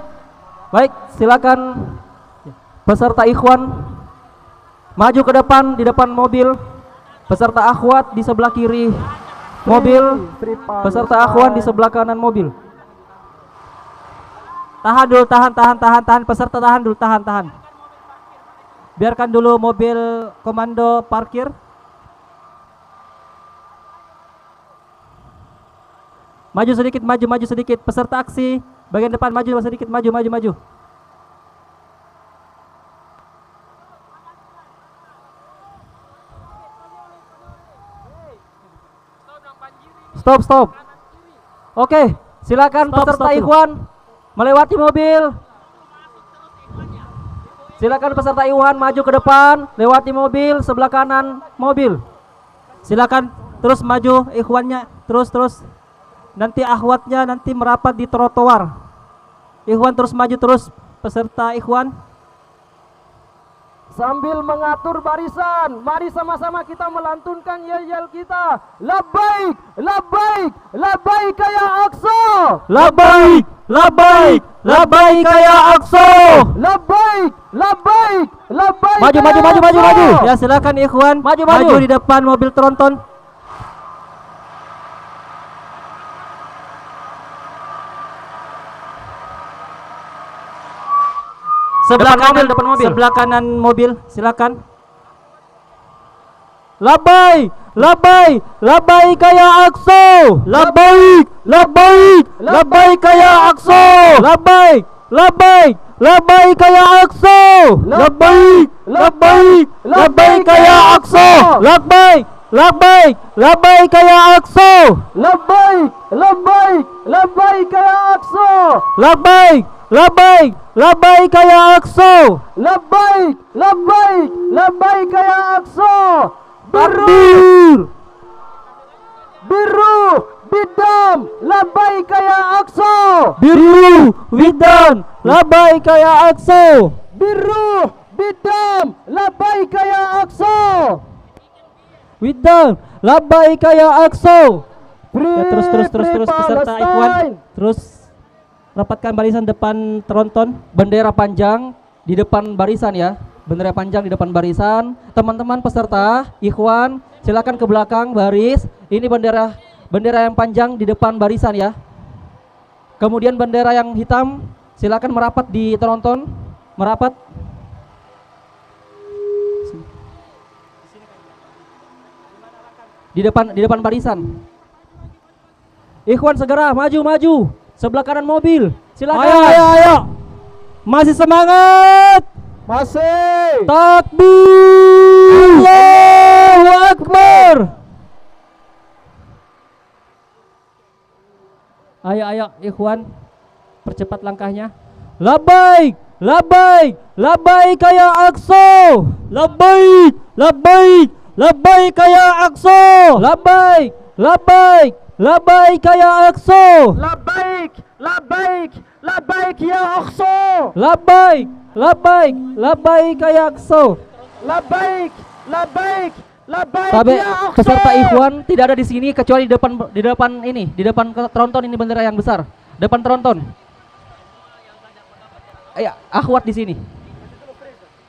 Baik, silakan peserta ikhwan maju ke depan, di depan mobil. Peserta akhwat di sebelah kiri mobil, peserta akhwan di sebelah kanan mobil. Tahan dulu, tahan. Peserta tahan dulu, tahan. Biarkan dulu mobil komando parkir. Maju sedikit, maju sedikit. Peserta aksi bagian depan maju sedikit, maju. Stop. Oke, silakan peserta ikhwan melewati mobil. Silakan peserta ikhwan maju ke depan, lewati mobil sebelah kanan mobil. Silakan terus maju ikhwannya, terus. Nanti akhwatnya nanti merapat di trotoar. Ikhwan terus maju terus, peserta ikhwan. Sambil mengatur barisan, mari sama-sama kita melantunkan yel-yel kita. Labbaik, labbaik, labbaik ya Aqsa. Labbaik, labbaik, labbaik ya Aqsa. Labbaik, labbaik, labbaik. Maju. Ya silakan ikhwan, maju di depan mobil tronton. Sebelah kanan mobil, silakan. Labbaik, labbaik, labbaik ya Aqsa. Labbaik, labbaik, labbaik ya Aqsa. Labbaik, labbaik, labbaik ya Aqsa. Labbaik, labbaik, labbaik ya Aqsa. Labbaik, labbaik, labbaik ya Aqsa. Labbaik, labbaik, labbaik ya Aqsa. Labbaik, labbaik, labbaik ya Aqsa. Labbaik, labbaik, labbaik ya Aqsa. Biru, bidam, labbaik ya Aqsa. Biru, bidam, labbaik ya Aqsa. Biru, bidam, labbaik ya Aqsa. Bidam, labbaik ya Aqsa. Ya, terus peserta ikhwan terus rapatkan barisan depan tronton. Bendera panjang di depan barisan ya. Bendera panjang di depan barisan. Teman-teman peserta ikhwan silakan ke belakang baris. Ini bendera yang panjang di depan barisan ya. Kemudian bendera yang hitam silakan merapat di tronton. Merapat. Di depan barisan. Ikhwan segera maju. Sebelah kanan mobil. Silakan. Ayo. Masih semangat. Masih. Takbir. Allahu Akbar. Ayo ikhwan. Percepat langkahnya. Labbaik, labbaik, labbaik ya Aqsa. Labbaik, labbaik, labbaik ya Aqsa. Labbaik, labbaik, labbaik ya Aqsa. Labbaik, labbaik, labbaik ya Aqsa. Labbaik, labbaik, labbaik ya Aqsa. Labbaik, labbaik, labbaik ya Aqsa. Peserta ikhwan tidak ada di sini kecuali di depan tronton ini bendera yang besar. Depan tronton. Ya, akhwat di sini.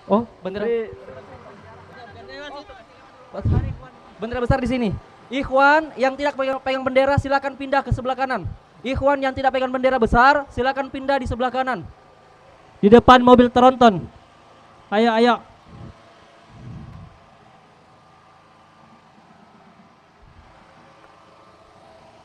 Oh, bendera besar di sini. Ikhwan yang tidak pegang bendera silakan pindah ke sebelah kanan. Ikhwan yang tidak pegang bendera besar silakan pindah di sebelah kanan. Di depan mobil tronton. Ayo.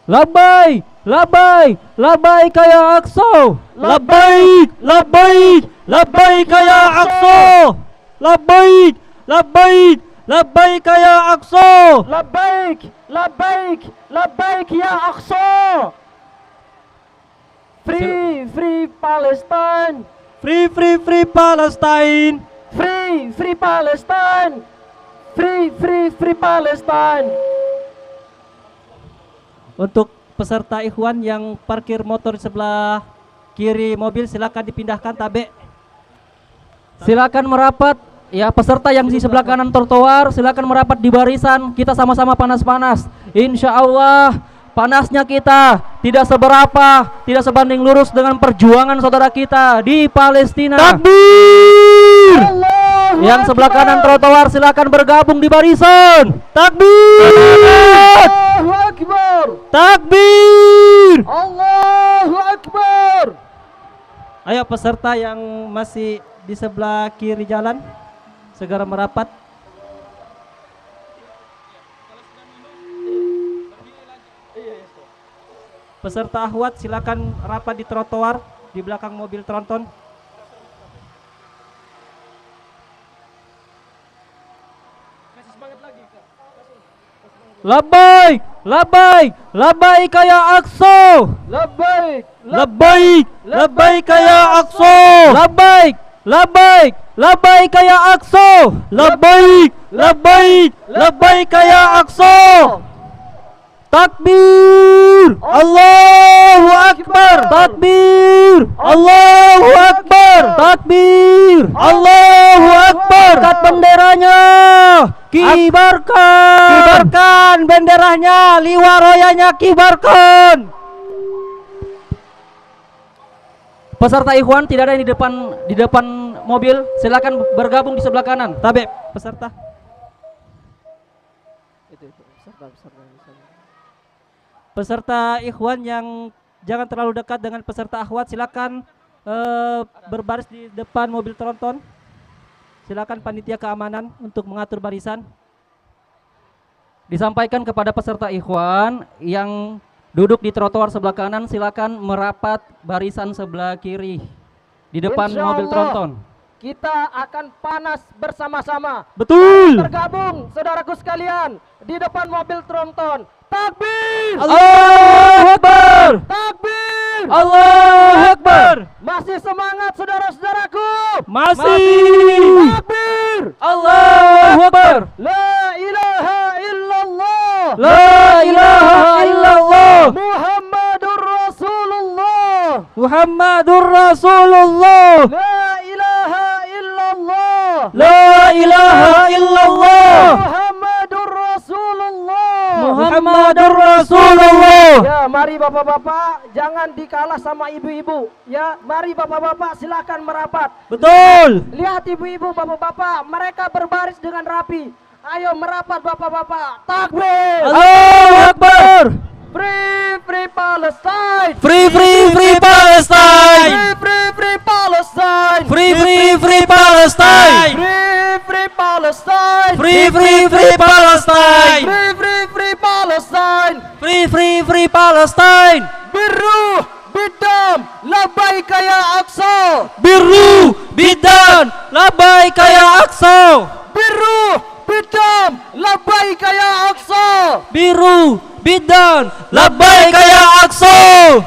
Labbaik, labbaik, labbaik ya Aqsa. Labbaik, labbaik, labbaik ya Aqsa. Labbaik, labbaik, Labbaik ya Aqsa. Labbaik, labbaik, labbaik ya Aqsa. Free, free Palestine. Free, free, free Palestine. Free, free Palestine. Free, free, free Palestine. Untuk peserta ikhwan yang parkir motor di sebelah kiri mobil, silakan dipindahkan tabe. Silakan merapat. Ya, peserta yang di sebelah kanan trotoar silakan merapat di barisan. Kita sama-sama panas-panas. Insya Allah panasnya kita tidak seberapa, tidak sebanding lurus dengan perjuangan saudara kita di Palestina. Takbir! Yang sebelah kanan trotoar silakan bergabung di barisan. Takbir! Allahu Akbar. Takbir! Allahu Akbar. Ayo peserta yang masih di sebelah kiri jalan segera merapat. Peserta akhwat silakan rapat di trotoar di belakang mobil tronton. Labbaik, labbaik, labbaik ya Aqsa. Labbaik, Labbaik, labbaik ya Aqsa. Labbaik, labbaik, labbaik ya Aqsa. Labbaik, labbaik, labbaik ya Aqsa. Takbir! Allahu Akbar! Takbir! Allahu Akbar! Takbir! Allahu Akbar! Angkat benderanya! Kibarkan! Kibarkan benderanya! Liwaroyanya kibarkan! Peserta ikhwan tidak ada yang di depan mobil, silakan bergabung di sebelah kanan. Tabe peserta. Peserta ikhwan yang jangan terlalu dekat dengan peserta akhwat silakan berbaris di depan mobil tronton. Silakan panitia keamanan untuk mengatur barisan. Disampaikan kepada peserta ikhwan yang duduk di trotoar sebelah kanan silakan merapat barisan sebelah kiri di depan Insya mobil Allah, tronton. kita akan panas bersama-sama. Betul. Bergabung saudaraku sekalian di depan mobil tronton. Takbir! Allahu Akbar! Takbir! Allahu Akbar! Masih semangat saudara-saudaraku? Masih! Takbir! Allahu Akbar! La ilaha illallah! La ilaha illallah! Muhammadur Rasulullah! Muhammadur Rasulullah! La ilaha illallah! La ilaha illallah! Muhammadur Rasulullah! Muhammadur Rasulullah! Ya, mari bapak-bapak jangan dikalah sama ibu-ibu. Ya, mari bapak-bapak silakan merapat. Betul. Lihat ibu-ibu, bapak-bapak, mereka berbaris dengan rapi. Ayo merapat bapak-bapak. Takbir! Allahu Akbar! Free, free Palestine! Free, free, free Palestine! Free, free, free Palestine! Free, free, free Palestine! Free, free Palestine! Free, free, free Palestine! Free, free, free Palestine! Free, free, free Palestine! Biruh, bidam, labbaik ya Aqsa! Biru, bidan, labbaik ya Aqsa! Biruh, bidam, labbaik ya Aqsa! Biru, bidan, labbaik ya Aqsa!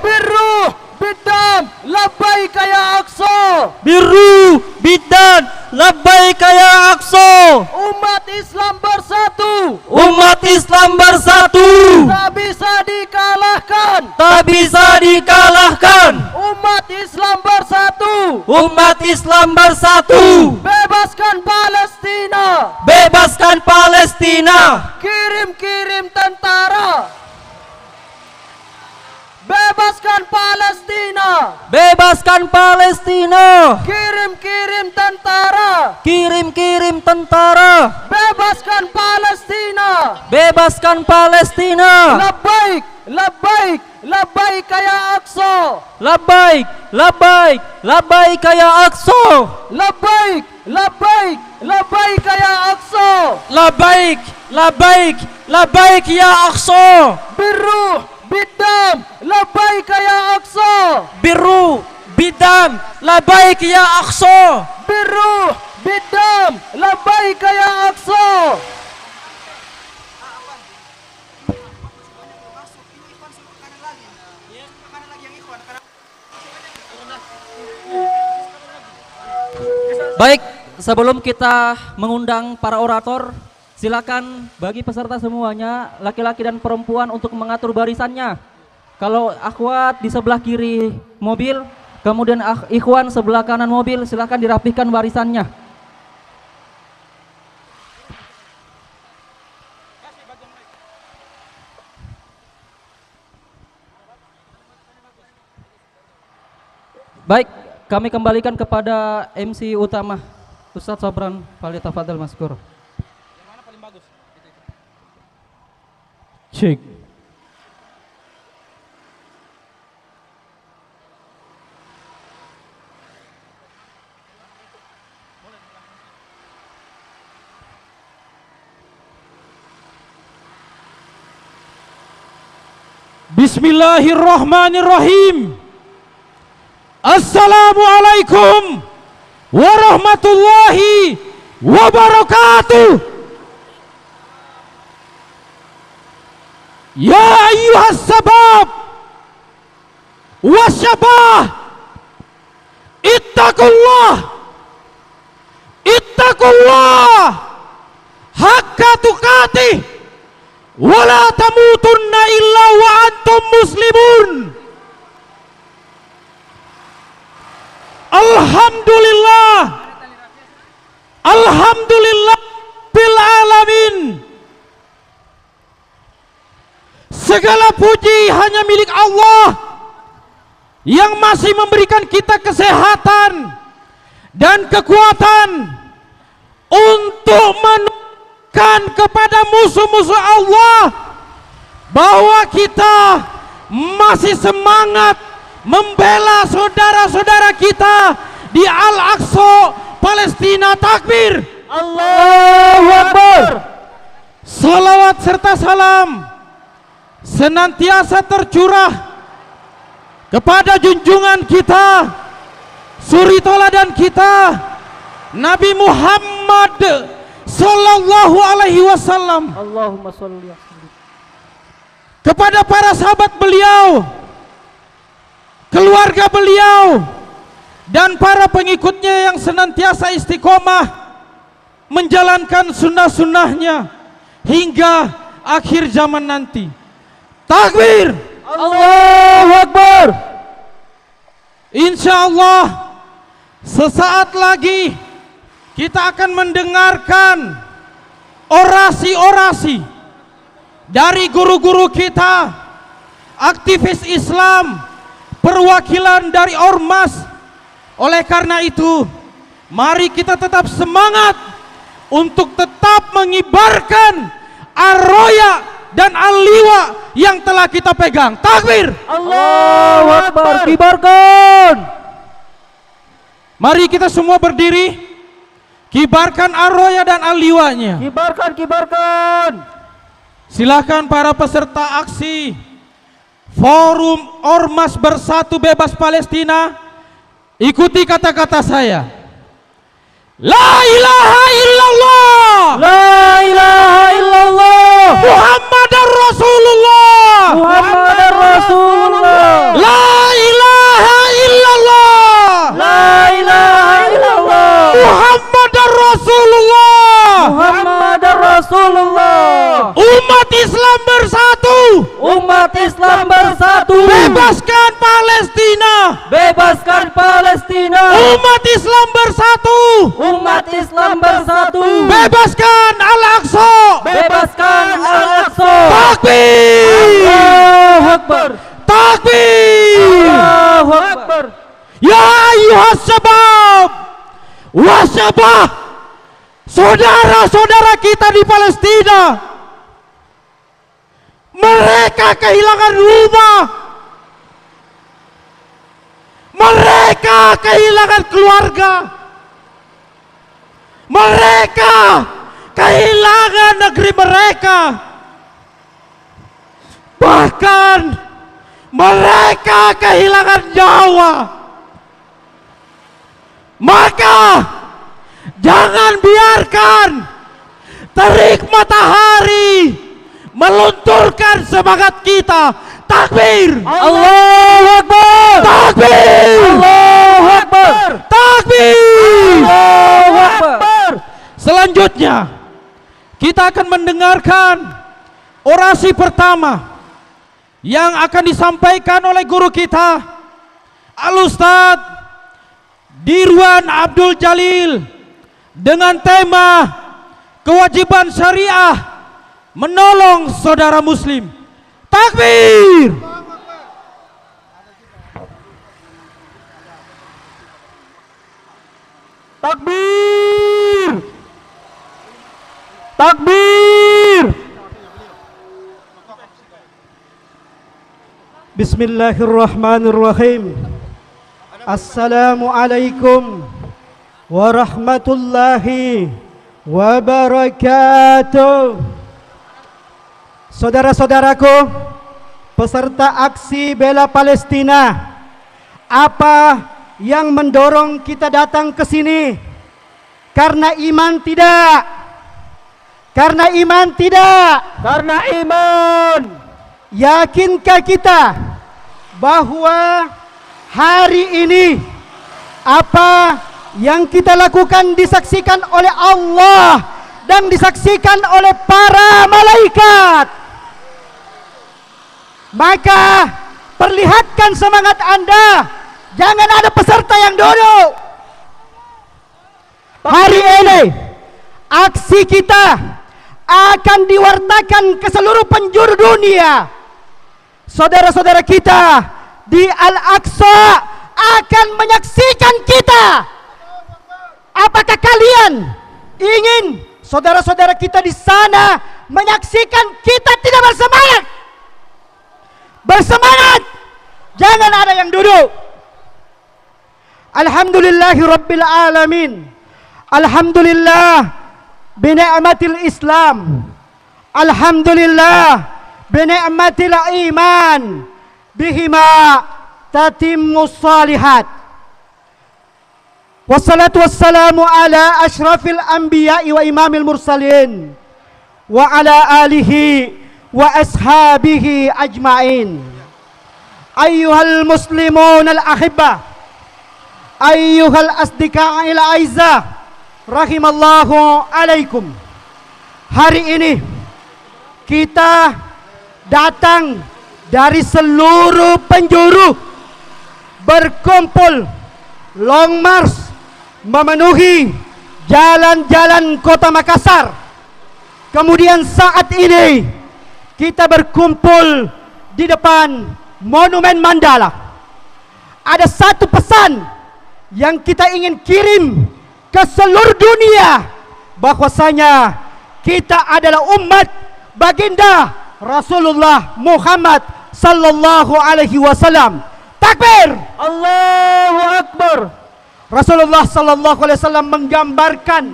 Biruh, bidam, labbaik ya Aqsa! Biru, bidan, labbaik ya Aqsa! Umat Islam bersatu! Umat Islam bersatu! Tak bisa dikalahkan! Tak bisa dikalahkan! Umat Islam bersatu! Umat Islam bersatu! Bebaskan Palestina! Bebaskan Palestina! Kirim-kirim tentara! Bebaskan Palestina! Bebaskan Palestina! Kirim-kirim tentara! Kirim-kirim tentara! Bebaskan Palestina! Bebaskan Palestina! Labbaik, labbaik, labbaik ya Aqsa! Labbaik, labbaik, labbaik ya Aqsa! Labbaik, labbaik, labbaik ya Aqsa! Labbaik, labbaik, labbaik ya Aqsa! Biruh, bidam, labbaik ya Aqsa! Biru, bidam, labbaik ya Aqsa! Biruh, bidam, labbaik ya Aqsa! Baik, sebelum kita mengundang para orator, silakan bagi peserta semuanya, laki-laki dan perempuan untuk mengatur barisannya. Kalau akhwat di sebelah kiri mobil, kemudian ikhwan sebelah kanan mobil, silakan dirapihkan barisannya. Baik, kami kembalikan kepada MC utama, Ustadz Sobran Falyatafadhal Mazkur. Cek. Bismillahirrahmanirrahim. Assalamualaikum warahmatullahi wabarakatuh. Ya ayyuhas sabab wasyabah, ittaqullah haqqa tuqatih wala tamutunna illa wa antum muslimun. Alhamdulillah bil alamin. Segala puji hanya milik Allah yang masih memberikan kita kesehatan dan kekuatan untuk menunjukkan kepada musuh-musuh Allah bahwa kita masih semangat membela saudara-saudara kita di Al-Aqsa, Palestina. Takbir, Allahu Akbar. Salawat serta salam senantiasa tercurah kepada junjungan kita, suri teladan kita, Nabi Muhammad sallallahu alaihi wasallam. Allahumma sholli wa sallim. Kepada para sahabat beliau, keluarga beliau, dan para pengikutnya yang senantiasa istiqomah menjalankan sunnah-sunnahnya hingga akhir zaman nanti. Takbir, Allahu Akbar. Insya Allah sesaat lagi kita akan mendengarkan orasi-orasi dari guru-guru kita, aktivis Islam, perwakilan dari ormas. Oleh karena itu, mari kita tetap semangat untuk tetap mengibarkan ar-roya dan al-liwa yang telah kita pegang. Takbir, Allahu Akbar. Kibarkan. Mari kita semua berdiri, kibarkan ar-roya dan al-liwanya. Kibarkan. Silakan para peserta aksi Forum Ormas Bersatu Bebas Palestina, ikuti kata-kata saya. La ilaha illallah, la ilaha illallah, Muhammadar Rasulullah, Muhammadar Rasulullah, la ilaha illallah, la ilaha illallah, Muhammadar Rasulullah, Muhammadar Rasulullah. Umat Islam bersatu, umat Islam bersatu, bebaskan Palestina, bebaskan Palestina. Umat Islam bersatu, umat Islam bersatu, bebaskan Al-Aqsa, bebaskan Al-Aqsa. Takbir, Allahu Akbar. Takbir, Allahu Akbar. Ya ayyuhas sabab wasyabah, saudara-saudara kita di Palestina, mereka kehilangan rumah, mereka kehilangan keluarga, mereka kehilangan negeri mereka, bahkan mereka kehilangan nyawa. Maka jangan biarkan terik matahari melunturkan semangat kita. Takbir, Allahu Akbar. Takbir, Allahu Akbar. Takbir. Takbir! Allahu Akbar. Selanjutnya kita akan mendengarkan orasi pertama yang akan disampaikan oleh guru kita Al-Ustadz Dirwan Abdul Jalil dengan tema kewajiban syariah menolong saudara muslim. Takbir! Takbir! Takbir! Bismillahirrahmanirrahim. Assalamualaikum warahmatullahi wabarakatuh. Saudara-saudaraku, peserta aksi bela Palestina, apa yang mendorong kita datang ke sini? Karena iman tidak? Karena iman tidak? Karena iman. Yakinkah kita bahwa hari ini apa yang kita lakukan disaksikan oleh Allah dan disaksikan oleh para malaikat? Maka perlihatkan semangat Anda. Jangan ada peserta yang duduk. Hari ini aksi kita akan diwartakan ke seluruh penjuru dunia. Saudara-saudara kita di Al-Aqsa akan menyaksikan kita. Apakah kalian ingin saudara-saudara kita di sana menyaksikan kita tidak bersemangat? Bersemangat. Jangan ada yang duduk. Alhamdulillahi Rabbil Alamin. Alhamdulillah bini'matil Islam. Alhamdulillah bini'matil iman. Bihima tatimmus salihat. Wassalatu wassalamu ala ashrafil anbiya'i wa imamil mursalin wa ala alihi wa ashabihi ajma'in. Ayyuhal muslimun al-ahibbah, ayyuhal asdiqa'il aizah, rahimallahu alaikum. Hari ini kita datang dari seluruh penjuru, berkumpul long march memenuhi jalan-jalan kota Makassar. Kemudian saat ini kita berkumpul di depan Monumen Mandala. Ada satu pesan yang kita ingin kirim ke seluruh dunia, bahwasanya kita adalah umat baginda Rasulullah Muhammad sallallahu alaihi wasallam. Takbir! Allahu Akbar. Rasulullah sallallahu alaihi wasallam menggambarkan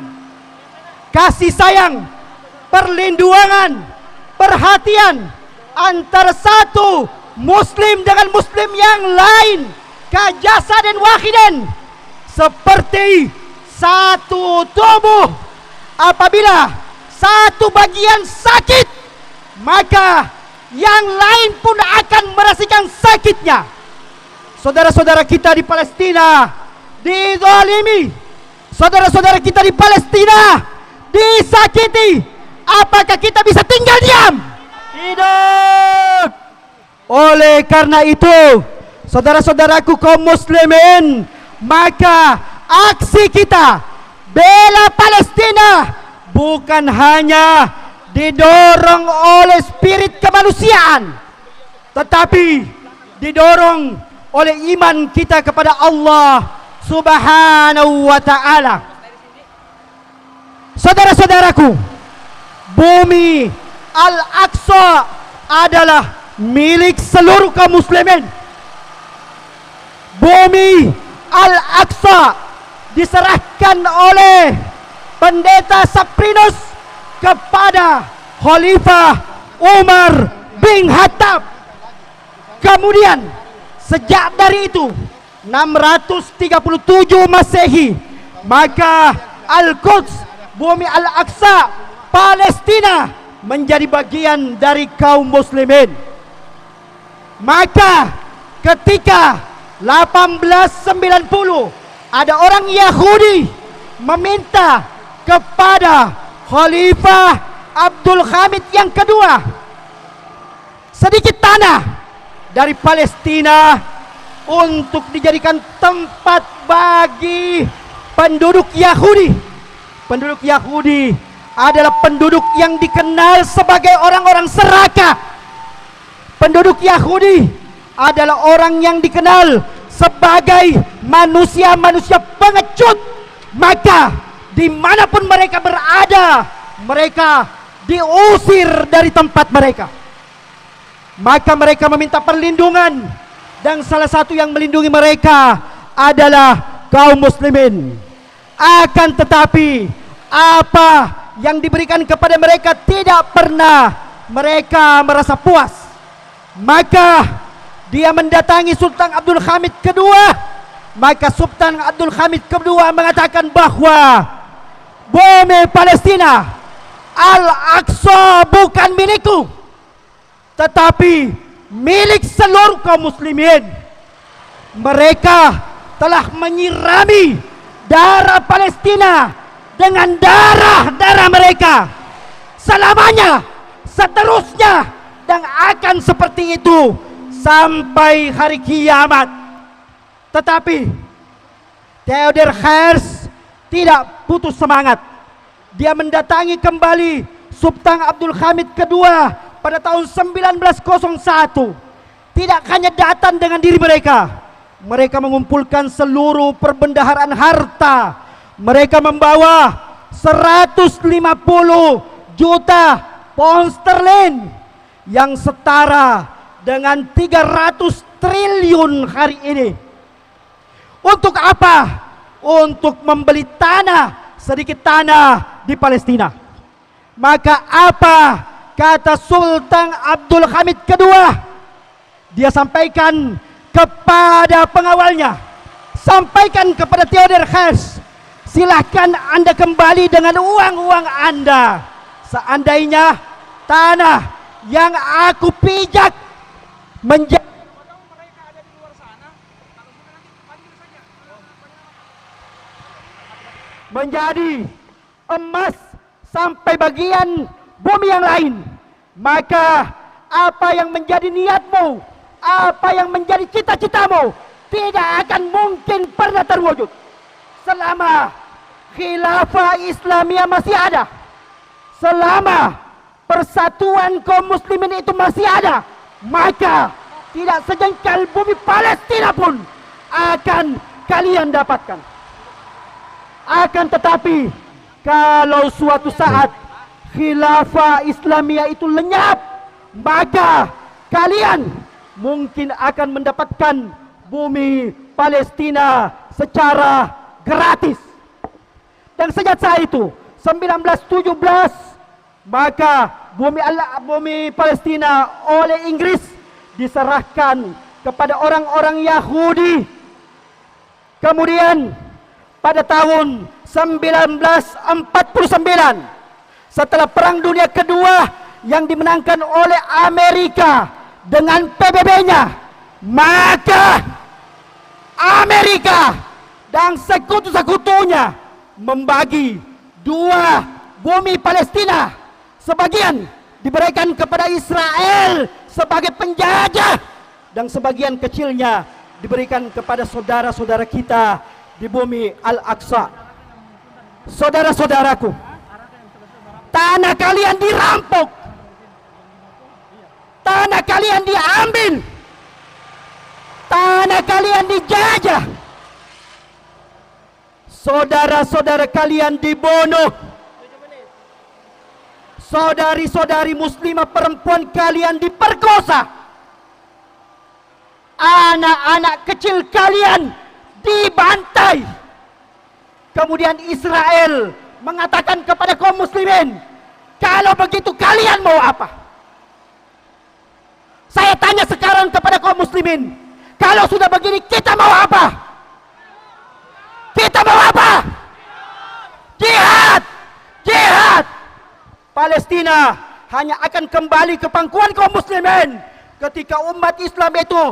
kasih sayang, perlindungan, perhatian antara satu muslim dengan muslim yang lain, kajasadin wahidan, seperti satu tubuh. Apabila satu bagian sakit, maka yang lain pun akan merasakan sakitnya. Saudara-saudara kita di Palestina dizalimi, saudara-saudara kita di Palestina disakiti. Apakah kita bisa tinggal diam? Tidak. Oleh karena itu, saudara-saudaraku kaum muslimin, maka aksi kita bela Palestina bukan hanya didorong oleh spirit kemanusiaan, tetapi didorong oleh iman kita kepada Allah Subhanahu wa ta'ala. Saudara-saudaraku, bumi Al-Aqsa adalah milik seluruh kaum muslimin. Bumi Al-Aqsa diserahkan oleh Pendeta Saprinus kepada Khalifah Umar bin Khattab. Kemudian sejak dari itu 637 Masehi, maka Al-Quds, bumi Al-Aqsa, Palestina menjadi bagian dari kaum muslimin. Maka ketika 1890 ada orang Yahudi meminta kepada Khalifah Abdul Hamid yang kedua sedikit tanah dari Palestina untuk dijadikan tempat bagi penduduk Yahudi. Penduduk Yahudi adalah penduduk yang dikenal sebagai orang-orang serakah. Penduduk Yahudi adalah orang yang dikenal sebagai manusia-manusia pengecut. Maka dimanapun mereka berada, mereka diusir dari tempat mereka. Maka mereka meminta perlindungan, dan salah satu yang melindungi mereka adalah kaum muslimin. Akan tetapi apa yang diberikan kepada mereka tidak pernah mereka merasa puas. Maka dia mendatangi Sultan Abdul Hamid kedua. Maka Sultan Abdul Hamid kedua mengatakan bahwa bumi Palestina, Al-Aqsa bukan milikku, tetapi milik seluruh kaum muslimin. Mereka telah menyirami darah Palestina dengan darah mereka selamanya, seterusnya, dan akan seperti itu sampai hari kiamat. Tetapi Theodor Herzl tidak putus semangat. Dia mendatangi kembali Sultan Abdul Hamid kedua pada tahun 1901. Tidak hanya datang dengan diri mereka, mereka mengumpulkan seluruh perbendaharaan harta. Mereka membawa 150 juta pound sterling yang setara dengan 300 triliun hari ini. Untuk apa? Untuk membeli tanah, sedikit tanah di Palestina. Maka apa kata Sultan Abdul Hamid kedua? Dia sampaikan kepada pengawalnya, sampaikan kepada Theodor Herzl, silahkan Anda kembali dengan uang-uang Anda. Seandainya tanah yang aku pijak menjadi emas sampai bagian bumi yang lain, maka apa yang menjadi niatmu, apa yang menjadi cita-citamu tidak akan mungkin pernah terwujud selama khilafah Islamiyah masih ada, selama persatuan kaum muslimin itu masih ada. Maka tidak sejengkal bumi Palestina pun akan kalian dapatkan. Akan tetapi kalau suatu saat khilafah Islamiyah itu lenyap, maka kalian mungkin akan mendapatkan bumi Palestina secara gratis. Dan sejak saat itu 1917, maka bumi Palestina oleh Inggris diserahkan kepada orang-orang Yahudi. Kemudian pada tahun 1949, setelah Perang Dunia Kedua yang dimenangkan oleh Amerika dengan PBB-nya, maka Amerika dan sekutu-sekutunya membagi dua bumi Palestina. Sebagian diberikan kepada Israel sebagai penjajah, dan sebagian kecilnya diberikan kepada saudara-saudara kita di bumi Al-Aqsa. Saudara-saudaraku, tanah kalian dirampok, tanah kalian diambil, tanah kalian dijajah, saudara-saudara kalian dibunuh, saudari-saudari muslimah perempuan kalian diperkosa, anak-anak kecil kalian dibantai. Kemudian Israel mengatakan kepada kaum muslimin, kalau begitu kalian mau apa? Saya tanya sekarang kepada kaum muslimin, kalau sudah begini kita mau apa? Kita mau apa? Jihad! Jihad! Palestina hanya akan kembali ke pangkuan kaum muslimin ketika umat Islam itu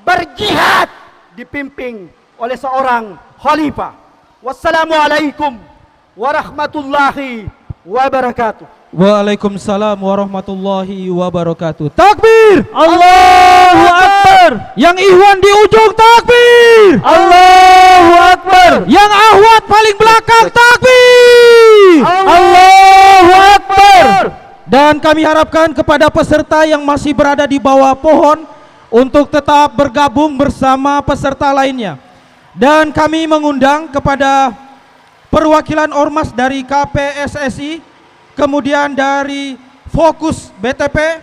berjihad dipimpin oleh seorang Khalifah. Wassalamualaikum warahmatullahi wabarakatuh. Waalaikumsalam warahmatullahi wabarakatuh. Takbir! Allahu Akbar. Yang Ikhwan di ujung takbir! Allahu Akbar. Yang Ahwat paling belakang takbir! Allahu Akbar. Dan kami harapkan kepada peserta yang masih berada di bawah pohon untuk tetap bergabung bersama peserta lainnya. Dan kami mengundang kepada perwakilan ormas dari KPSSI, kemudian dari Fokus BTP,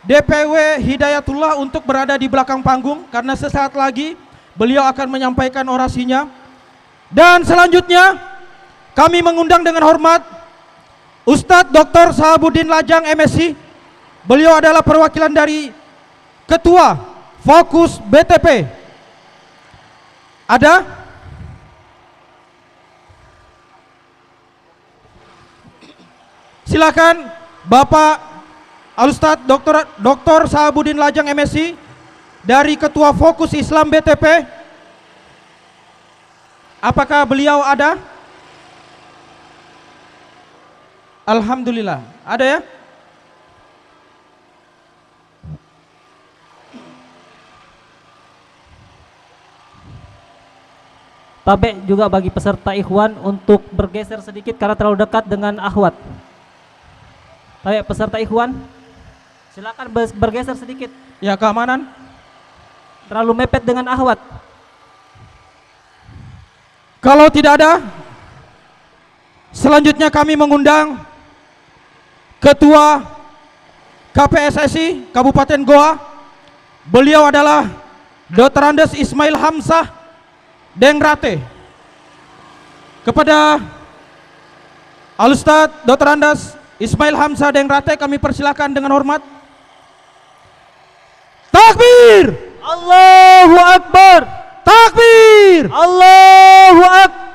DPW Hidayatullah untuk berada di belakang panggung karena sesaat lagi beliau akan menyampaikan orasinya. Dan selanjutnya kami mengundang dengan hormat Ustadz Dr. Sahabuddin Lajang MSc. Beliau adalah perwakilan dari Ketua Fokus BTP. Ada? Silakan Bapak Al-Ustadz Dr. Sahabuddin Lajang MSc dari Ketua Fokus Islam BTP. Apakah beliau ada? Alhamdulillah. Ada ya? Tabe juga bagi peserta Ikhwan untuk bergeser sedikit karena terlalu dekat dengan Akhwat. Tabe peserta Ikhwan, silakan bergeser sedikit. Ya, keamanan. Terlalu mepet dengan Akhwat. Kalau tidak ada, selanjutnya kami mengundang Ketua KPSSI Kabupaten Goa. Beliau adalah Dr. Andes Ismail Hamzah Dengrate. Kepada Al-Ustadz Dr. Andes Ismail Hamzah Dengrate kami persilakan dengan hormat. Takbir! Allahu Akbar. Takbir! Allahu Akbar.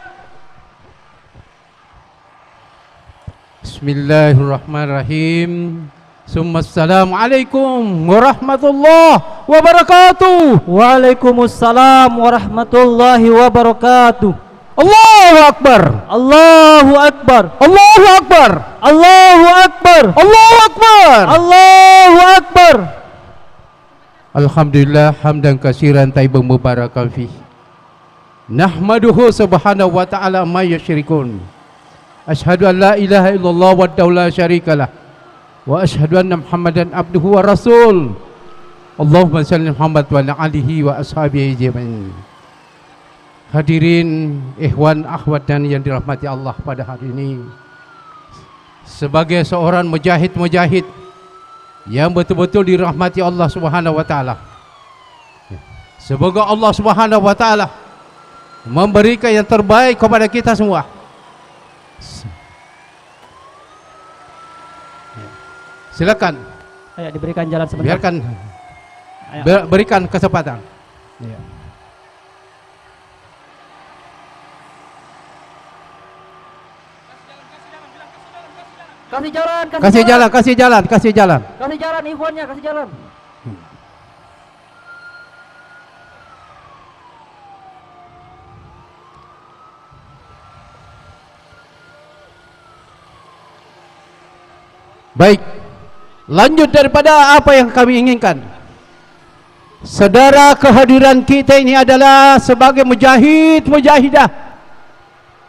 Bismillahirrahmanirrahim. Assalamualaikum warahmatullahi wabarakatuh. Waalaikumsalam warahmatullahi wabarakatuh. Allahu Akbar. Allahu Akbar. Allahu Akbar. Allahu Akbar. Allahu Akbar. Allahu Akbar. Alhamdulillah hamdan katsiran tayyiban mubarakan fi. Nahmaduhu subhanahu wa ta'ala ma yusyrikun. Asyhadu an la ilaha illallah wahdahu la syarikalah wa asyhadu anna Muhammadan abduhu wa rasul. Allahumma shalli Muhammad wa ala alihi wa ashabihi ajmain. Hadirin ikhwan akhwat dan yang dirahmati Allah pada hari ini, sebagai seorang mujahid yang betul-betul dirahmati Allah Subhanahu wa taala, semoga Allah Subhanahu wa taala memberikan yang terbaik kepada kita semua. Silakan. Ayo diberikan jalan sebentar. Biarkan. Berikan kesempatan. Ya. Kasih jalan, kasih jalan. Kasih jalan Ikhwannya, kasih jalan. Baik. Lanjut daripada apa yang kami inginkan. Saudara, kehadiran kita ini adalah sebagai mujahidah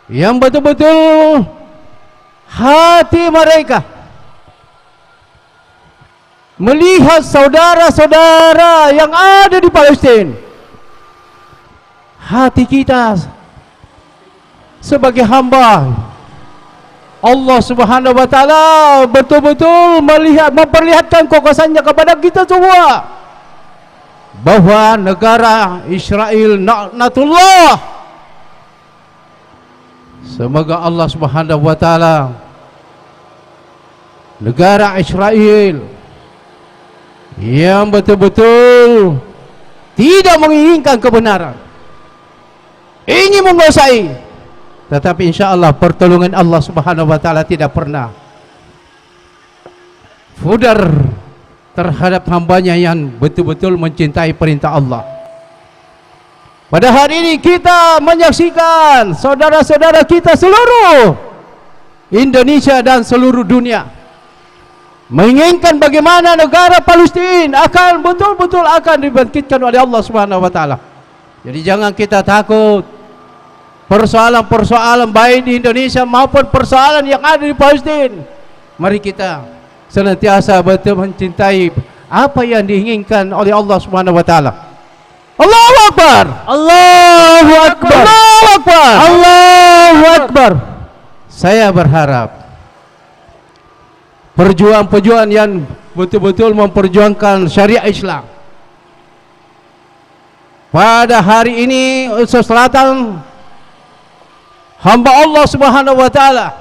yang betul-betul hati mereka melihat saudara-saudara yang ada di Palestina. Hati kita sebagai hamba Allah Subhanahu wa taala betul-betul memperlihatkan kekuasaannya kepada kita semua, bahwa negara Israel laknatullah. Semoga Allah Subhanahu wa taala negara Israel yang betul-betul tidak menginginkan kebenaran, ingin menguasai, tetapi insya-Allah pertolongan Allah Subhanahu wa taala tidak pernah pudar terhadap hambanya yang betul-betul mencintai perintah Allah. Pada hari ini kita menyaksikan saudara-saudara kita seluruh Indonesia dan seluruh dunia menginginkan bagaimana negara Palestina akan betul-betul akan dibangkitkan oleh Allah Subhanahu wa taala. Jadi jangan kita takut persoalan-persoalan baik di Indonesia maupun persoalan yang ada di Palestina. Mari kita senantiasa betul mencintai apa yang diinginkan oleh Allah Subhanahu wa taala. Allahu Akbar. Allahu Akbar. Allahu Akbar. Allahu Akbar. Saya berharap perjuangan-perjuangan yang betul-betul memperjuangkan syariat Islam pada hari ini Sulawesi Selatan, hamba Allah Subhanahu wa taala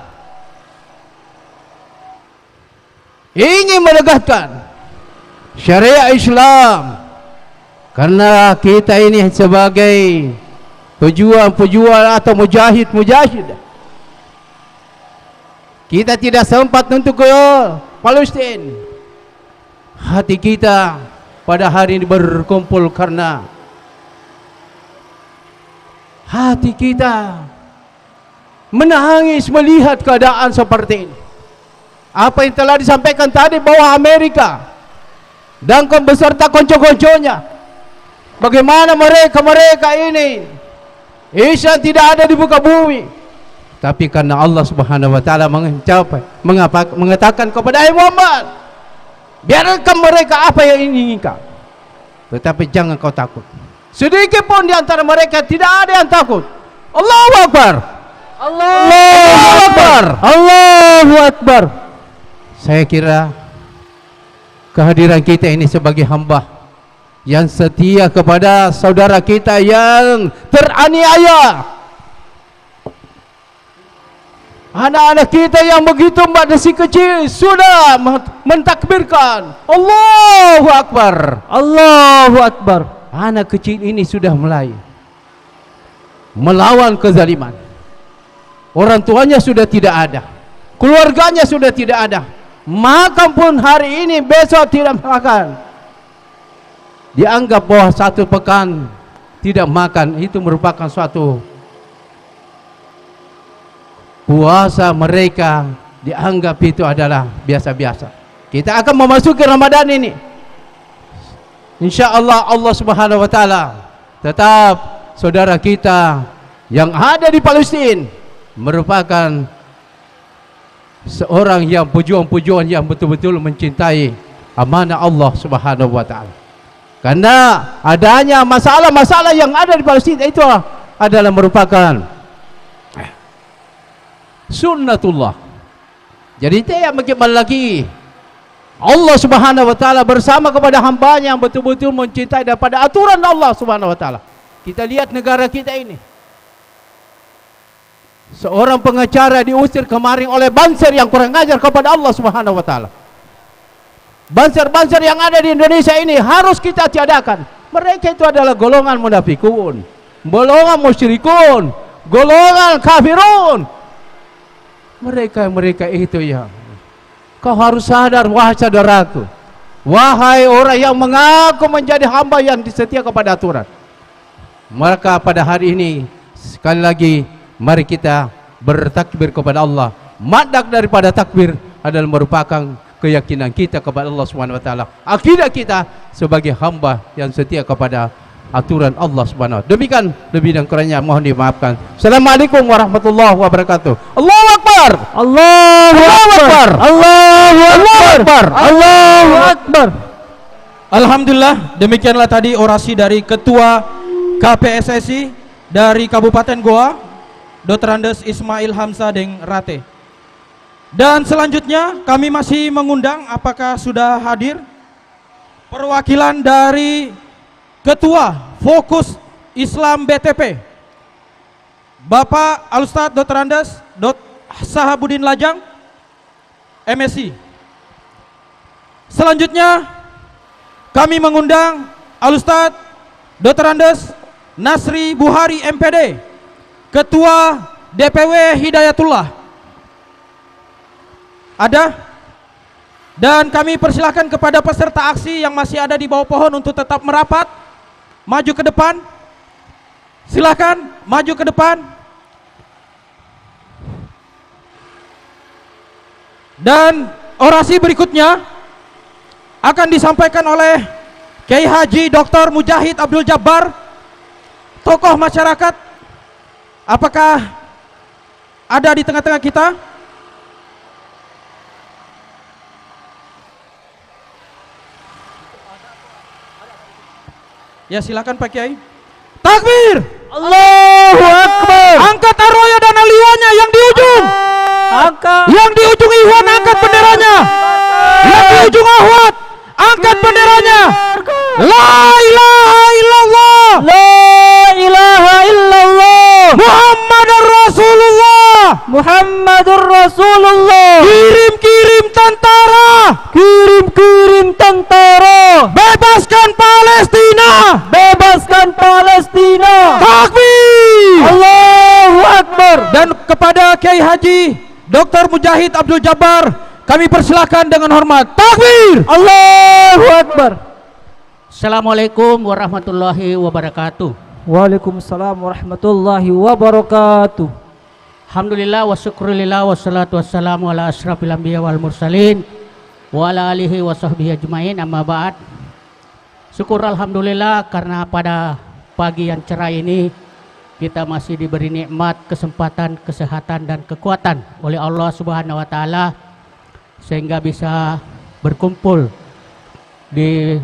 ingin menegakkan syariat Islam, karena kita ini sebagai pejuang-pejuang atau mujahid, kita tidak sempat untuk ke Palestina. Hati kita pada hari ini berkumpul karena hati kita menangis melihat keadaan seperti ini. Apa yang telah disampaikan tadi bahwa Amerika dan beserta konco-konconya, bagaimana mereka ini Islam tidak ada di muka bumi, tapi karena Allah Subhanahu wa taala mengatakan kepada Muhammad, biarkan mereka apa yang inginkan, tetapi jangan kau takut. Sedikit pun di antara mereka tidak ada yang takut. Allahu Akbar. Allahu Akbar. Allahu Akbar. Saya kira kehadiran kita ini sebagai hamba yang setia kepada saudara kita yang teraniaya, anak-anak kita yang begitu masih kecil sudah mentakbirkan Allahu Akbar. Allahu Akbar. Anak kecil ini sudah mulai melawan kezaliman. Orang tuanya sudah tidak ada, keluarganya sudah tidak ada, makan pun hari ini besok tidak makan. Dianggap bahwa satu pekan tidak makan itu merupakan suatu puasa, mereka dianggap itu adalah biasa-biasa. Kita akan memasuki Ramadan ini, insya Allah Allah Subhanahu wa taala tetap saudara kita yang ada di Palestina merupakan seorang yang pejuang-pejuang yang betul-betul mencintai amanah Allah Subhanahu wa taala. Karena adanya masalah-masalah yang ada di Palestina itu adalah merupakan sunnatullah. Jadi tidak bagaimana lagi Allah Subhanahu wa taala bersama kepada hambanya yang betul-betul mencintai daripada aturan Allah Subhanahu wa taala. Kita lihat negara kita ini, seorang pengacara diusir kemarin oleh Banser yang kurang ajar kepada Allah Subhanahu wa taala. Banser-banser yang ada di Indonesia ini harus kita tiadakan. Mereka itu adalah golongan munafikun, golongan musyrikun, golongan kafirun. Mereka itu ya, kau harus sadar wahai saudaraku, wahai orang yang mengaku menjadi hamba yang setia kepada aturan. Maka pada hari ini sekali lagi mari kita bertakbir kepada Allah. Madak daripada takbir adalah merupakan keyakinan kita kepada Allah Subhanahu wa taala. Akidah kita sebagai hamba yang setia kepada aturan Allah Subhanahu wa taala. Demikian, lebih dan kurangnya mohon dimaafkan. Assalamualaikum warahmatullahi wabarakatuh. Allahu Akbar. Allahu Akbar. Allahu Akbar. Allahu Akbar. Alhamdulillah, demikianlah tadi orasi dari Ketua KPSSI dari Kabupaten Goa, Dr. Andes Ismail Hamzah Deng Rate. Dan selanjutnya kami masih mengundang, apakah sudah hadir perwakilan dari Ketua Fokus Islam BTP, Bapak Al-Ustadz Dr. Andes Sahabudin Lajang, MSI. Selanjutnya kami mengundang Al-Ustadz Dr. Andes Nasri Buhari MPD, Ketua DPW Hidayatullah. Ada? Dan kami persilahkan kepada peserta aksi yang masih ada di bawah pohon untuk tetap merapat maju ke depan. Silakan maju ke depan. Dan orasi berikutnya akan disampaikan oleh Kiai Haji Dr. Mujahid Abdul Jabbar, tokoh masyarakat. Apakah ada di tengah-tengah kita? Ya, silakan Pak Kiai. Takbir! Allahu Akbar. Angkat arwaya dan aliwanya yang di ujung. Angkat. Yang di ujung Ikhwan angkat benderanya. Yang di ujung Ahwat angkat benderanya. La ilaha illallah. La ilaha illallah. Muhammadur Rasulullah. Muhammadur Rasulullah. Kirim-kirim tentara. Kirim-kirim tentara. Bebaskan Palestina. Bebaskan Palestina. Takbir. Allahu Akbar. Dan kepada Kiai Haji Dr. Mujahid Abdul Jabbar kami persilakan dengan hormat. Takbir. Allahu Akbar. Assalamualaikum warahmatullahi wabarakatuh. Waalaikumsalam warahmatullahi wabarakatuh. Alhamdulillah wa syukurillah wassalatu wassalamu ala asyrafil anbiya wal mursalin wa ala alihi wa sahbihi ajmain, amma ba'd. Syukur alhamdulillah karena pada pagi yang cerah ini kita masih diberi nikmat, kesempatan, kesehatan dan kekuatan oleh Allah Subhanahu wa taala sehingga bisa berkumpul di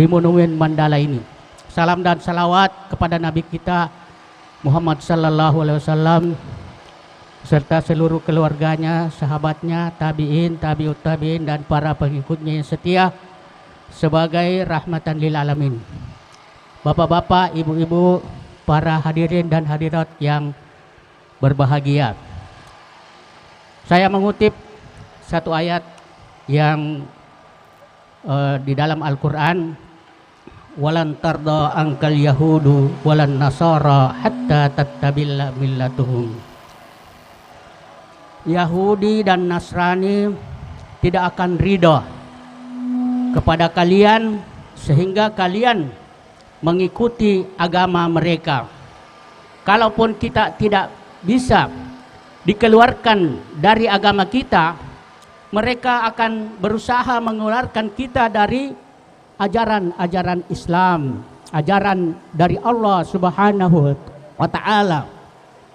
Monumen Mandala ini. Salam dan salawat kepada Nabi kita Muhammad sallallahu alaihi wasallam serta seluruh keluarganya, sahabatnya, tabi'in, tabi'ut tabi'in dan para pengikutnya yang setia sebagai rahmatan lil alamin. Bapak-bapak, ibu-ibu, para hadirin dan hadirat yang berbahagia. Saya mengutip satu ayat yang di dalam Al-Quran, walan tarda angkal yahudu walan nasara hatta tattabilla millatuhum. Yahudi dan Nasrani tidak akan ridha kepada kalian sehingga kalian mengikuti agama mereka. Kalaupun kita tidak bisa dikeluarkan dari agama kita, mereka akan berusaha mengeluarkan kita dari ajaran-ajaran Islam, ajaran dari Allah Subhanahu wa taala.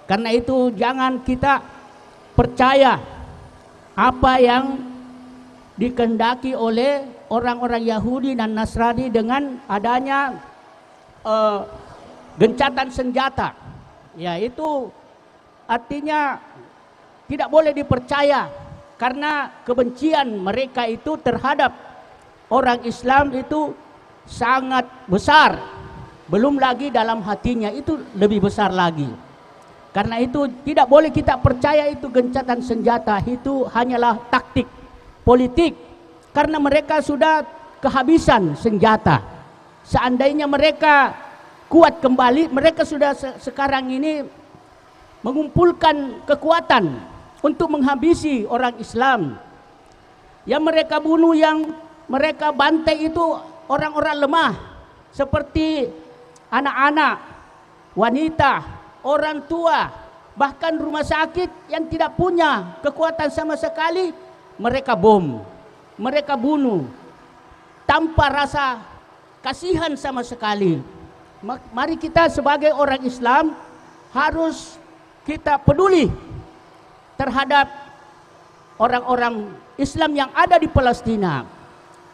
Karena itu jangan kita percaya apa yang dikehendaki oleh orang-orang Yahudi dan Nasrani dengan adanya gencatan senjata. Ya, itu artinya tidak boleh dipercaya karena kebencian mereka itu terhadap orang Islam itu sangat besar. Belum lagi dalam hatinya itu lebih besar lagi. Karena itu tidak boleh kita percaya itu gencatan senjata, itu hanyalah taktik politik. Karena mereka sudah kehabisan senjata. Seandainya mereka kuat kembali, mereka sudah sekarang ini mengumpulkan kekuatan untuk menghabisi orang Islam. Yang mereka bunuh, yang mereka bantai itu orang-orang lemah seperti anak-anak, wanita, orang tua, bahkan rumah sakit yang tidak punya kekuatan sama sekali, mereka bom, mereka bunuh tanpa rasa kasihan sama sekali. Mari kita sebagai orang Islam harus kita peduli terhadap orang-orang Islam yang ada di Palestina.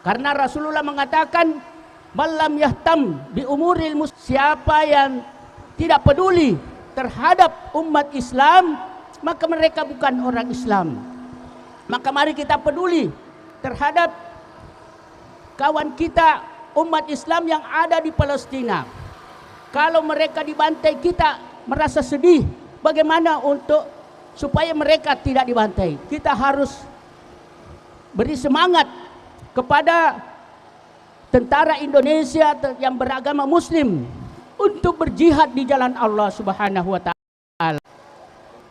Karena Rasulullah mengatakan, malam yahtam bi umuril muslim, siapa yang tidak peduli terhadap umat Islam, maka mereka bukan orang Islam. Maka mari kita peduli terhadap kawan kita umat Islam yang ada di Palestina. Kalau mereka dibantai, kita merasa sedih. Bagaimana untuk supaya mereka tidak dibantai? Kita harus beri semangat kepada tentara Indonesia yang beragama Muslim untuk berjihad di jalan Allah Subhanahu wa taala.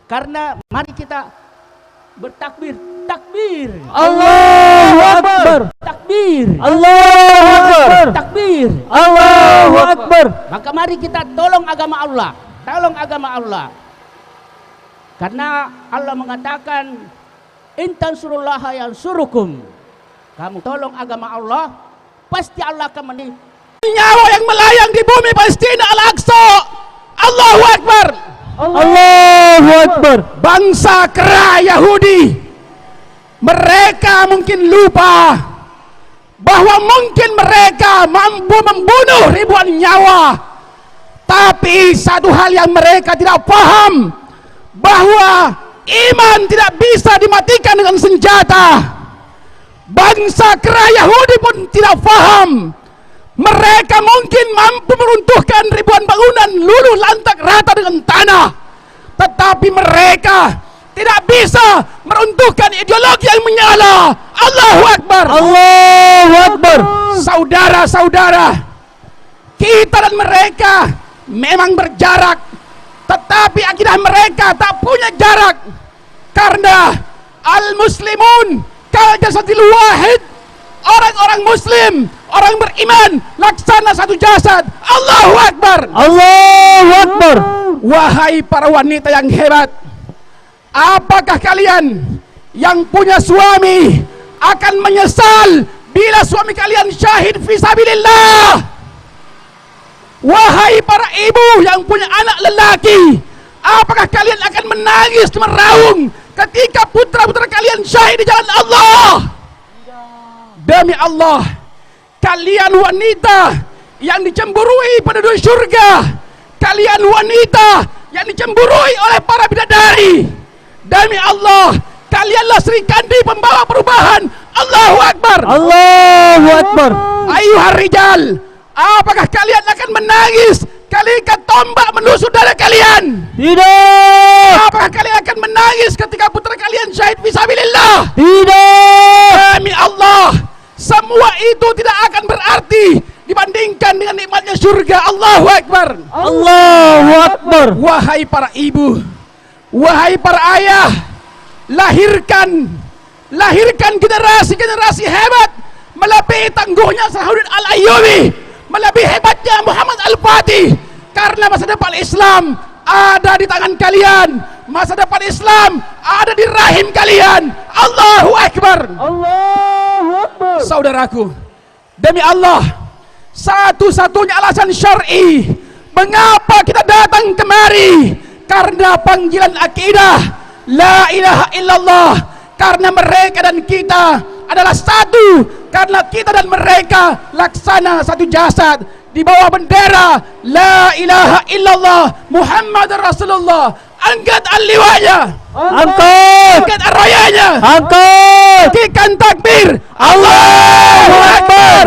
Karena mari kita bertakbir. Takbir. Allahu Akbar. Takbir. Allahu Akbar. Takbir. Allahu Akbar. Maka mari kita tolong agama Allah. Tolong agama Allah. Karena Allah mengatakan in tansurullaha yansurukum. Kamu tolong agama Allah, pasti Allah akan menolong. Nyawa yang melayang di bumi Palestina Al-Aqsa. Allahu Akbar. Allahu Akbar. Bangsa kera Yahudi, mereka mungkin lupa bahwa mungkin mereka mampu membunuh ribuan nyawa, tapi satu hal yang mereka tidak paham, bahwa iman tidak bisa dimatikan dengan senjata. Bangsa kera Yahudi pun tidak paham, mereka mungkin mampu meruntuhkan ribuan bangunan luluh lantak rata dengan tanah, tetapi mereka tidak bisa meruntuhkan ideologi yang menyala. Allahu Akbar. Allahu Akbar. Saudara-saudara, kita dan mereka memang berjarak, tetapi akidah mereka tak punya jarak. Karena al-muslimun kal jasadil wahid, orang-orang muslim, orang beriman laksana satu jasad. Allahu Akbar. Allahu Akbar. Wahai para wanita yang hebat, apakah kalian yang punya suami akan menyesal bila suami kalian syahid fisabilillah? Wahai para ibu yang punya anak lelaki, apakah kalian akan menangis meraung ketika putra-putra kalian syahid di jalan Allah? Demi Allah, kalian wanita yang dicemburui penduduk surga, kalian wanita yang dicemburui oleh para bidadari, demi Allah, kalianlah Sri Kandi pembawa perubahan. Allahu Akbar. Allahu Akbar. Ayuhar rijal, apakah kalian akan menangis ketika tombak menusuk darah kalian? Tidak. Apakah kalian akan menangis ketika putra kalian syahid fisabilillah? Tidak. Demi Allah, semua itu tidak akan berarti dibandingkan dengan nikmatnya surga. Allahu Akbar. Allahu Akbar. Wahai para ibu, wahai para ayah, lahirkan generasi hebat, melebihi tangguhnya Salahuddin Al-Ayyubi, melebihi hebatnya Muhammad Al-Fatih. Karena masa depan Islam ada di tangan kalian, masa depan Islam ada di rahim kalian. Allahu Akbar. Allahu Akbar. Saudaraku, demi Allah, satu-satunya alasan syar'i mengapa kita datang kemari, karena panggilan akidah la ilaha illallah. Karena mereka dan kita adalah satu, karena kita dan mereka laksana satu jasad di bawah bendera la ilaha illallah Muhammad Rasulullah. Angkat al-liwanya, angkat ar-rayanya, angkat takbir. Allahu Akbar.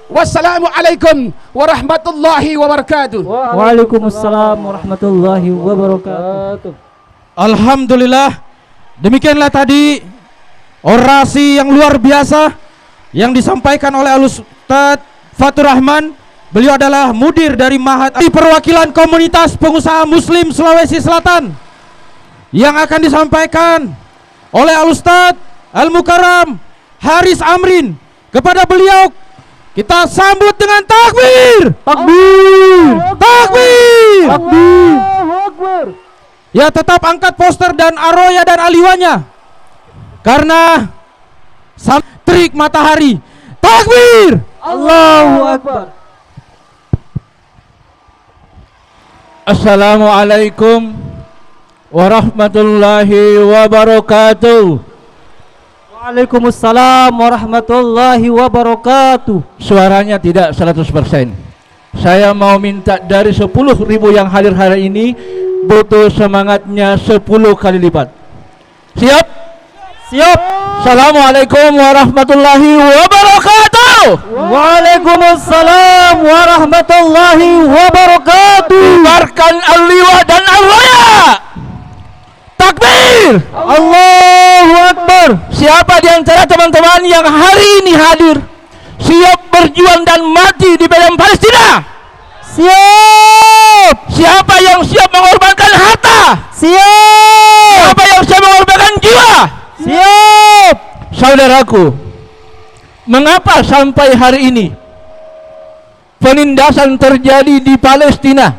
Wassalamualaikum warahmatullahi wabarakatuh. Waalaikumsalam warahmatullahi wabarakatuh. Alhamdulillah, demikianlah tadi orasi yang luar biasa yang disampaikan oleh Al-Ustadz Fatur Rahman. Beliau adalah mudir dari Mahat di perwakilan komunitas pengusaha muslim Sulawesi Selatan, yang akan disampaikan oleh Al-Ustadz Al-Mukarram Haris Amrin. Kepada beliau kita sambut dengan takbir. Takbir. Takbir. Takbir. Ya, tetap angkat poster dan aroya dan aliwanya, karena terik matahari. Takbir. Allahu Akbar. Assalamualaikum warahmatullahi wabarakatuh. Waalaikumsalam warahmatullahi wabarakatuh. Suaranya tidak 100%. Saya mau minta dari 10.000 yang hadir hari ini, butuh semangatnya 10 kali lipat. Siap? Siap. Assalamualaikum warahmatullahi wabarakatuh. Waalaikumsalam warahmatullahi wabarakatuh. Kibarkan al-liwa dan al-raya. Takbir. Allahu Akbar. Siapa di antara teman-teman yang hari ini hadir siap berjuang dan mati di medan Palestina? Siap. Siapa yang siap mengorbankan harta? Siap. Siapa yang siap mengorbankan jiwa? Siap. Saudaraku, mengapa sampai hari ini penindasan terjadi di Palestina?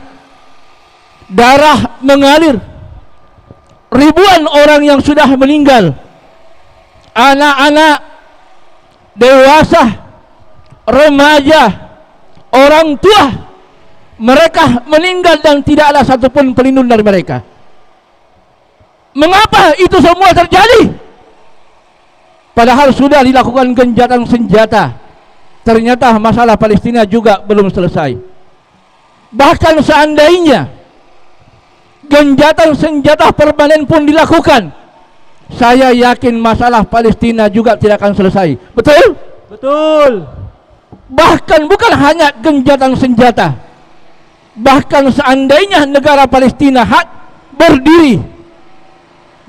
Darah mengalir, ribuan orang yang sudah meninggal, anak-anak, dewasa, remaja, orang tua, mereka meninggal dan tidak ada satupun pelindung dari mereka. Mengapa itu semua terjadi? Padahal sudah dilakukan gencatan senjata. Ternyata masalah Palestina juga belum selesai. Bahkan seandainya gencatan senjata permanen pun dilakukan, saya yakin masalah Palestina juga tidak akan selesai. Betul? Betul. Bahkan bukan hanya gencatan senjata, bahkan seandainya negara Palestina hak berdiri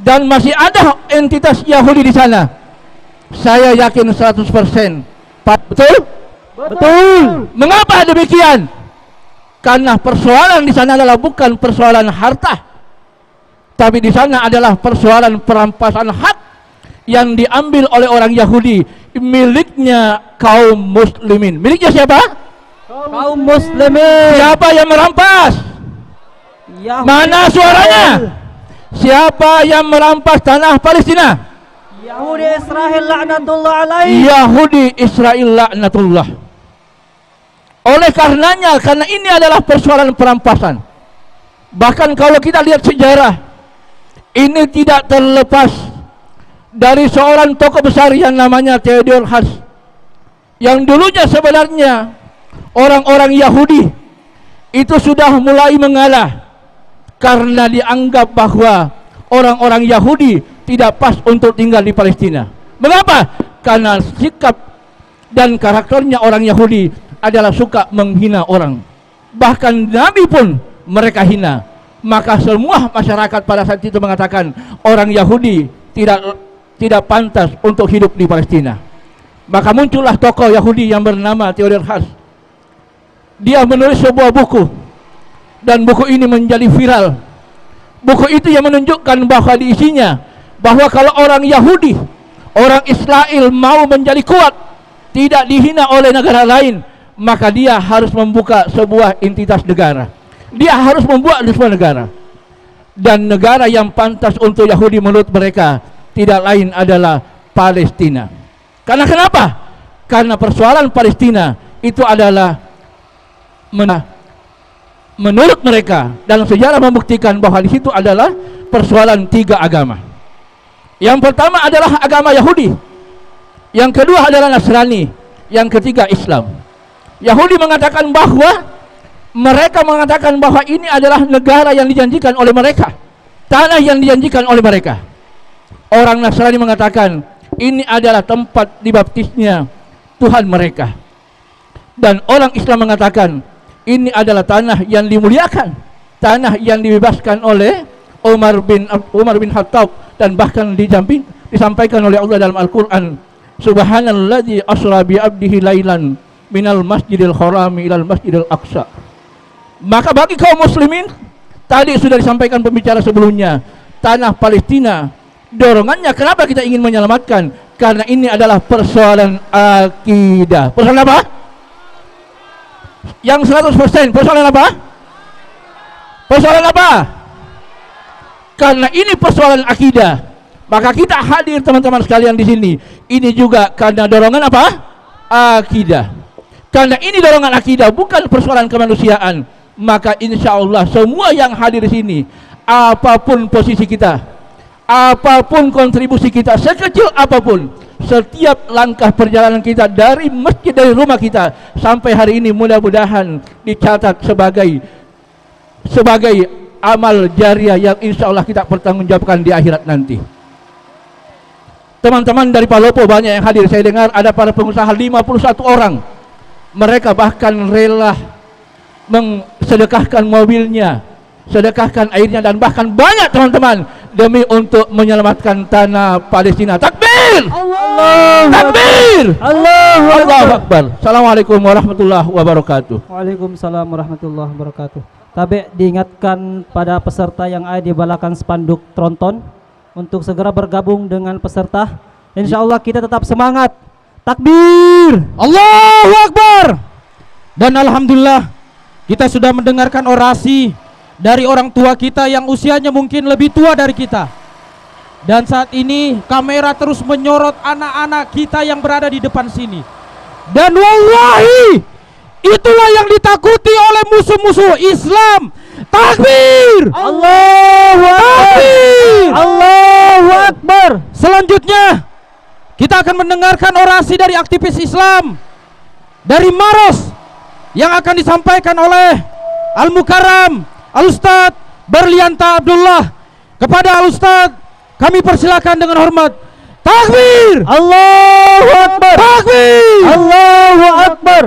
dan masih ada entitas Yahudi di sana, saya yakin 100%. Betul? Betul. Mengapa demikian? Karena persoalan di sana adalah bukan persoalan harta, tapi di sana adalah persoalan perampasan hak yang diambil oleh orang Yahudi miliknya kaum muslimin. Miliknya siapa? Kaum muslimin. Siapa yang merampas? Yahudi. Mana suaranya? Siapa yang merampas tanah Palestina? Yahudi Israel laknatullah alaih. Yahudi Israel laknatullah. Oleh karenanya, karena ini adalah persoalan perampasan. Bahkan kalau kita lihat sejarah, ini tidak terlepas dari seorang tokoh besar yang namanya Theodor Herzl, yang dulunya sebenarnya orang-orang Yahudi itu sudah mulai mengalah karena dianggap bahwa orang-orang Yahudi tidak pas untuk tinggal di Palestina. Mengapa? Karena sikap dan karakternya orang Yahudi adalah suka menghina orang. Bahkan Nabi pun mereka hina. Maka semua masyarakat pada saat itu mengatakan orang Yahudi tidak pantas untuk hidup di Palestina. Maka muncullah tokoh Yahudi yang bernama Theodor Herzl. Dia menulis sebuah buku, dan buku ini menjadi viral. Buku itu yang menunjukkan bahwa di isinya bahwa kalau orang Yahudi, orang Israel mau menjadi kuat, tidak dihina oleh negara lain, maka dia harus membuka sebuah entitas negara. Dia harus membuat sebuah negara. Dan negara yang pantas untuk Yahudi menurut mereka tidak lain adalah Palestina. Karena kenapa? Karena persoalan Palestina itu adalah menurut mereka, dalam sejarah membuktikan bahwa di situ adalah persoalan tiga agama. Yang pertama adalah agama Yahudi, yang kedua adalah Nasrani, yang ketiga Islam. Yahudi mengatakan bahwa mereka mengatakan bahwa ini adalah negara yang dijanjikan oleh mereka, tanah yang dijanjikan oleh mereka. Orang Nasrani mengatakan ini adalah tempat dibaptisnya Tuhan mereka. Dan orang Islam mengatakan ini adalah tanah yang dimuliakan, tanah yang dibebaskan oleh Umar bin Khattab, dan bahkan disampaikan oleh Allah dalam Al-Quran, Subhanalladzi asra bi abdihi lailan minal masjidil harami ilal masjidil aqsa. Maka bagi kaum muslimin, tadi sudah disampaikan pembicara sebelumnya, tanah Palestina, dorongannya kenapa kita ingin menyelamatkan? Karena ini adalah persoalan akidah. Persoalan apa? Yang 100%. Persoalan apa? Persoalan apa? Karena ini persoalan akidah, maka kita hadir teman-teman sekalian di sini. Ini juga karena dorongan apa? Akidah. Karena ini dorongan akidah, bukan persoalan kemanusiaan. Maka insya Allah semua yang hadir di sini, apapun posisi kita, apapun kontribusi kita, sekecil apapun, setiap langkah perjalanan kita dari masjid, dari rumah kita sampai hari ini, mudah-mudahan dicatat sebagai amal jariah yang insya Allah kita pertanggungjawabkan di akhirat nanti. Teman-teman dari Palopo banyak yang hadir. Saya dengar ada para pengusaha 51 orang. Mereka bahkan rela sedekahkan mobilnya, sedekahkan airnya, dan bahkan banyak teman-teman demi untuk menyelamatkan tanah Palestina. Takbir! Takbir! Allahu Akbar. Assalamualaikum warahmatullahi wabarakatuh. Waalaikumsalam warahmatullahi wabarakatuh. Tabe diingatkan pada peserta yang ada di belakang spanduk tronton untuk segera bergabung dengan peserta. Insya Allah kita tetap semangat. Takbir! Allahu Akbar. Dan alhamdulillah kita sudah mendengarkan orasi dari orang tua kita yang usianya mungkin lebih tua dari kita. Dan saat ini kamera terus menyorot anak-anak kita yang berada di depan sini. Dan wallahi itulah yang ditakuti oleh musuh-musuh Islam. Takbir! Allahu Akbar! Allahu Akbar! Selanjutnya kita akan mendengarkan orasi dari aktivis Islam dari Maros yang akan disampaikan oleh Al-Mukarram Al-Ustadz Berlianta Abdullah. Kepada Al-Ustadz kami persilakan dengan hormat. Takbir! Allahu Akbar! Takbir! Allahu Akbar!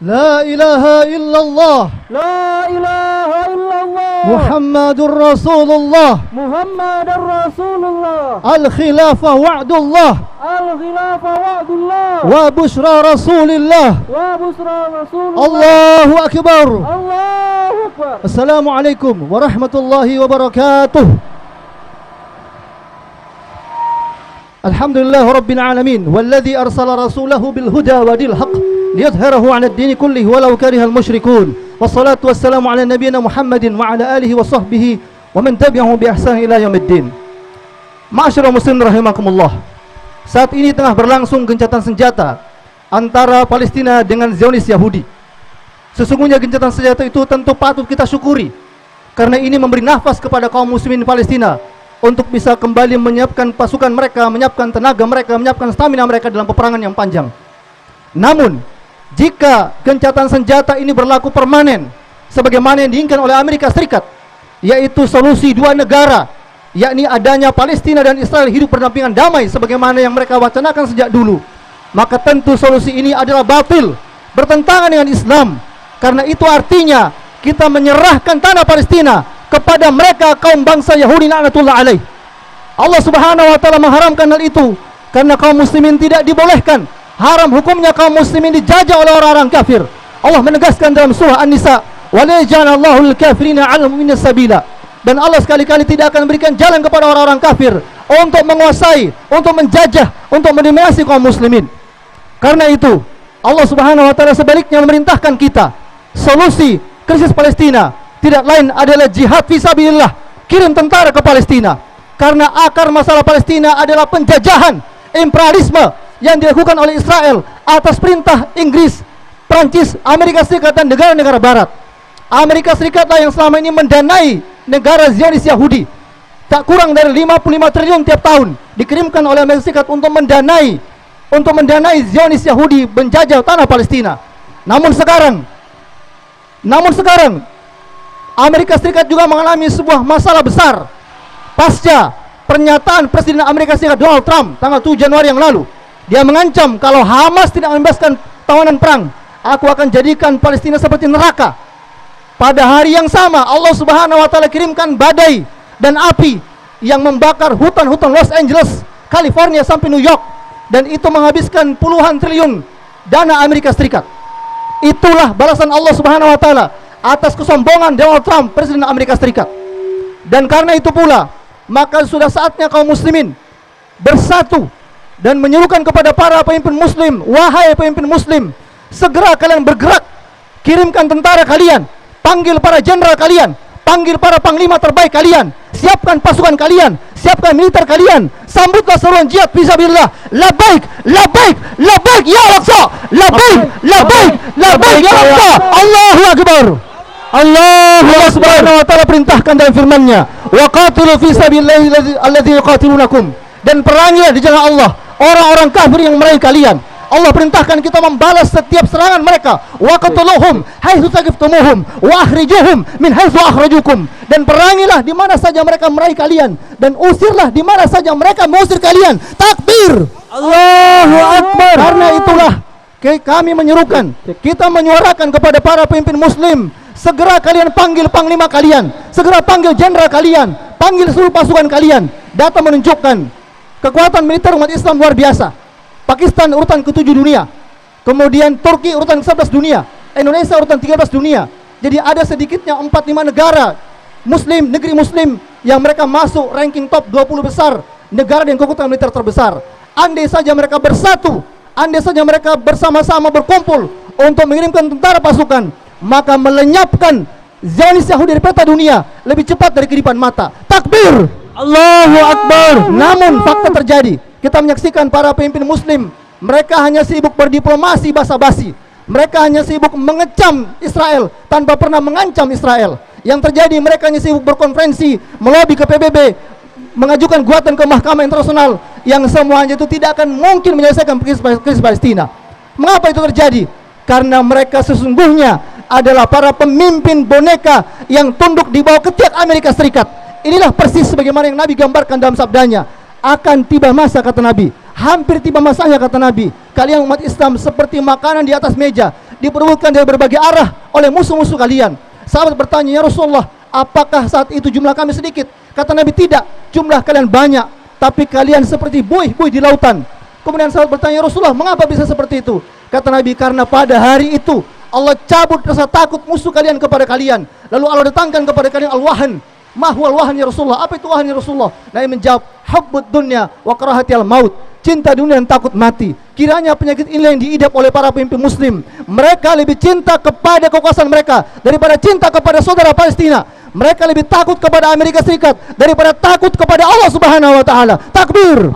لا إله إلا الله لا إله إلا الله محمد رسول الله محمد رسول الله الخلافة وعد الله الخلافة وعد الله وبشرى رسول الله وبشرى رسول الله الله أكبر الله أكبر السلام عليكم ورحمة الله وبركاته الحمد لله رب العالمين والذي أرسل رسوله بالهدى ودين الحق ليظهره على الدين كله ولو كره المشركون والصلاة والسلام على نبينا محمد وعلى آله وصحبه ومن تبعهم بإحسان إلى يوم الدين. Ma'asyiral muslimin rahimakumullah. Saat ini tengah berlangsung gencatan senjata antara Palestina dengan Zionis Yahudi. Sesungguhnya gencatan senjata itu tentu patut kita syukuri, karena ini memberi nafas kepada kaum muslimin Palestina untuk bisa kembali menyiapkan pasukan mereka, menyiapkan tenaga mereka, menyiapkan stamina mereka dalam peperangan yang panjang. Namun, jika gencatan senjata ini berlaku permanen, sebagaimana yang diinginkan oleh Amerika Serikat, yaitu solusi dua negara, yakni adanya Palestina dan Israel hidup berdampingan damai sebagaimana yang mereka wacanakan sejak dulu, maka tentu solusi ini adalah batil, bertentangan dengan Islam. Karena itu artinya kita menyerahkan tanah Palestina kepada mereka kaum bangsa Yahudi laknatullah alaih. Allah Subhanahu wa taala mengharamkan hal itu karena kaum muslimin tidak dibolehkan. Haram hukumnya kaum muslimin dijajah oleh orang-orang kafir. Allah menegaskan dalam surah An-Nisa, "Wa la yaj'alallahu lil-kafirina 'alal mu'minina sabila." Dan Allah sekali-kali tidak akan berikan jalan kepada orang-orang kafir untuk menguasai, untuk menjajah, untuk mendominasi kaum muslimin. Karena itu, Allah Subhanahu wa taala sebaliknya memerintahkan kita, solusi krisis Palestina tidak lain adalah jihad fisabilillah, kirim tentara ke Palestina. Karena akar masalah Palestina adalah penjajahan, imperialisme yang dilakukan oleh Israel atas perintah Inggris, Prancis, Amerika Serikat dan negara-negara barat. Amerika Serikatlah yang selama ini mendanai negara Zionis Yahudi. Tak kurang dari 55 triliun tiap tahun dikirimkan oleh Amerika Serikat untuk mendanai Zionis Yahudi menjajah tanah Palestina. Namun sekarang Amerika Serikat juga mengalami sebuah masalah besar pasca pernyataan Presiden Amerika Serikat Donald Trump tanggal 7 Januari yang lalu. Dia mengancam kalau Hamas tidak membebaskan tawanan perang, aku akan jadikan Palestina seperti neraka. Pada hari yang sama Allah Subhanahu wa taala kirimkan badai dan api yang membakar hutan-hutan Los Angeles, California sampai New York, dan itu menghabiskan puluhan triliun dana Amerika Serikat. Itulah balasan Allah Subhanahu wa taala atas kesombongan Donald Trump, Presiden Amerika Serikat. Dan karena itu pula, maka sudah saatnya kaum muslimin bersatu dan menyerukan kepada para pemimpin muslim, wahai pemimpin muslim, segera kalian bergerak, kirimkan tentara kalian, panggil para jenderal kalian, panggil para panglima terbaik kalian, siapkan pasukan kalian, siapkan militer kalian, sambutlah seruan jihad fisabilillah. Labbaik, labbaik, labbaik ya Al-Aqsa, labbaik, labbaik, labbaik ya Al-Aqsa. Allahu Akbar. Allah Subhanahu wa taala perintahkan dalam firman-Nya, wa qatilu fi sabilillahi alladzi yuqatilunakum, dan perangilah di jalan Allah orang-orang kafir yang memerangi kalian. Allah perintahkan kita membalas setiap serangan mereka. Wa qatuluhum haitsu taqaftumuhum wa akhrijuhum min haitsu akhrajukum, dan perangilah di mana saja mereka memerangi kalian, dan usirlah di mana saja mereka mengusir kalian. Takbir! Allahu Akbar. Karena itulah kami menyerukan, kita menyuarakan kepada para pemimpin muslim, segera kalian panggil panglima kalian, segera panggil jenderal kalian, panggil seluruh pasukan kalian. Data menunjukkan kekuatan militer umat Islam luar biasa. Pakistan urutan ke-7 dunia, kemudian Turki urutan ke-11 dunia, Indonesia urutan 13 dunia. Jadi ada sedikitnya 4-5 negara muslim, negeri muslim yang mereka masuk ranking top 20 besar negara dengan kekuatan militer terbesar. Andai saja mereka bersatu, andai saja mereka bersama-sama berkumpul untuk mengirimkan tentara pasukan, maka melenyapkan Zionis Yahudi dari peta dunia lebih cepat dari kedipan mata. Takbir, Allahu Akbar. Namun fakta terjadi, kita menyaksikan para pemimpin muslim, mereka hanya sibuk berdiplomasi basa-basi, mereka hanya sibuk mengecam Israel tanpa pernah mengancam Israel. Yang terjadi, mereka hanya sibuk berkonferensi, melobi ke PBB, mengajukan gugatan ke Mahkamah Internasional, yang semuanya itu tidak akan mungkin menyelesaikan krisis Palestina. Mengapa itu terjadi? Karena mereka sesungguhnya adalah para pemimpin boneka yang tunduk di bawah ketiak Amerika Serikat. Inilah persis sebagaimana yang Nabi gambarkan dalam sabdanya. Akan tiba masa, kata Nabi, hampir tiba masanya, kata Nabi, kalian umat Islam seperti makanan di atas meja, diperebutkan dari berbagai arah oleh musuh-musuh kalian. Sahabat bertanya, ya Rasulullah, apakah saat itu jumlah kami sedikit? Kata Nabi, tidak, jumlah kalian banyak, tapi kalian seperti buih-buih di lautan. Kemudian sahabat bertanya, ya Rasulullah, mengapa bisa seperti itu? Kata Nabi, karena pada hari itu Allah cabut rasa takut musuh kalian kepada kalian. Lalu Allah datangkan kepada kalian al-wahan. Mahwal wahan ya Rasulullah. Apa itu wahan ya Rasulullah? Nabi menjawab, hubbud dunya wa karahatil maut. Cinta dunia dan takut mati. Kiranya penyakit ini yang diidap oleh para pemimpin muslim. Mereka lebih cinta kepada kekuasaan mereka daripada cinta kepada saudara Palestina. Mereka lebih takut kepada Amerika Serikat daripada takut kepada Allah Subhanahu wa taala. Takbir.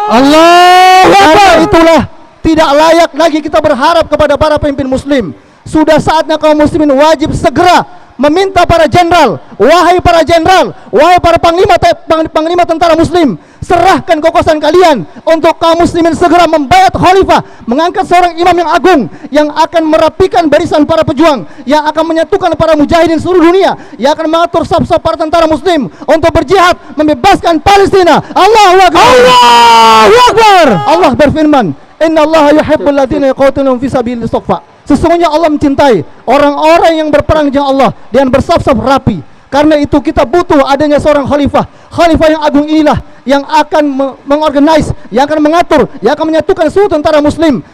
Allahu Akbar. Itulah tidak layak lagi kita berharap kepada para pemimpin muslim. Sudah saatnya kaum muslimin wajib segera meminta para jenderal, wahai para jenderal, wahai para panglima tentara muslim, serahkan kekuasaan kalian untuk kaum muslimin segera membayat khalifah, mengangkat seorang imam yang agung yang akan merapikan barisan para pejuang, yang akan menyatukan para mujahidin seluruh dunia, yang akan mengatur saf-saf para tentara muslim untuk berjihad membebaskan Palestina. Allahu Akbar. Allahu Akbar. Allah berfirman, innallaha yuhibbul ladzina yuqatiluna fi sabilillah safa. Sesungguhnya Allah mencintai orang-orang yang berperang dengan Allah dan bersaf-saf rapi. Karena itu kita butuh adanya seorang khalifah. Khalifah yang agung inilah yang akan mengorganize, yang akan mengatur, yang akan menyatukan seluruh tentara muslim,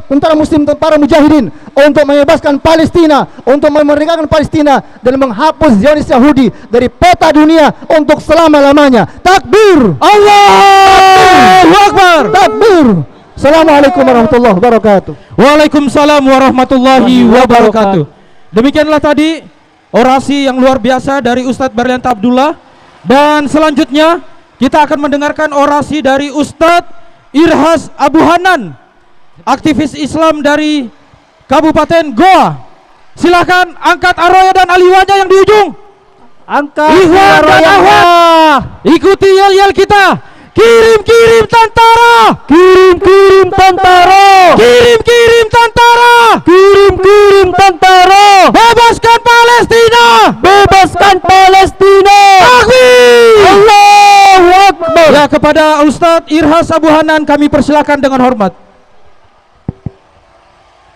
tentara muslim, para mujahidin untuk membebaskan Palestina, untuk memerdekakan Palestina dan menghapus Zionis Yahudi dari peta dunia untuk selama-lamanya. Takbir. Allahu Akbar. Takbir. Assalamualaikum warahmatullahi wabarakatuh. Waalaikumsalam warahmatullahi wabarakatuh. Demikianlah tadi orasi yang luar biasa dari Ustadz Berlianta Abdullah. Dan selanjutnya kita akan mendengarkan orasi dari Ustadz Irhas Abu Hanan, aktivis Islam dari Kabupaten Goa. Silakan angkat aroya dan aliwanya yang di ujung. Angkat aroya. Ikuti yel-yel kita. Kirim-kirim tentara, kirim-kirim tentara, kirim-kirim tentara, kirim-kirim tentara. Bebaskan Palestina, bebaskan Palestina. Takbir. Allahu Akbar. Ya, kepada Ustadz Irhas Abu Hanan kami persilakan dengan hormat.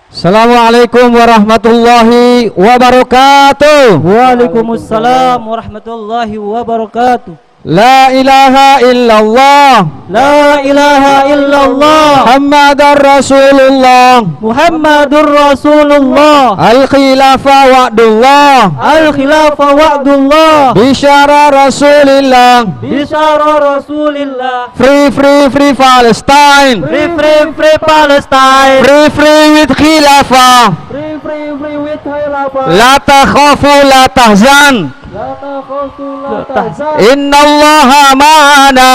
Assalamualaikum warahmatullahi wabarakatuh. Waalaikumsalam warahmatullahi wabarakatuh. La ilaha illallah, La ilaha illallah, Muhammadur Rasulullah, Muhammadur Rasulullah. Al-khilafah wa'dullah, Al-khilafah wa'dullah, bisyara Rasulillah, bisyara Rasulillah. Free free free Palestine, Free free free Palestine, free free with khilafah, free free free with khilafah. la takhafu la tahzan, La takhafu la tahzan. innallaha ma'ana,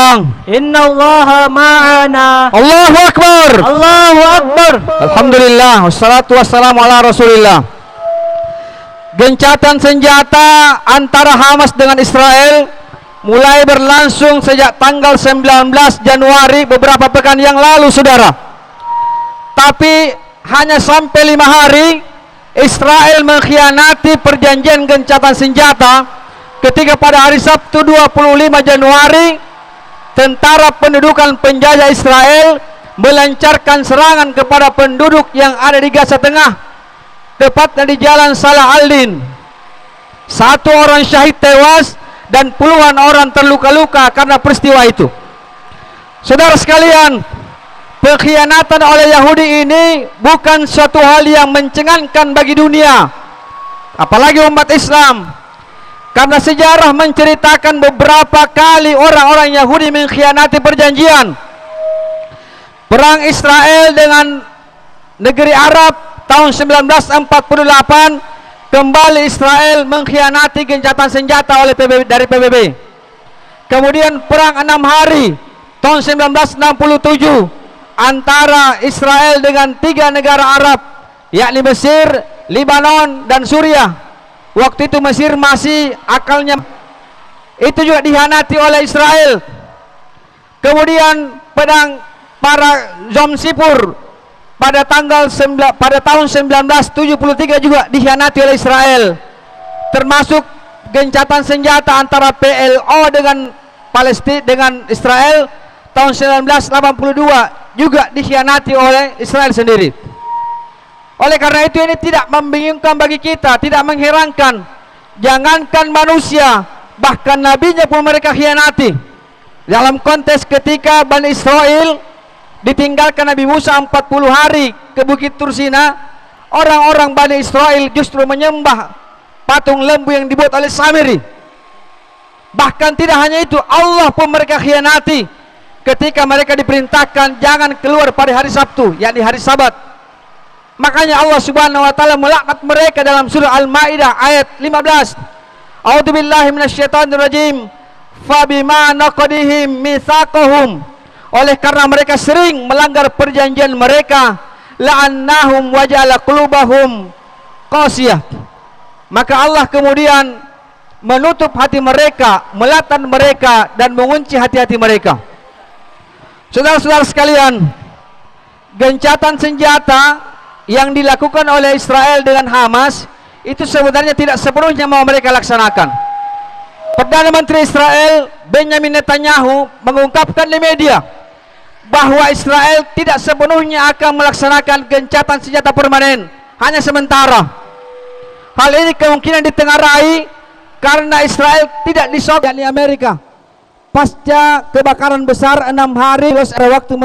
Innallaha ma'ana. Allahu Akbar. Allahu Akbar. Alhamdulillah, wassalatu wassalamu ala Rasulillah. Gencatan senjata antara Hamas dengan Israel mulai berlangsung sejak tanggal 19 Januari beberapa pekan yang lalu, saudara. Tapi hanya sampai 5 hari Israel mengkhianati perjanjian gencatan senjata ketika pada hari Sabtu 25 Januari tentara pendudukan penjajah Israel melancarkan serangan kepada penduduk yang ada di Gaza Tengah, tepatnya di Jalan Salah Al-Din. 1 orang syahid tewas dan puluhan orang terluka-luka karena peristiwa itu. Saudara sekalian, pengkhianatan oleh Yahudi ini bukan suatu hal yang mencengangkan bagi dunia, apalagi umat Islam, karena sejarah menceritakan beberapa kali orang-orang Yahudi mengkhianati perjanjian. Perang Israel dengan negeri Arab tahun 1948, kembali Israel mengkhianati gencatan senjata oleh dari PBB. Kemudian perang 6 hari tahun 1967 antara Israel dengan 3 negara Arab, yakni Mesir, Lebanon, dan Suriah. Waktu itu Mesir masih akalnya, itu juga dikhianati oleh Israel. Kemudian pedang para Yom Kippur pada tahun 1973 juga dikhianati oleh Israel, termasuk gencatan senjata antara PLO dengan Palestina dengan Israel tahun 1982 juga dikhianati oleh Israel sendiri. Oleh karena itu ini tidak membingungkan bagi kita, tidak mengherankan. Jangankan manusia, bahkan nabinya pun mereka khianati. Dalam konteks ketika Bani Israel ditinggalkan Nabi Musa 40 hari ke Bukit Tursina, orang-orang Bani Israel justru menyembah patung lembu yang dibuat oleh Samiri. Bahkan tidak hanya itu, Allah pun mereka khianati ketika mereka diperintahkan jangan keluar pada hari Sabtu, yakni hari Sabat. Makanya Allah Subhanahu wa taala melaknat mereka dalam surah Al-Maidah ayat 15. A'udzubillahi minasyaitonirrajim. Fabima naqadihim mitsaqahum, oleh karena mereka sering melanggar perjanjian mereka, la'annahum waja'ala qulubahum qasiyah, maka Allah kemudian menutup hati mereka, melatan mereka, dan mengunci hati-hati mereka. Saudara-saudara sekalian, gencatan senjata yang dilakukan oleh Israel dengan Hamas itu sebenarnya tidak sepenuhnya mau mereka laksanakan. Perdana Menteri Israel Benjamin Netanyahu mengungkapkan di media bahwa Israel tidak sepenuhnya akan melaksanakan gencatan senjata permanen, hanya sementara. Hal ini kemungkinan ditengarai karena Israel tidak disokong di Amerika pasca kebakaran besar 6 hari ada waktu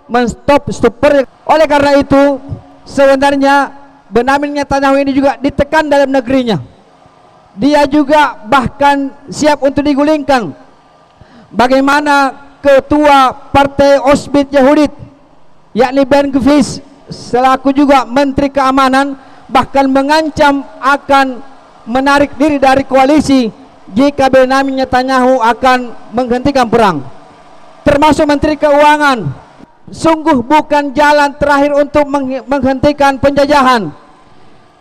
menstop stopper. Oleh karena itu sebenarnya Benyamin Netanyahu ini juga ditekan dalam negerinya. Dia juga bahkan siap untuk digulingkan. Bagaimana ketua partai Osbit Yahudit yakni Ben Gvir selaku juga menteri keamanan bahkan mengancam akan menarik diri dari koalisi jika Benyamin Netanyahu akan menghentikan perang. Termasuk menteri keuangan. Sungguh bukan jalan terakhir untuk menghentikan penjajahan,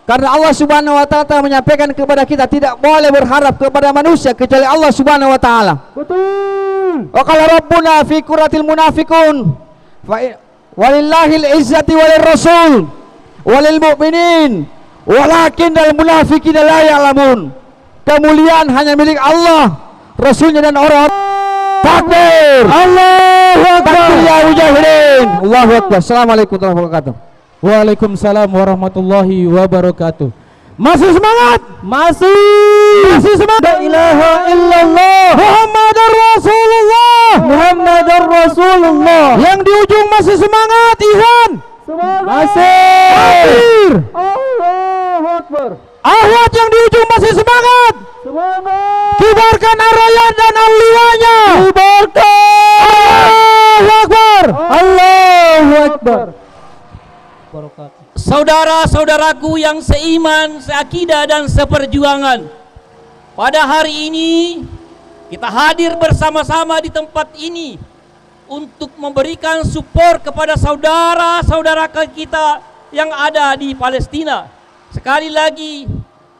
karena Allah Subhanahu wa taala telah menyampaikan kepada kita tidak boleh berharap kepada manusia kecuali Allah Subhanahu wa taala. Betul. Wa qala rabbuna fi quratil munafiqun walillahil izzati walil rasul walil mu'minin walakinnal munafiqina la ya'lamun. Kemuliaan hanya milik Allah, Rasulnya, dan orang. Takbir. Allahu Akbar. Ya mujahidin. Allahu Akbar. Assalamualaikum warahmatullahi wabarakatuh. Waalaikumsalam warahmatullahi wabarakatuh. Masih semangat? Masih semangat. La ilaha illallah Muhammadar Rasulullah. Muhammadar Rasulullah. Yang di ujung masih semangat, Ikhwan? Semangat. Masih. Takbir. Allahu Akbar. Ahwat yang di ujung masih semangat. Semangat. Kibarkan ar-rayat dan al-liwanya. Kibarkan. Allahu Akbar. Allahu Akbar. Saudara-saudaraku yang seiman, seakidah, dan seperjuangan, pada hari ini kita hadir bersama-sama di tempat ini untuk memberikan support kepada saudara-saudara kita yang ada di Palestina. Sekali lagi,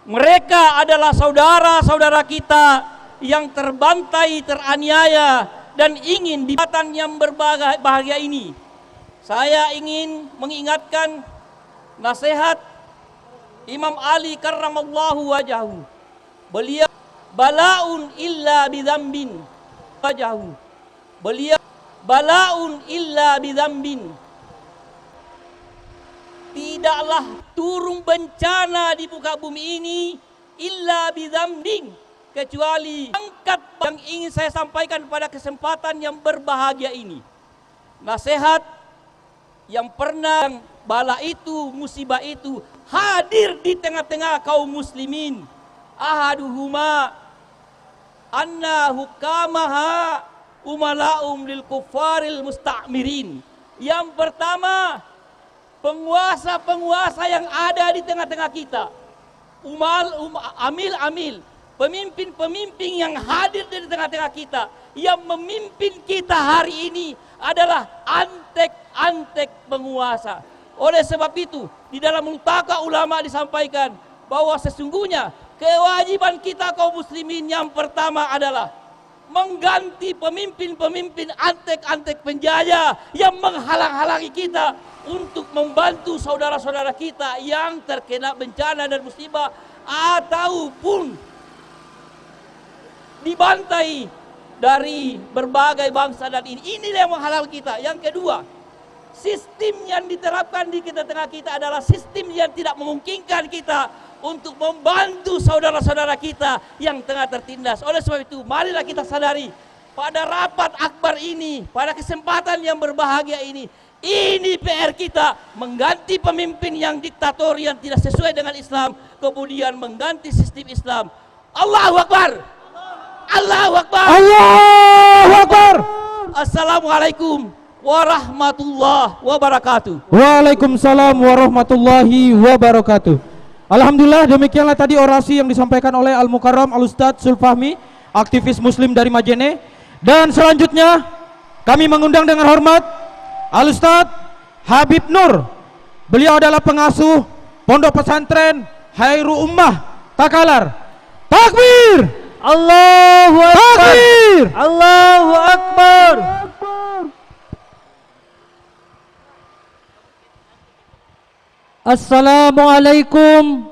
mereka adalah saudara-saudara kita yang terbantai, teraniaya, dan ingin di tempat yang berbahagia ini. Saya ingin mengingatkan nasihat Imam Ali karramallahu wajahu. Beliau balaun illa bidzambin wajahu. Beliau balaun illa bidzambin. Tidaklah turun bencana di muka bumi ini illa bidzambin, kecuali angkat yang ingin saya sampaikan pada kesempatan yang berbahagia ini. Nasihat yang pernah bala itu, musibah itu hadir di tengah-tengah kaum muslimin. Ahaduhuma anna hukamaha umala'um lil kuffaril musta'mirin. Yang pertama, penguasa-penguasa yang ada di tengah-tengah kita, amil-amil, pemimpin-pemimpin yang hadir di tengah-tengah kita, yang memimpin kita hari ini adalah antek-antek penguasa. Oleh sebab itu, di dalam Multaka Ulama disampaikan bahwa sesungguhnya kewajiban kita kaum muslimin yang pertama adalah mengganti pemimpin-pemimpin antek-antek penjajah yang menghalang-halangi kita untuk membantu saudara-saudara kita yang terkena bencana dan musibah ataupun dibantai dari berbagai bangsa dan inilah yang menghalang kita. Yang kedua, sistem yang diterapkan di tengah kita adalah sistem yang tidak memungkinkan kita untuk membantu saudara-saudara kita yang tengah tertindas. Oleh sebab itu, marilah kita sadari pada rapat akbar ini, pada kesempatan yang berbahagia ini PR kita mengganti pemimpin yang diktator yang tidak sesuai dengan Islam, kemudian mengganti sistem Islam. Allahu Akbar. Allahu Akbar. Allahu Akbar. Assalamualaikum warahmatullahi wabarakatuh. Waalaikumsalam warahmatullahi wabarakatuh. Alhamdulillah, demikianlah tadi orasi yang disampaikan oleh Al-Mukarram Al-Ustadz Sulfahmi, aktivis muslim dari Majene. Dan selanjutnya kami mengundang dengan hormat Al-Ustadz Habib Nur. Beliau adalah pengasuh Pondok Pesantren Hairul Ummah Takalar. Takbir! Allahu Akbar! Takbir! Allahu Akbar! Assalamualaikum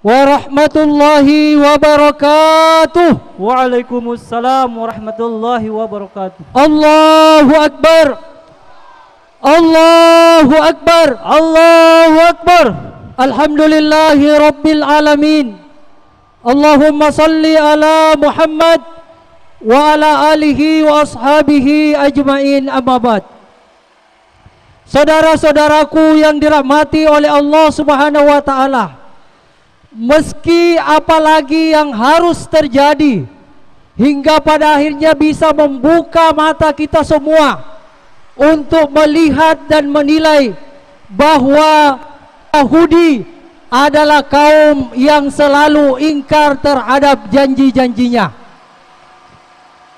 warahmatullahi wabarakatuh. Waalaikumsalam warahmatullahi wabarakatuh. Allahu Akbar. Allahu Akbar. Allahu Akbar. Alhamdulillahi Rabbil Alamin. Allahumma salli ala Muhammad wa ala alihi wa ashabihi ajma'in, amma ba'd. Saudara-saudaraku yang dirahmati oleh Allah Subhanahu wa taala, meski apalagi yang harus terjadi hingga pada akhirnya bisa membuka mata kita semua untuk melihat dan menilai bahwa Yahudi adalah kaum yang selalu ingkar terhadap janji-janjinya.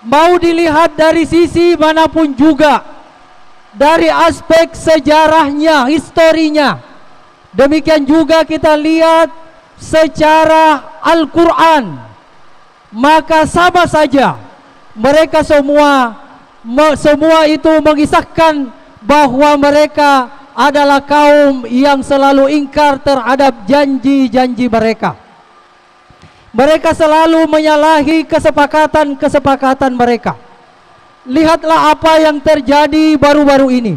Mau dilihat dari sisi manapun juga, dari aspek sejarahnya, historinya, demikian juga kita lihat secara Al-Quran, maka sama saja mereka semua itu mengisahkan bahwa mereka adalah kaum yang selalu ingkar terhadap janji-janji mereka. Mereka selalu menyalahi kesepakatan-kesepakatan mereka. Lihatlah apa yang terjadi baru-baru ini.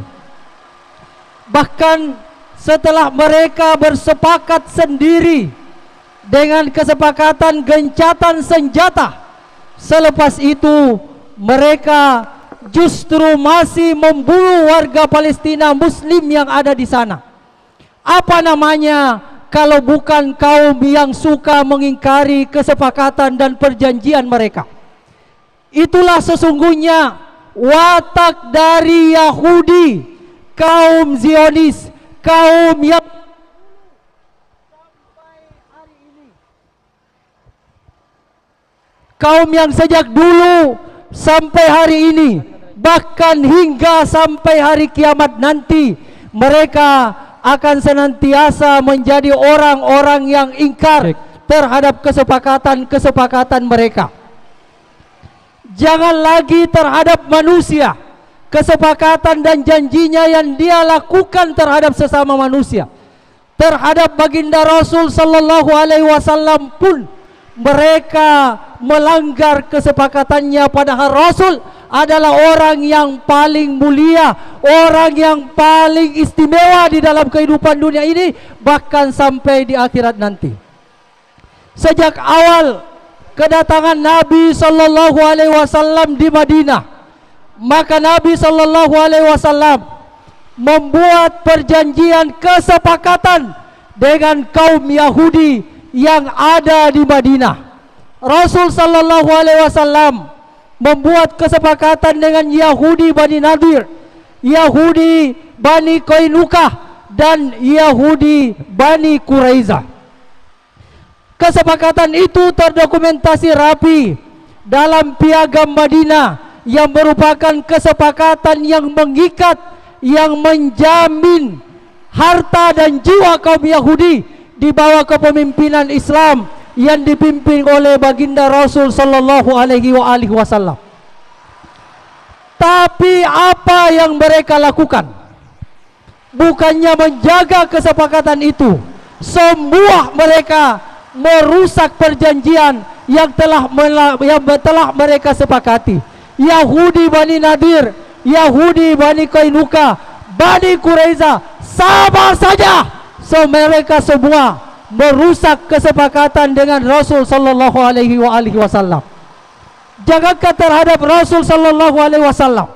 Bahkan setelah mereka bersepakat sendiri dengan kesepakatan gencatan senjata, selepas itu mereka justru masih membunuh warga Palestina Muslim yang ada di sana. Apa namanya kalau bukan kaum yang suka mengingkari kesepakatan dan perjanjian mereka? Itulah sesungguhnya watak dari Yahudi, kaum Zionis, kaum yang sejak dulu sampai hari ini, bahkan hingga sampai hari kiamat nanti, mereka akan senantiasa menjadi orang-orang yang ingkar terhadap kesepakatan-kesepakatan mereka. Jangan lagi terhadap manusia, kesepakatan dan janjinya yang dia lakukan terhadap sesama manusia. Terhadap baginda Rasul sallallahu alaihi wasallam pun mereka melanggar kesepakatannya, padahal Rasul adalah orang yang paling mulia, orang yang paling istimewa di dalam kehidupan dunia ini, bahkan sampai di akhirat nanti. Sejak awal kedatangan Nabi sallallahu alaihi wasallam di Madinah, maka Nabi sallallahu alaihi wasallam membuat perjanjian kesepakatan dengan kaum Yahudi yang ada di Madinah. Rasul sallallahu alaihi wasallam membuat kesepakatan dengan Yahudi Bani Nadir, Yahudi Bani Qainuqah, dan Yahudi Bani Quraizah. Kesepakatan itu terdokumentasi rapi dalam Piagam Madinah yang merupakan kesepakatan yang mengikat, yang menjamin harta dan jiwa kaum Yahudi di bawah kepemimpinan Islam yang dipimpin oleh baginda Rasul sallallahu alaihi wasallam. Tapi apa yang mereka lakukan? Bukannya menjaga kesepakatan itu, semua mereka merusak perjanjian yang telah mereka sepakati. Yahudi Bani Nadir, Yahudi Bani Qainuqah, Bani Quraizah, sama saja. Mereka semua merusak kesepakatan dengan Rasul sallallahu alaihi wasallam. Jangankan terhadap Rasul sallallahu alaihi wasallam,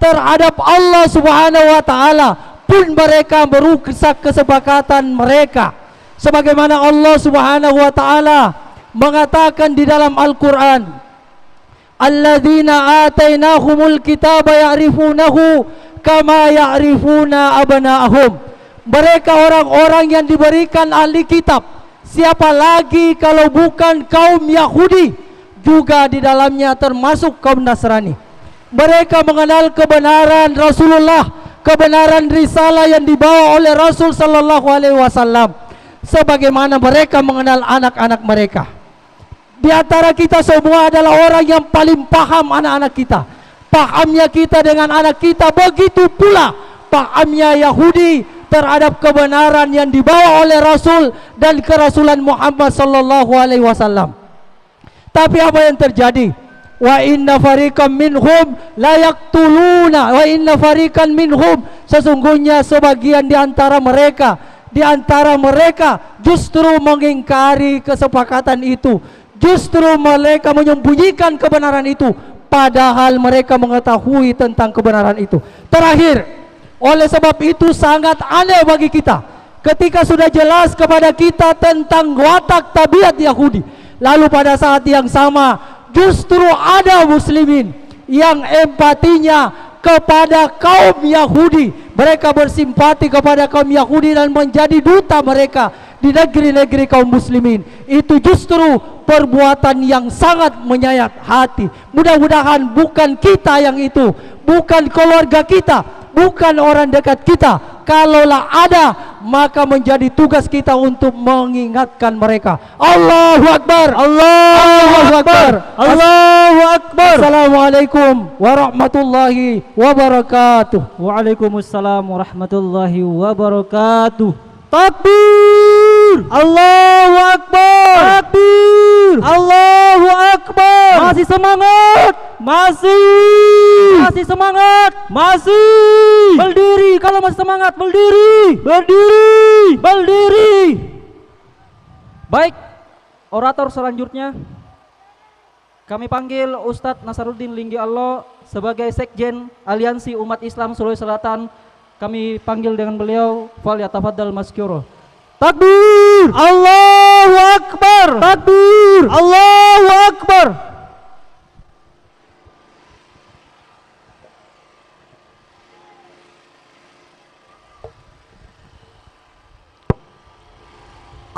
terhadap Allah Subhanahu wa taala pun mereka merusak kesepakatan mereka. Sebagaimana Allah Subhanahu wa taala mengatakan di dalam Al-Qur'an, alladzina atainahumul kitaba ya'rifunahu kama ya'rifuna abna'ahum. Mereka orang-orang yang diberikan ahli kitab. Siapa lagi kalau bukan kaum Yahudi, juga di dalamnya termasuk kaum Nasrani. Mereka mengenal kebenaran Rasulullah, kebenaran risalah yang dibawa oleh Rasul sallallahu alaihi wasallam, sebagaimana mereka mengenal anak-anak mereka. Di antara kita semua adalah orang yang paling paham anak-anak kita. Pahamnya kita dengan anak kita, begitu pula pahamnya Yahudi terhadap kebenaran yang dibawa oleh Rasul dan kerasulan Muhammad sallallahu alaihi wasallam. Tapi apa yang terjadi? Wa inna fariqam minhum la yaqtuluna wa inna fariqan minhum, sesungguhnya sebagian di antara mereka justru mengingkari kesepakatan itu, justru mereka menyembunyikan kebenaran itu, padahal mereka mengetahui tentang kebenaran itu. Terakhir, oleh sebab itu sangat aneh bagi kita ketika sudah jelas kepada kita tentang watak tabiat Yahudi, lalu pada saat yang sama justru ada muslimin yang empatinya kepada kaum Yahudi. Mereka bersimpati kepada kaum Yahudi dan menjadi duta mereka di negeri-negeri kaum muslimin. Itu justru perbuatan yang sangat menyayat hati. Mudah-mudahan bukan kita yang itu, bukan keluarga kita, bukan orang dekat kita. Kalaulah ada, maka menjadi tugas kita untuk mengingatkan mereka. Allahu Akbar, Allahu Akbar, Allahu Akbar. Assalamualaikum warahmatullahi wabarakatuh. Waalaikumsalam warahmatullahi wabarakatuh. Takbir, Allahu Akbar, takbir, Allahu Akbar. Masih semangat, masih semangat, masih berdiri. Kalau masih semangat, berdiri, berdiri. Baik, orator selanjutnya kami panggil Ustadz Nasaruddin Linggi Allah sebagai Sekjen Aliansi Umat Islam Sulawesi Selatan. Kami panggil dengan beliau, falyatafaddal maskuro. Takbir, Allahu Akbar, takbir, Allahu Akbar.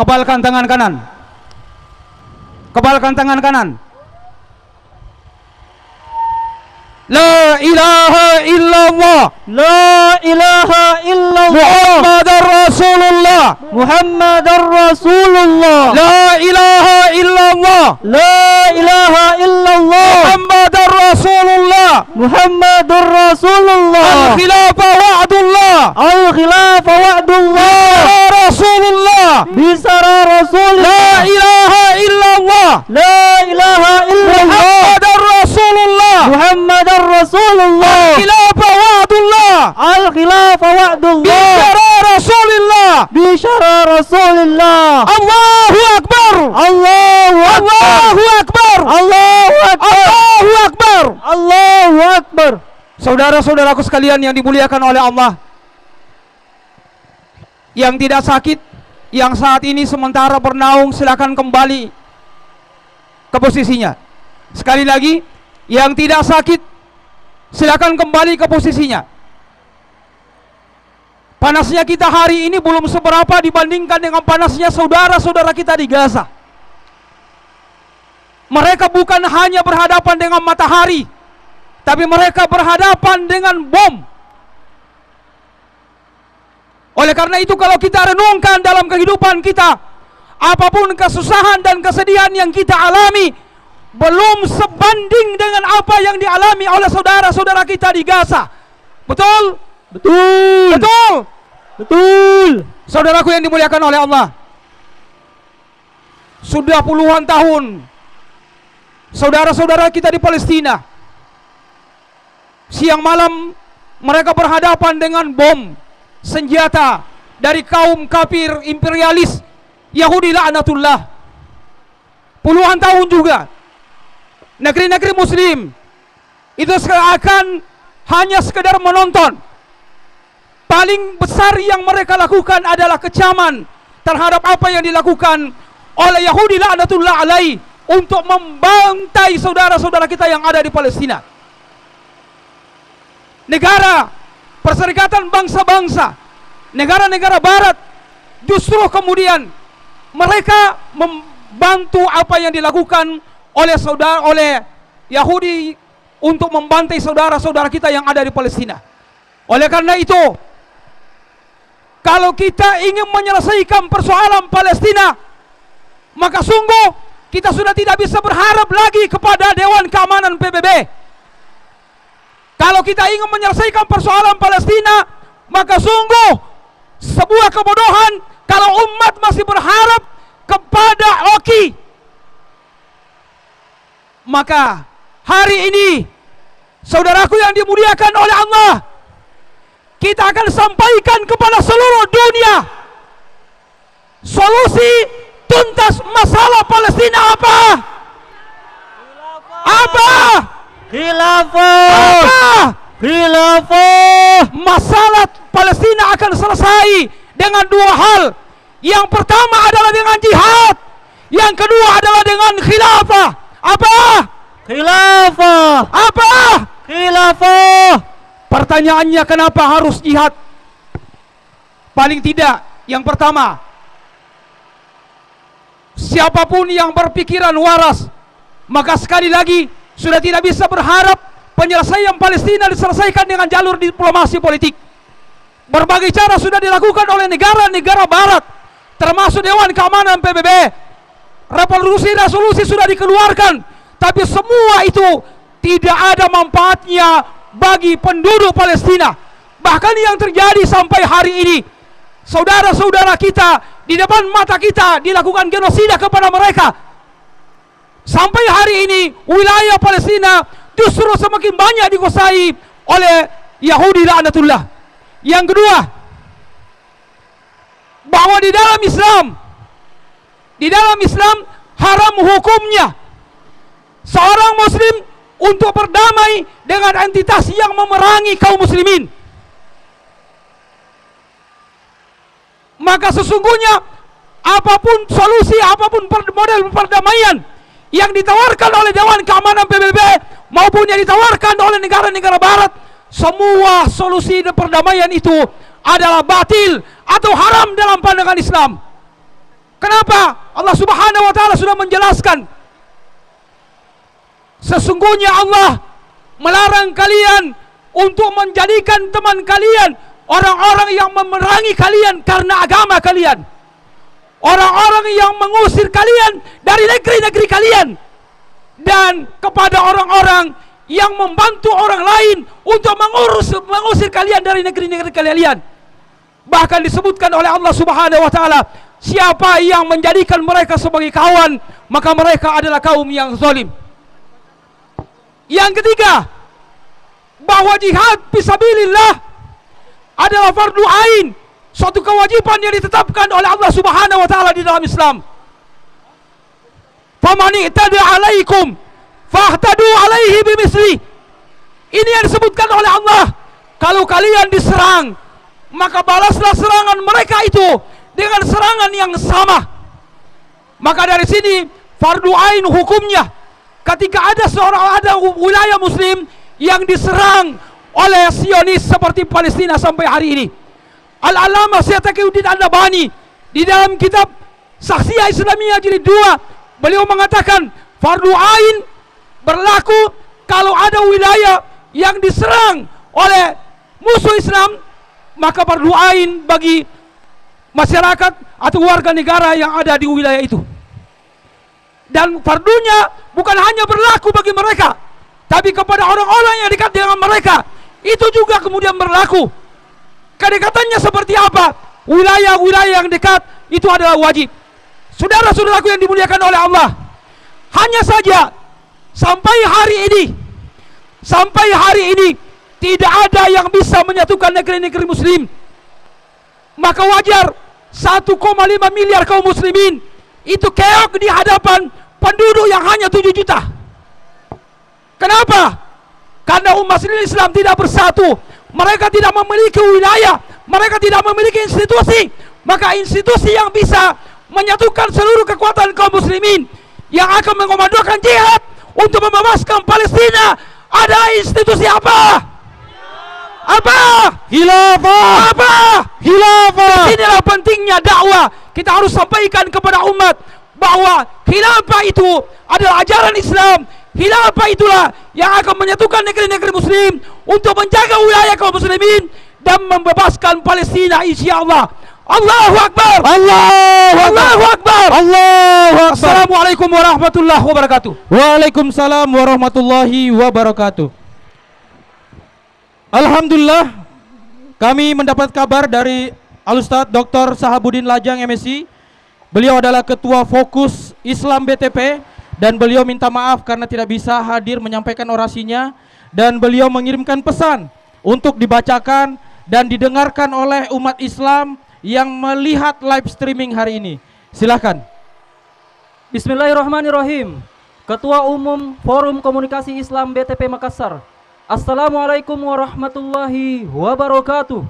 Kebalkan tangan kanan. Kebalkan tangan kanan. La ilaha illallah, la ilaha illallah, Muhammadar Rasulullah, Muhammadar Rasulullah, la ilaha illallah, la ilaha illallah, Muhammadar Rasulullah, Muhammadur Rasulullah. Al-khilafah wa'dullah, al-khilafah wa'dullah, Rasulullah, bisara Rasulullah, la ilaha illallah, la ilaha illallah, Muhammadar Rasulullah, Muhammadar Rasulullah. ma'syara Rasulillah. Allahu Akbar. Allahu Akbar. Allahu Akbar. Allahu Akbar. Allahu Akbar. Allahu Akbar. Saudara-saudaraku sekalian yang dimuliakan oleh Allah, yang tidak sakit, yang saat ini sementara bernaung, silakan kembali ke posisinya. Sekali lagi, yang tidak sakit, silakan kembali ke posisinya. Panasnya kita hari ini belum seberapa dibandingkan dengan panasnya saudara-saudara kita di Gaza. Mereka bukan hanya berhadapan dengan matahari, tapi mereka berhadapan dengan bom. Oleh karena itu, kalau kita renungkan dalam kehidupan kita, apapun kesusahan dan kesedihan yang kita alami belum sebanding dengan apa yang dialami oleh saudara-saudara kita di Gaza. Betul? Betul. Betul. Betul. Saudaraku yang dimuliakan oleh Allah, sudah puluhan tahun saudara-saudara kita di Palestina, siang malam mereka berhadapan dengan bom, senjata dari kaum kafir imperialis Yahudi laknatullah. Puluhan tahun juga negeri-negeri muslim itu seakan hanya sekedar menonton. Paling besar yang mereka lakukan adalah kecaman terhadap apa yang dilakukan oleh Yahudi laknatullah alaih untuk membantai saudara-saudara kita yang ada di Palestina. Negara Perserikatan Bangsa-Bangsa, negara-negara barat justru kemudian mereka membantu apa yang dilakukan oleh Yahudi untuk membantai saudara-saudara kita yang ada di Palestina. Oleh karena itu, kalau kita ingin menyelesaikan persoalan Palestina, maka sungguh kita sudah tidak bisa berharap lagi kepada Dewan Keamanan PBB. Kalau kita ingin menyelesaikan persoalan Palestina, maka sungguh sebuah kebodohan kalau umat masih berharap kepada OKI. Maka hari ini, saudaraku yang dimuliakan oleh Allah, kita akan sampaikan kepada seluruh dunia solusi tuntas masalah Palestina apa? Apa? Khilafah. Apa? Khilafah. Masalah Palestina akan selesai dengan dua hal. Yang pertama adalah dengan jihad, yang kedua adalah dengan khilafah. Apa? Khilafah. Apa? Khilafah. Pertanyaannya, kenapa harus jihad? Paling tidak, yang pertama, siapapun yang berpikiran waras, maka sekali lagi sudah tidak bisa berharap penyelesaian Palestina diselesaikan dengan jalur diplomasi politik. Berbagai cara sudah dilakukan oleh negara-negara barat, termasuk Dewan Keamanan PBB. Resolusi sudah dikeluarkan, tapi semua itu tidak ada manfaatnya bagi penduduk Palestina. Bahkan yang terjadi sampai hari ini, saudara-saudara kita di depan mata kita dilakukan genosida kepada mereka. Sampai hari ini wilayah Palestina justru semakin banyak dikuasai oleh Yahudi laknatullah. Yang kedua, bahwa di dalam Islam haram hukumnya seorang muslim untuk berdamai dengan entitas yang memerangi kaum muslimin. Maka sesungguhnya apapun solusi, apapun model perdamaian yang ditawarkan oleh Dewan Keamanan PBB maupun yang ditawarkan oleh negara-negara barat, semua solusi dan perdamaian itu adalah batil atau haram dalam pandangan Islam. Kenapa? Allah Subhanahu wa taala sudah menjelaskan. Sesungguhnya Allah melarang kalian untuk menjadikan teman kalian orang-orang yang memerangi kalian karena agama kalian, orang-orang yang mengusir kalian dari negeri-negeri kalian, dan kepada orang-orang yang membantu orang lain untuk mengusir kalian dari negeri-negeri kalian. Bahkan disebutkan oleh Allah Subhanahu wa taala, siapa yang menjadikan mereka sebagai kawan, maka mereka adalah kaum yang zalim. Yang ketiga, bahwa jihad fisabilillah adalah fardu ain. suatu kewajiban yang ditetapkan oleh Allah Subhanahu wa taala di dalam Islam. Famani itada alaikum fahtadu alaihi bimisli. Ini yang disebutkan oleh Allah. Kalau kalian diserang, maka balaslah serangan mereka itu dengan serangan yang sama. Maka dari sini fardu ain hukumnya ketika ada wilayah muslim yang diserang oleh Zionis seperti Palestina sampai hari ini. Al-Allamah Syekh Taqiyuddin An-Nabhani di dalam kitab Saksiyah Islamiyah jilid 2, beliau mengatakan fardu ain berlaku kalau ada wilayah yang diserang oleh musuh Islam, maka fardu ain bagi masyarakat atau warga negara yang ada di wilayah itu. Dan fardunya bukan hanya berlaku bagi mereka, tapi kepada orang-orang yang dekat dengan mereka itu juga kemudian berlaku. Kedekatannya seperti apa? Wilayah-wilayah yang dekat itu adalah wajib. Saudara-saudaraku yang dimuliakan oleh Allah, hanya saja sampai hari ini tidak ada yang bisa menyatukan negeri-negeri muslim. Maka wajar 1,5 miliar kaum muslimin itu keok di hadapan penduduk yang hanya 7 juta. Kenapa? Karena umat Islam tidak bersatu. Mereka tidak memiliki wilayah, mereka tidak memiliki institusi. Maka institusi yang bisa menyatukan seluruh kekuatan kaum muslimin yang akan mengomandokan jihad untuk membebaskan Palestina adalah institusi apa? Apa? Khilafah. Apa? Khilafah. Inilah pentingnya dakwah. Kita harus sampaikan kepada umat bahwa khilafah itu adalah ajaran Islam. Khilafah itulah yang akan menyatukan negeri-negeri muslim untuk menjaga wilayah kaum muslimin dan membebaskan Palestina insyaallah. Allahu Akbar. Allahu Akbar. Allahu Akbar. Assalamualaikum warahmatullahi wabarakatuh. Waalaikumsalam warahmatullahi wabarakatuh. Alhamdulillah, kami mendapat kabar dari Al-Ustadz Dr. Sahabuddin Lajang MSI. Beliau adalah Ketua Fokus Islam BTP dan beliau minta maaf karena tidak bisa hadir menyampaikan orasinya, dan beliau mengirimkan pesan untuk dibacakan dan didengarkan oleh umat Islam yang melihat live streaming hari ini. Silakan. Bismillahirrahmanirrahim. Ketua Umum Forum Komunikasi Islam BTP Makassar. Assalamualaikum warahmatullahi wabarakatuh.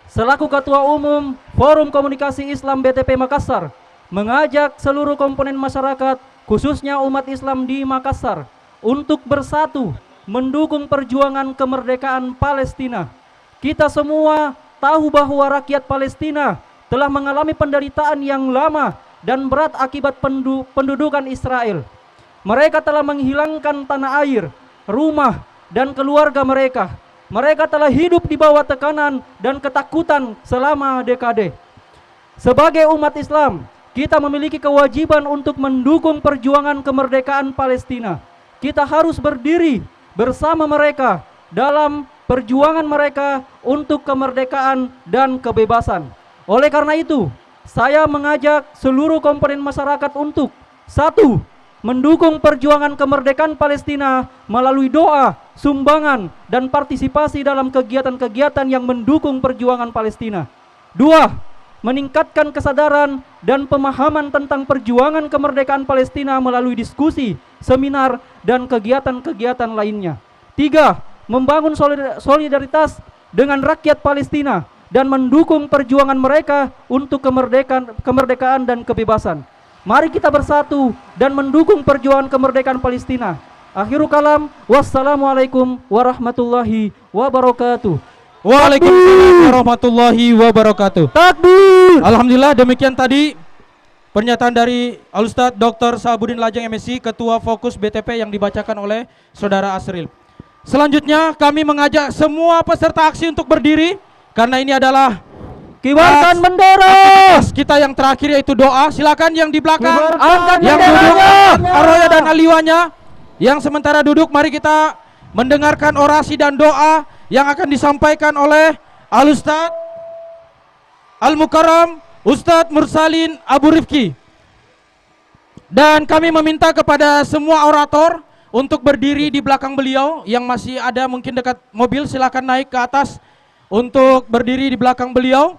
Selaku Ketua Umum Forum Komunikasi Islam BTP Makassar, mengajak seluruh komponen masyarakat, khususnya umat Islam di Makassar, untuk bersatu mendukung perjuangan kemerdekaan Palestina. Kita semua tahu bahwa rakyat Palestina telah mengalami penderitaan yang lama dan berat akibat pendudukan Israel. Mereka telah menghilangkan tanah air, rumah, dan keluarga mereka. Mereka telah hidup di bawah tekanan dan ketakutan selama dekade. Sebagai umat Islam, kita memiliki kewajiban untuk mendukung perjuangan kemerdekaan Palestina. Kita harus berdiri bersama mereka dalam perjuangan mereka untuk kemerdekaan dan kebebasan. Oleh karena itu, saya mengajak seluruh komponen masyarakat untuk 1. Mendukung perjuangan kemerdekaan Palestina melalui doa, sumbangan, dan partisipasi dalam kegiatan-kegiatan yang mendukung perjuangan Palestina. 2. Meningkatkan kesadaran dan pemahaman tentang perjuangan kemerdekaan Palestina melalui diskusi, seminar, dan kegiatan-kegiatan lainnya. 3. Membangun solidaritas dengan rakyat Palestina dan mendukung perjuangan mereka untuk kemerdekaan dan kebebasan. Mari kita bersatu dan mendukung perjuangan kemerdekaan Palestina. Akhirul kalam, wassalamualaikum warahmatullahi wabarakatuh. Waalaikumsalam warahmatullahi wabarakatuh. Takbir. Alhamdulillah, demikian tadi pernyataan dari Al-Ustadz Dr. Sahabuddin Lajang MSI, Ketua Fokus BTP yang dibacakan oleh Saudara Asril. Selanjutnya kami mengajak semua peserta aksi untuk berdiri karena ini adalah kibarkan bendera. Aktivitas kita yang terakhir yaitu doa. Silakan yang di belakang, yang duduk Aroya dan Aliwanya, yang sementara duduk, mari kita mendengarkan orasi dan doa yang akan disampaikan oleh Al-Ustadz Al-Mukarram Ustadz Mursalin Abu Rifki. Dan kami meminta kepada semua orator untuk berdiri di belakang beliau. Yang masih ada mungkin dekat mobil, silakan naik ke atas untuk berdiri di belakang beliau.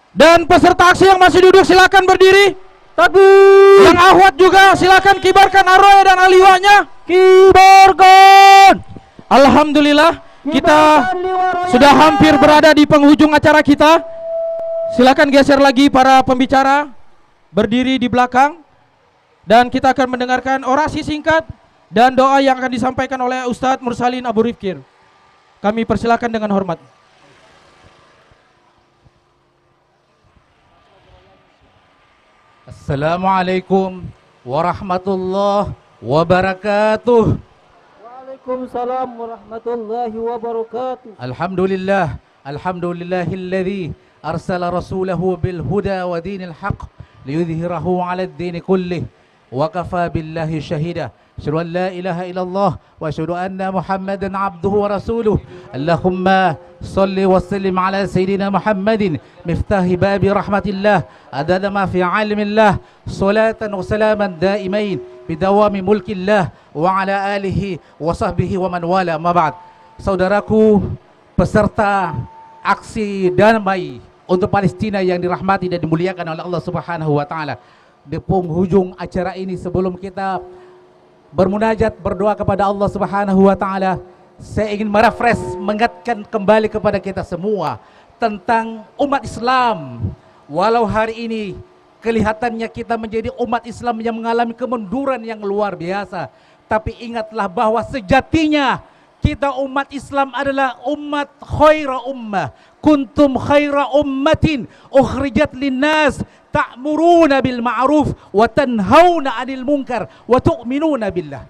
Dan peserta aksi yang masih duduk silakan berdiri. Takbir. Yang ahwat juga silakan kibarkan arwah dan aliwanya. Kibarkan. Alhamdulillah, kita sudah hampir berada di penghujung acara kita. Silakan geser lagi para pembicara, berdiri di belakang. Dan kita akan mendengarkan orasi singkat dan doa yang akan disampaikan oleh Ustadz Mursalin Abu Rifkir. Kami persilakan dengan hormat. Assalamualaikum warahmatullahi wabarakatuh. Waalaikumsalam warahmatullahi wabarakatuh. Alhamdulillah, alhamdulillahilladzi arsala rasulahu bil huda wa dinil haqq liyudhhirahu 'ala ad-din kullih wa kafa billahi syahida. Asyhadu an la ilaha illallah wa asyhadu anna Muhammadan abduhu wa rasuluh. Allahumma salli wa sallim ala sayyidina Muhammadin miftahi babi rahmatillah adada ma fi ilmillah salatan wa salaman daimain bidawami mulkillah wa ala alihi wa sahbihi wa man wala ma ba'd. Saudaraku peserta aksi damai untuk Palestina yang dirahmati dan dimuliakan oleh Allah Subhanahu wa taala. Di penghujung acara ini, sebelum kita bermunajat berdoa kepada Allah Subhanahu wa taala, saya ingin merefresh, mengingatkan kembali kepada kita semua tentang umat Islam. Walau hari ini kelihatannya kita menjadi umat Islam yang mengalami kemunduran yang luar biasa, tapi ingatlah bahwa sejatinya kita umat Islam adalah umat khaira ummah. Kuntum khaira ummatin ukhrijat linnas ta'muruna bil ma'ruf wa tanhauna 'anil munkar wa tu'minuna billah.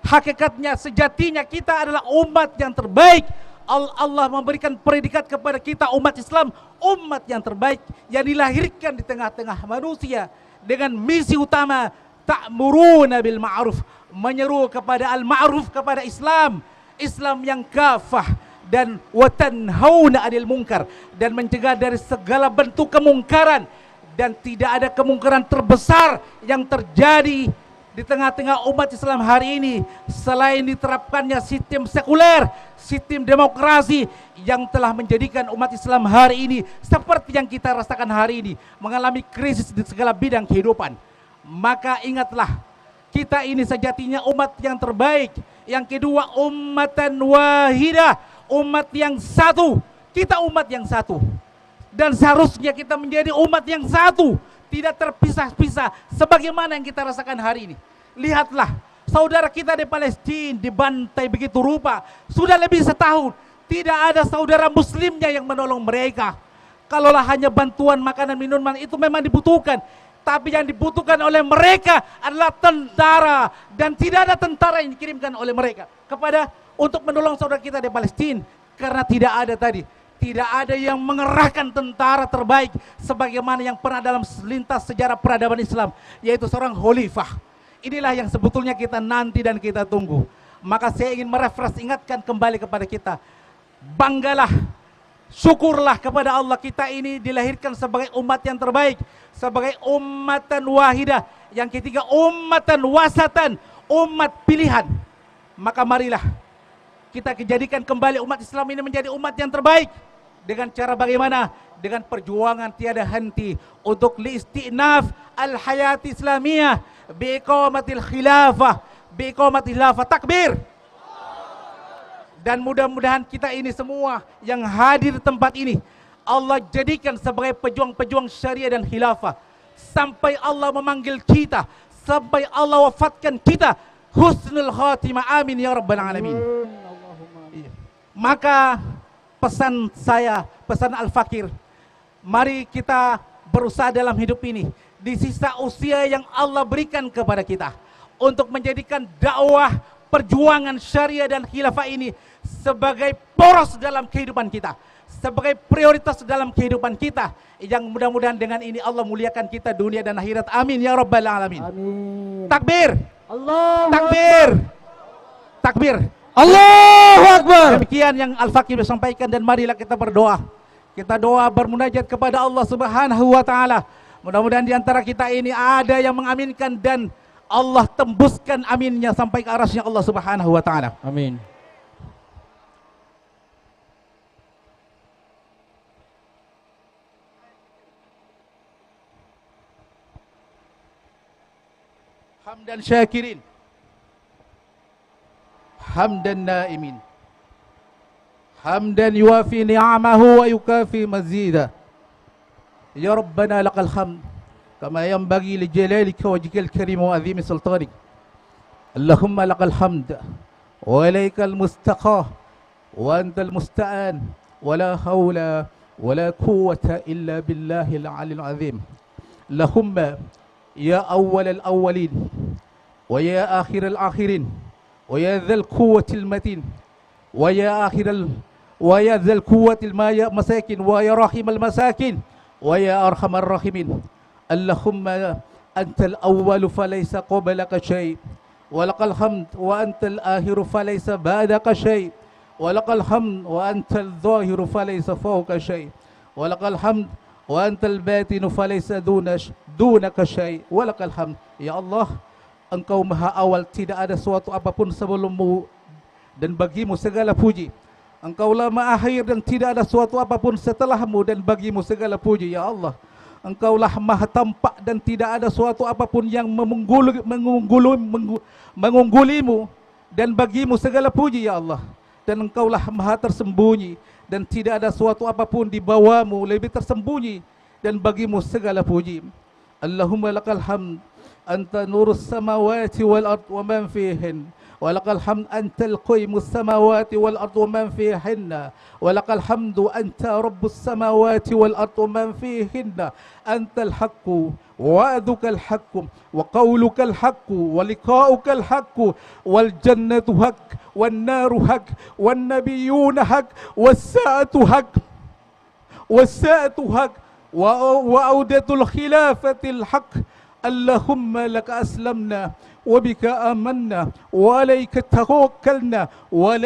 Hakikatnya sejatinya kita adalah umat yang terbaik. Allah memberikan predikat kepada kita umat Islam, umat yang terbaik yang dilahirkan di tengah-tengah manusia dengan misi utama ta'muruna bil ma'ruf, menyeru kepada al-ma'ruf, kepada Islam yang kafah, dan watanhauna 'anil munkar, dan mencegah dari segala bentuk kemungkaran. Dan tidak ada kemungkaran terbesar yang terjadi di tengah-tengah umat Islam hari ini selain diterapkannya sistem sekuler, sistem demokrasi yang telah menjadikan umat Islam hari ini seperti yang kita rasakan hari ini, mengalami krisis di segala bidang kehidupan. Maka ingatlah, kita ini sejatinya umat yang terbaik. Yang kedua, ummatan wahidah, umat yang satu. Kita umat yang satu, dan seharusnya kita menjadi umat yang satu, tidak terpisah-pisah sebagaimana yang kita rasakan hari ini. Lihatlah, saudara kita di Palestina dibantai begitu rupa, sudah lebih setahun. Tidak ada saudara muslimnya yang menolong mereka. Kalaulah hanya bantuan makanan minuman itu memang dibutuhkan, tapi yang dibutuhkan oleh mereka adalah tentara, dan tidak ada tentara yang dikirimkan oleh mereka untuk menolong saudara kita di Palestina, karena tidak ada tadi. Tidak ada yang mengerahkan tentara terbaik sebagaimana yang pernah dalam lintas sejarah peradaban Islam, yaitu seorang khalifah. Inilah yang sebetulnya kita nanti dan kita tunggu. Maka saya ingin merefresh, ingatkan kembali kepada kita, banggalah, syukurlah kepada Allah, kita ini dilahirkan sebagai umat yang terbaik, sebagai ummatan wahidah. Yang ketiga, ummatan wasatan, umat pilihan. Maka marilah kita jadikan kembali umat Islam ini menjadi umat yang terbaik. Dengan cara bagaimana? Dengan perjuangan tiada henti untuk liistinaf al-hayati islamiyah biiqamatil khilafah, takbir. Dan mudah-mudahan kita ini semua yang hadir di tempat ini, Allah jadikan sebagai pejuang-pejuang syariah dan khilafah sampai Allah memanggil kita, sampai Allah wafatkan kita husnul khatimah, amin ya rabbal alamin. Maka pesan saya, pesan Al-Fakir, mari kita berusaha dalam hidup ini, di sisa usia yang Allah berikan kepada kita, untuk menjadikan dakwah perjuangan syariah dan khilafah ini sebagai poros dalam kehidupan kita, sebagai prioritas dalam kehidupan kita, yang mudah-mudahan dengan ini Allah muliakan kita dunia dan akhirat, amin ya rabbal alamin. Amin. Takbir. Allah. Takbir. Takbir. Allahu Akbar. Demikian yang Al-Fakir sampaikan, dan marilah kita berdoa. Kita doa bermunajat kepada Allah Subhanahu wa taala. Mudah-mudahan di antara kita ini ada yang mengaminkan, dan Allah tembuskan aminnya sampai ke arasnya Allah Subhanahu wa taala. Amin. hamdan syakirin, hamdan naimin, hamdan yuafi ni'amahu wa yukafi mazida. Ya Rabbana lakal hamd kama yanbaghi li jalalika wajhikal karim wa azimi sultanik. Allahumma lakal hamd wa ilaikal mustaqah wa antal musta'an wa la hawla wa la quwwata illa billahil aliyil azim. Allahumma ya awwal al-awwalin wa ya akhir al-akhirin wa ya dhal quwwatil matin wa ya dhal quwwatil masakin wa ya rahimal masakin wa ya arhamar rahimin. Allahumma antal awwal falaysa qablaka shay wa lakal hamd wa antal akhir falaysa ba'daka shay wa lakal hamd wa antal zahir falaysa fawqa shay wa lakal hamd wa antal batin falaysa dunaka shay wa lakal hamd. Ya Allah, Engkau maha awal, tidak ada suatu apapun sebelummu dan bagimu segala puji. Engkaulah maha akhir dan tidak ada suatu apapun setelahmu dan bagimu segala puji. Ya Allah, Engkaulah maha tampak dan tidak ada suatu apapun yang mengunggulimu dan bagimu segala puji. Ya Allah, dan Engkaulah maha tersembunyi dan tidak ada suatu apapun di bawahmu lebih tersembunyi dan bagimu segala puji. Allahumma lakal hamd anta nurus samawati wal ard wa man fihin wa lakal hamd antal qayyimus samawati wal ard wa man fihinna wa lakal hamdu anta rabbus samawati wal ard wa man fihinna antal haqqu wa'dukal haqqu wa qawlukal haqqu wa liqa'ukal haqqu wal jannatu haqq wan naru haqq wan nabiyyuna haqq was sa'atu haqq wa audatul khilafatil haqq. Allahumma laka aslamna wa bika amanna wa alayka tawakkalna wa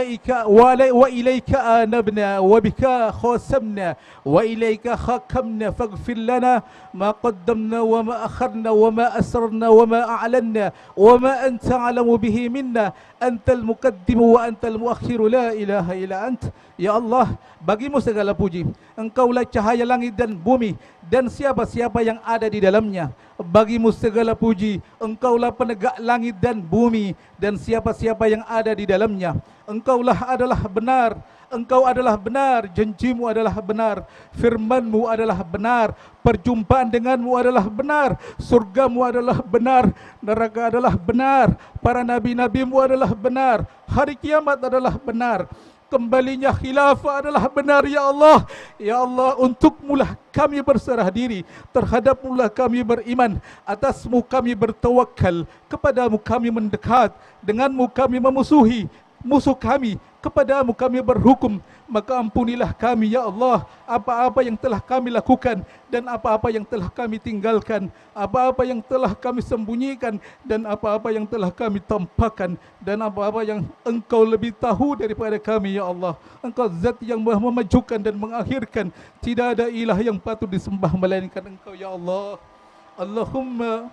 ilayka anabna wa bika khasamna wa ilayka hakamna faghfir lana ma qaddamna wa ma akharna wa ma asrarna wa ma a'lanna wa ma anta alamu bihi minna antal muqaddimu wa antal muakhiru la ilaha illa ant. Ya Allah, bagimu segala puji. Engkaulah cahaya langit dan bumi dan siapa-siapa yang ada di dalamnya. Bagimu segala puji. Engkaulah penegak langit dan bumi dan siapa-siapa yang ada di dalamnya. Engkaulah adalah benar. Engkau adalah benar, janjimu adalah benar, firmanmu adalah benar, perjumpaan denganmu adalah benar, surgamu adalah benar, neraka adalah benar, para nabi-nabimu adalah benar, hari kiamat adalah benar, kembalinya khilafah adalah benar. Ya Allah, ya Allah, untukmulah kami berserah diri, terhadapmulah kami beriman, atasmu kami bertawakal, kepadamu kami mendekat, denganmu kami memusuhi musuh kami, kepadamu kami berhukum, maka ampunilah kami ya Allah, apa-apa yang telah kami lakukan dan apa-apa yang telah kami tinggalkan, apa-apa yang telah kami sembunyikan dan apa-apa yang telah kami tampakkan, dan apa-apa yang Engkau lebih tahu daripada kami ya Allah. Engkau zat yang maha memajukan dan mengakhirkan, tidak ada ilah yang patut disembah melainkan Engkau ya Allah. Allahumma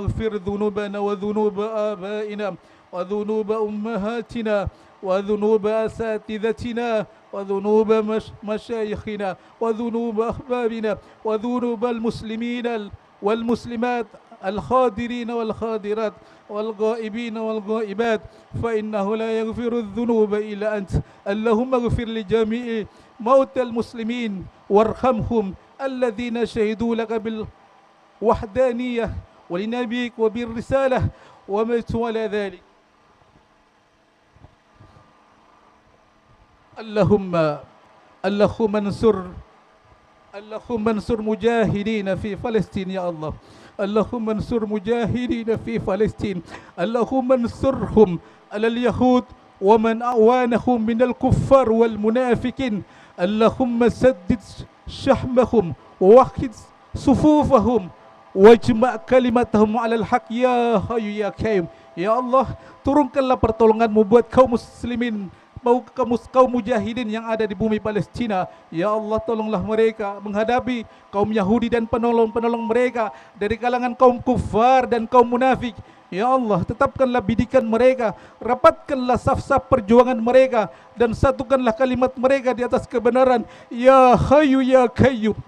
ighfir dhunubana wa dhunuba abaina wa dhunuba ummahatina wa dhunuba asatidatina wa dhunuba masyayikhina wa dhunuba ahbabina wa dhunuba al-muslimina wal-muslimat al-khadirin wal-khadirat wal-ghaibin wal-ghaibat fa innahu la yaghfiru adh-dhunuba illa ant. Allahumma ighfir li jami'i mautal muslimin warhamhum alladhina shahidu laka bil wahdaniyah wa li nabiyyik wa bir risalah wa matu ala dhalik. Allahumma ansur mujahidina fi Palestin ya Allah. Allahumma ansur mujahidina fi Palestin. Allahumma ansurhum alal yahud wa man awanahum minal kuffar wal munafikin. Allahumma saddid syahmahum wa wahid sufufahum wajma' kalimatahum alal haq ya hayyu ya qayyum. Ya Allah, turunkanlah pertolonganmu buat kaum muslimin, kaum mujahidin yang ada di bumi Palestina. Ya Allah, tolonglah mereka menghadapi kaum Yahudi dan penolong-penolong mereka dari kalangan kaum kufar dan kaum munafik. Ya Allah, tetapkanlah bidikan mereka, rapatkanlah saf-saf perjuangan mereka, dan satukanlah kalimat mereka di atas kebenaran. Ya Hayyu Ya Qayyum,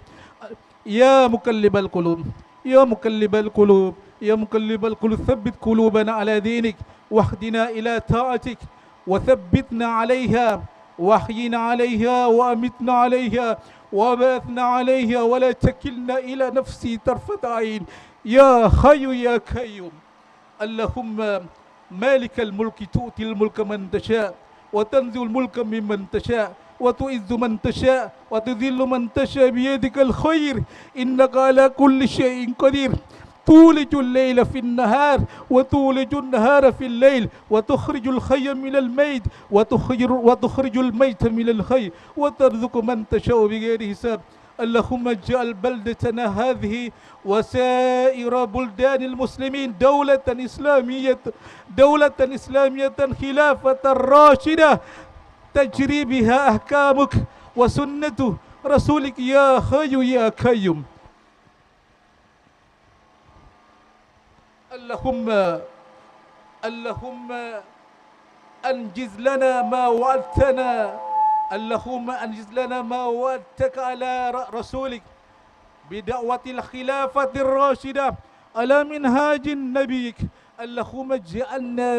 Ya Muqallibal Qulub, Ya Muqallibal Qulub, يا مقلب القلوب ثبت قلوبنا على دينك واهدنا إلى طاعتك وثبتنا عليها واحينا عليها وأمتنا عليها وباثنا عليها ولا تكلنا إلى نفسي طرفة عين يا حي يا قيوم. اللهم مالك الملك تؤتي الملك من تشاء وتنزع الملك ممن تشاء وتعز من تشاء وتذل من تشاء بيدك الخير إنك على كل شيء قدير. تولج الليل في النهار وتولج النهار في الليل وتخرج الحي من الميت وتخرج الميت من الحي وترزق من تشاء بغير حساب. اللهم اجعل بلدتنا هذه وسائر بلدان المسلمين دولة إسلامية خلافة راشدة تجري بها أحكامك وسنة رسولك يا حي يا قيوم. اللهم أنجز لنا ما وعدتنا. اللهم أنجز لنا ما وعدتك على رسولك بدعوة الخلافة الراشدة على منهاج نبيك. اللهم اجعلنا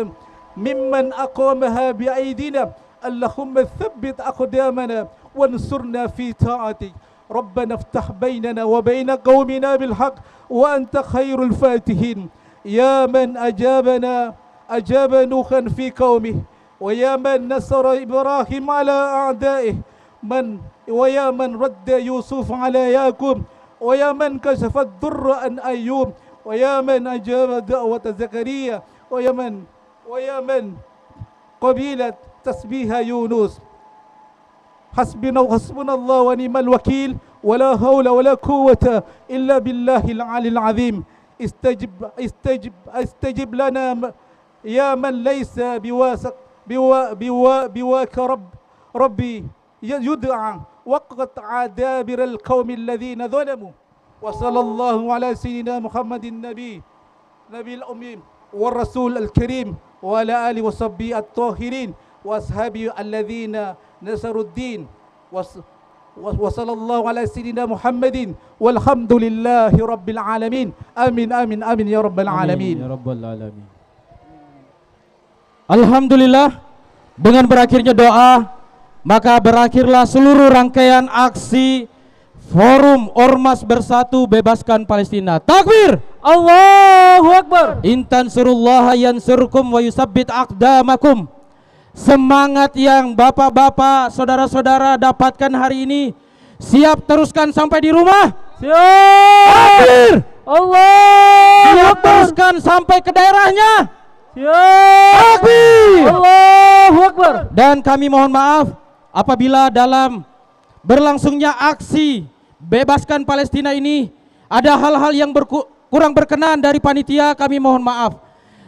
ممن أقامها بأيدينا. اللهم ثبت أقدامنا وانصرنا في طاعتك. ربنا افتح بيننا وبين قومنا بالحق وأنت خير الفاتحين. يا من أجاب نوحا في قومه ويا من نصر إبراهيم على أعدائه ويا من رد يوسف على يعقوب ويا من كشف الضر عن أيوب ويا من أجاب دعوة زكريا ويا من قبيلة تسبيح يونس. حسبنا الله ونعم الوكيل ولا حول ولا قوة إلا بالله العلي العظيم. استجب لنا يا من ليس بواك ربي يدعى وقطع دابر القوم الذين ظلموا. وصلى الله على سيدنا محمد النبي الأمي والرسول الكريم وعلى آله وصحبه الطاهرين وأصحابه الذين نصروا الدين. وصلى الله على سيدنا محمد والحمد لله رب العالمين. آمين آمين آمين يا رب العالمين. Ya Rabbal Alamin. Alhamdulillah, dengan berakhirnya doa, maka berakhirlah seluruh rangkaian aksi Forum Ormas Bersatu Bebaskan Palestina. Takbir! Allahu Akbar! Intan surullaha yansurkum wa yusabbit aqdamakum. Semangat yang bapak-bapak, saudara-saudara dapatkan hari ini, siap teruskan sampai di rumah? Siap! Takbir! Siap teruskan sampai ke daerahnya? Siap! Takbir! Allahu Akbar! Dan kami mohon maaf apabila dalam berlangsungnya aksi Bebaskan Palestina ini ada hal-hal yang kurang berkenan dari panitia, kami mohon maaf.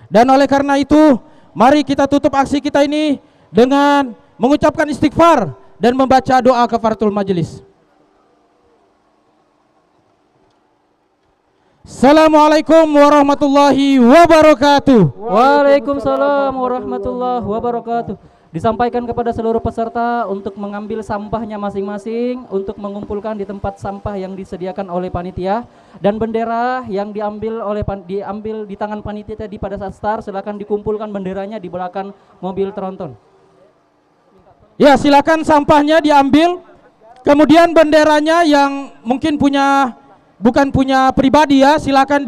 Dan oleh karena itu, mari kita tutup aksi kita ini dengan mengucapkan istighfar dan membaca doa kafaratul majelis. Assalamualaikum warahmatullahi wabarakatuh. Waalaikumsalam warahmatullahi wabarakatuh. Disampaikan kepada seluruh peserta untuk mengambil sampahnya masing-masing, untuk mengumpulkan di tempat sampah yang disediakan oleh panitia, dan bendera yang diambil di tangan panitia tadi pada saat start, silakan dikumpulkan benderanya di belakang mobil tronton. Ya, silakan sampahnya diambil, kemudian benderanya yang mungkin bukan punya pribadi ya, silakan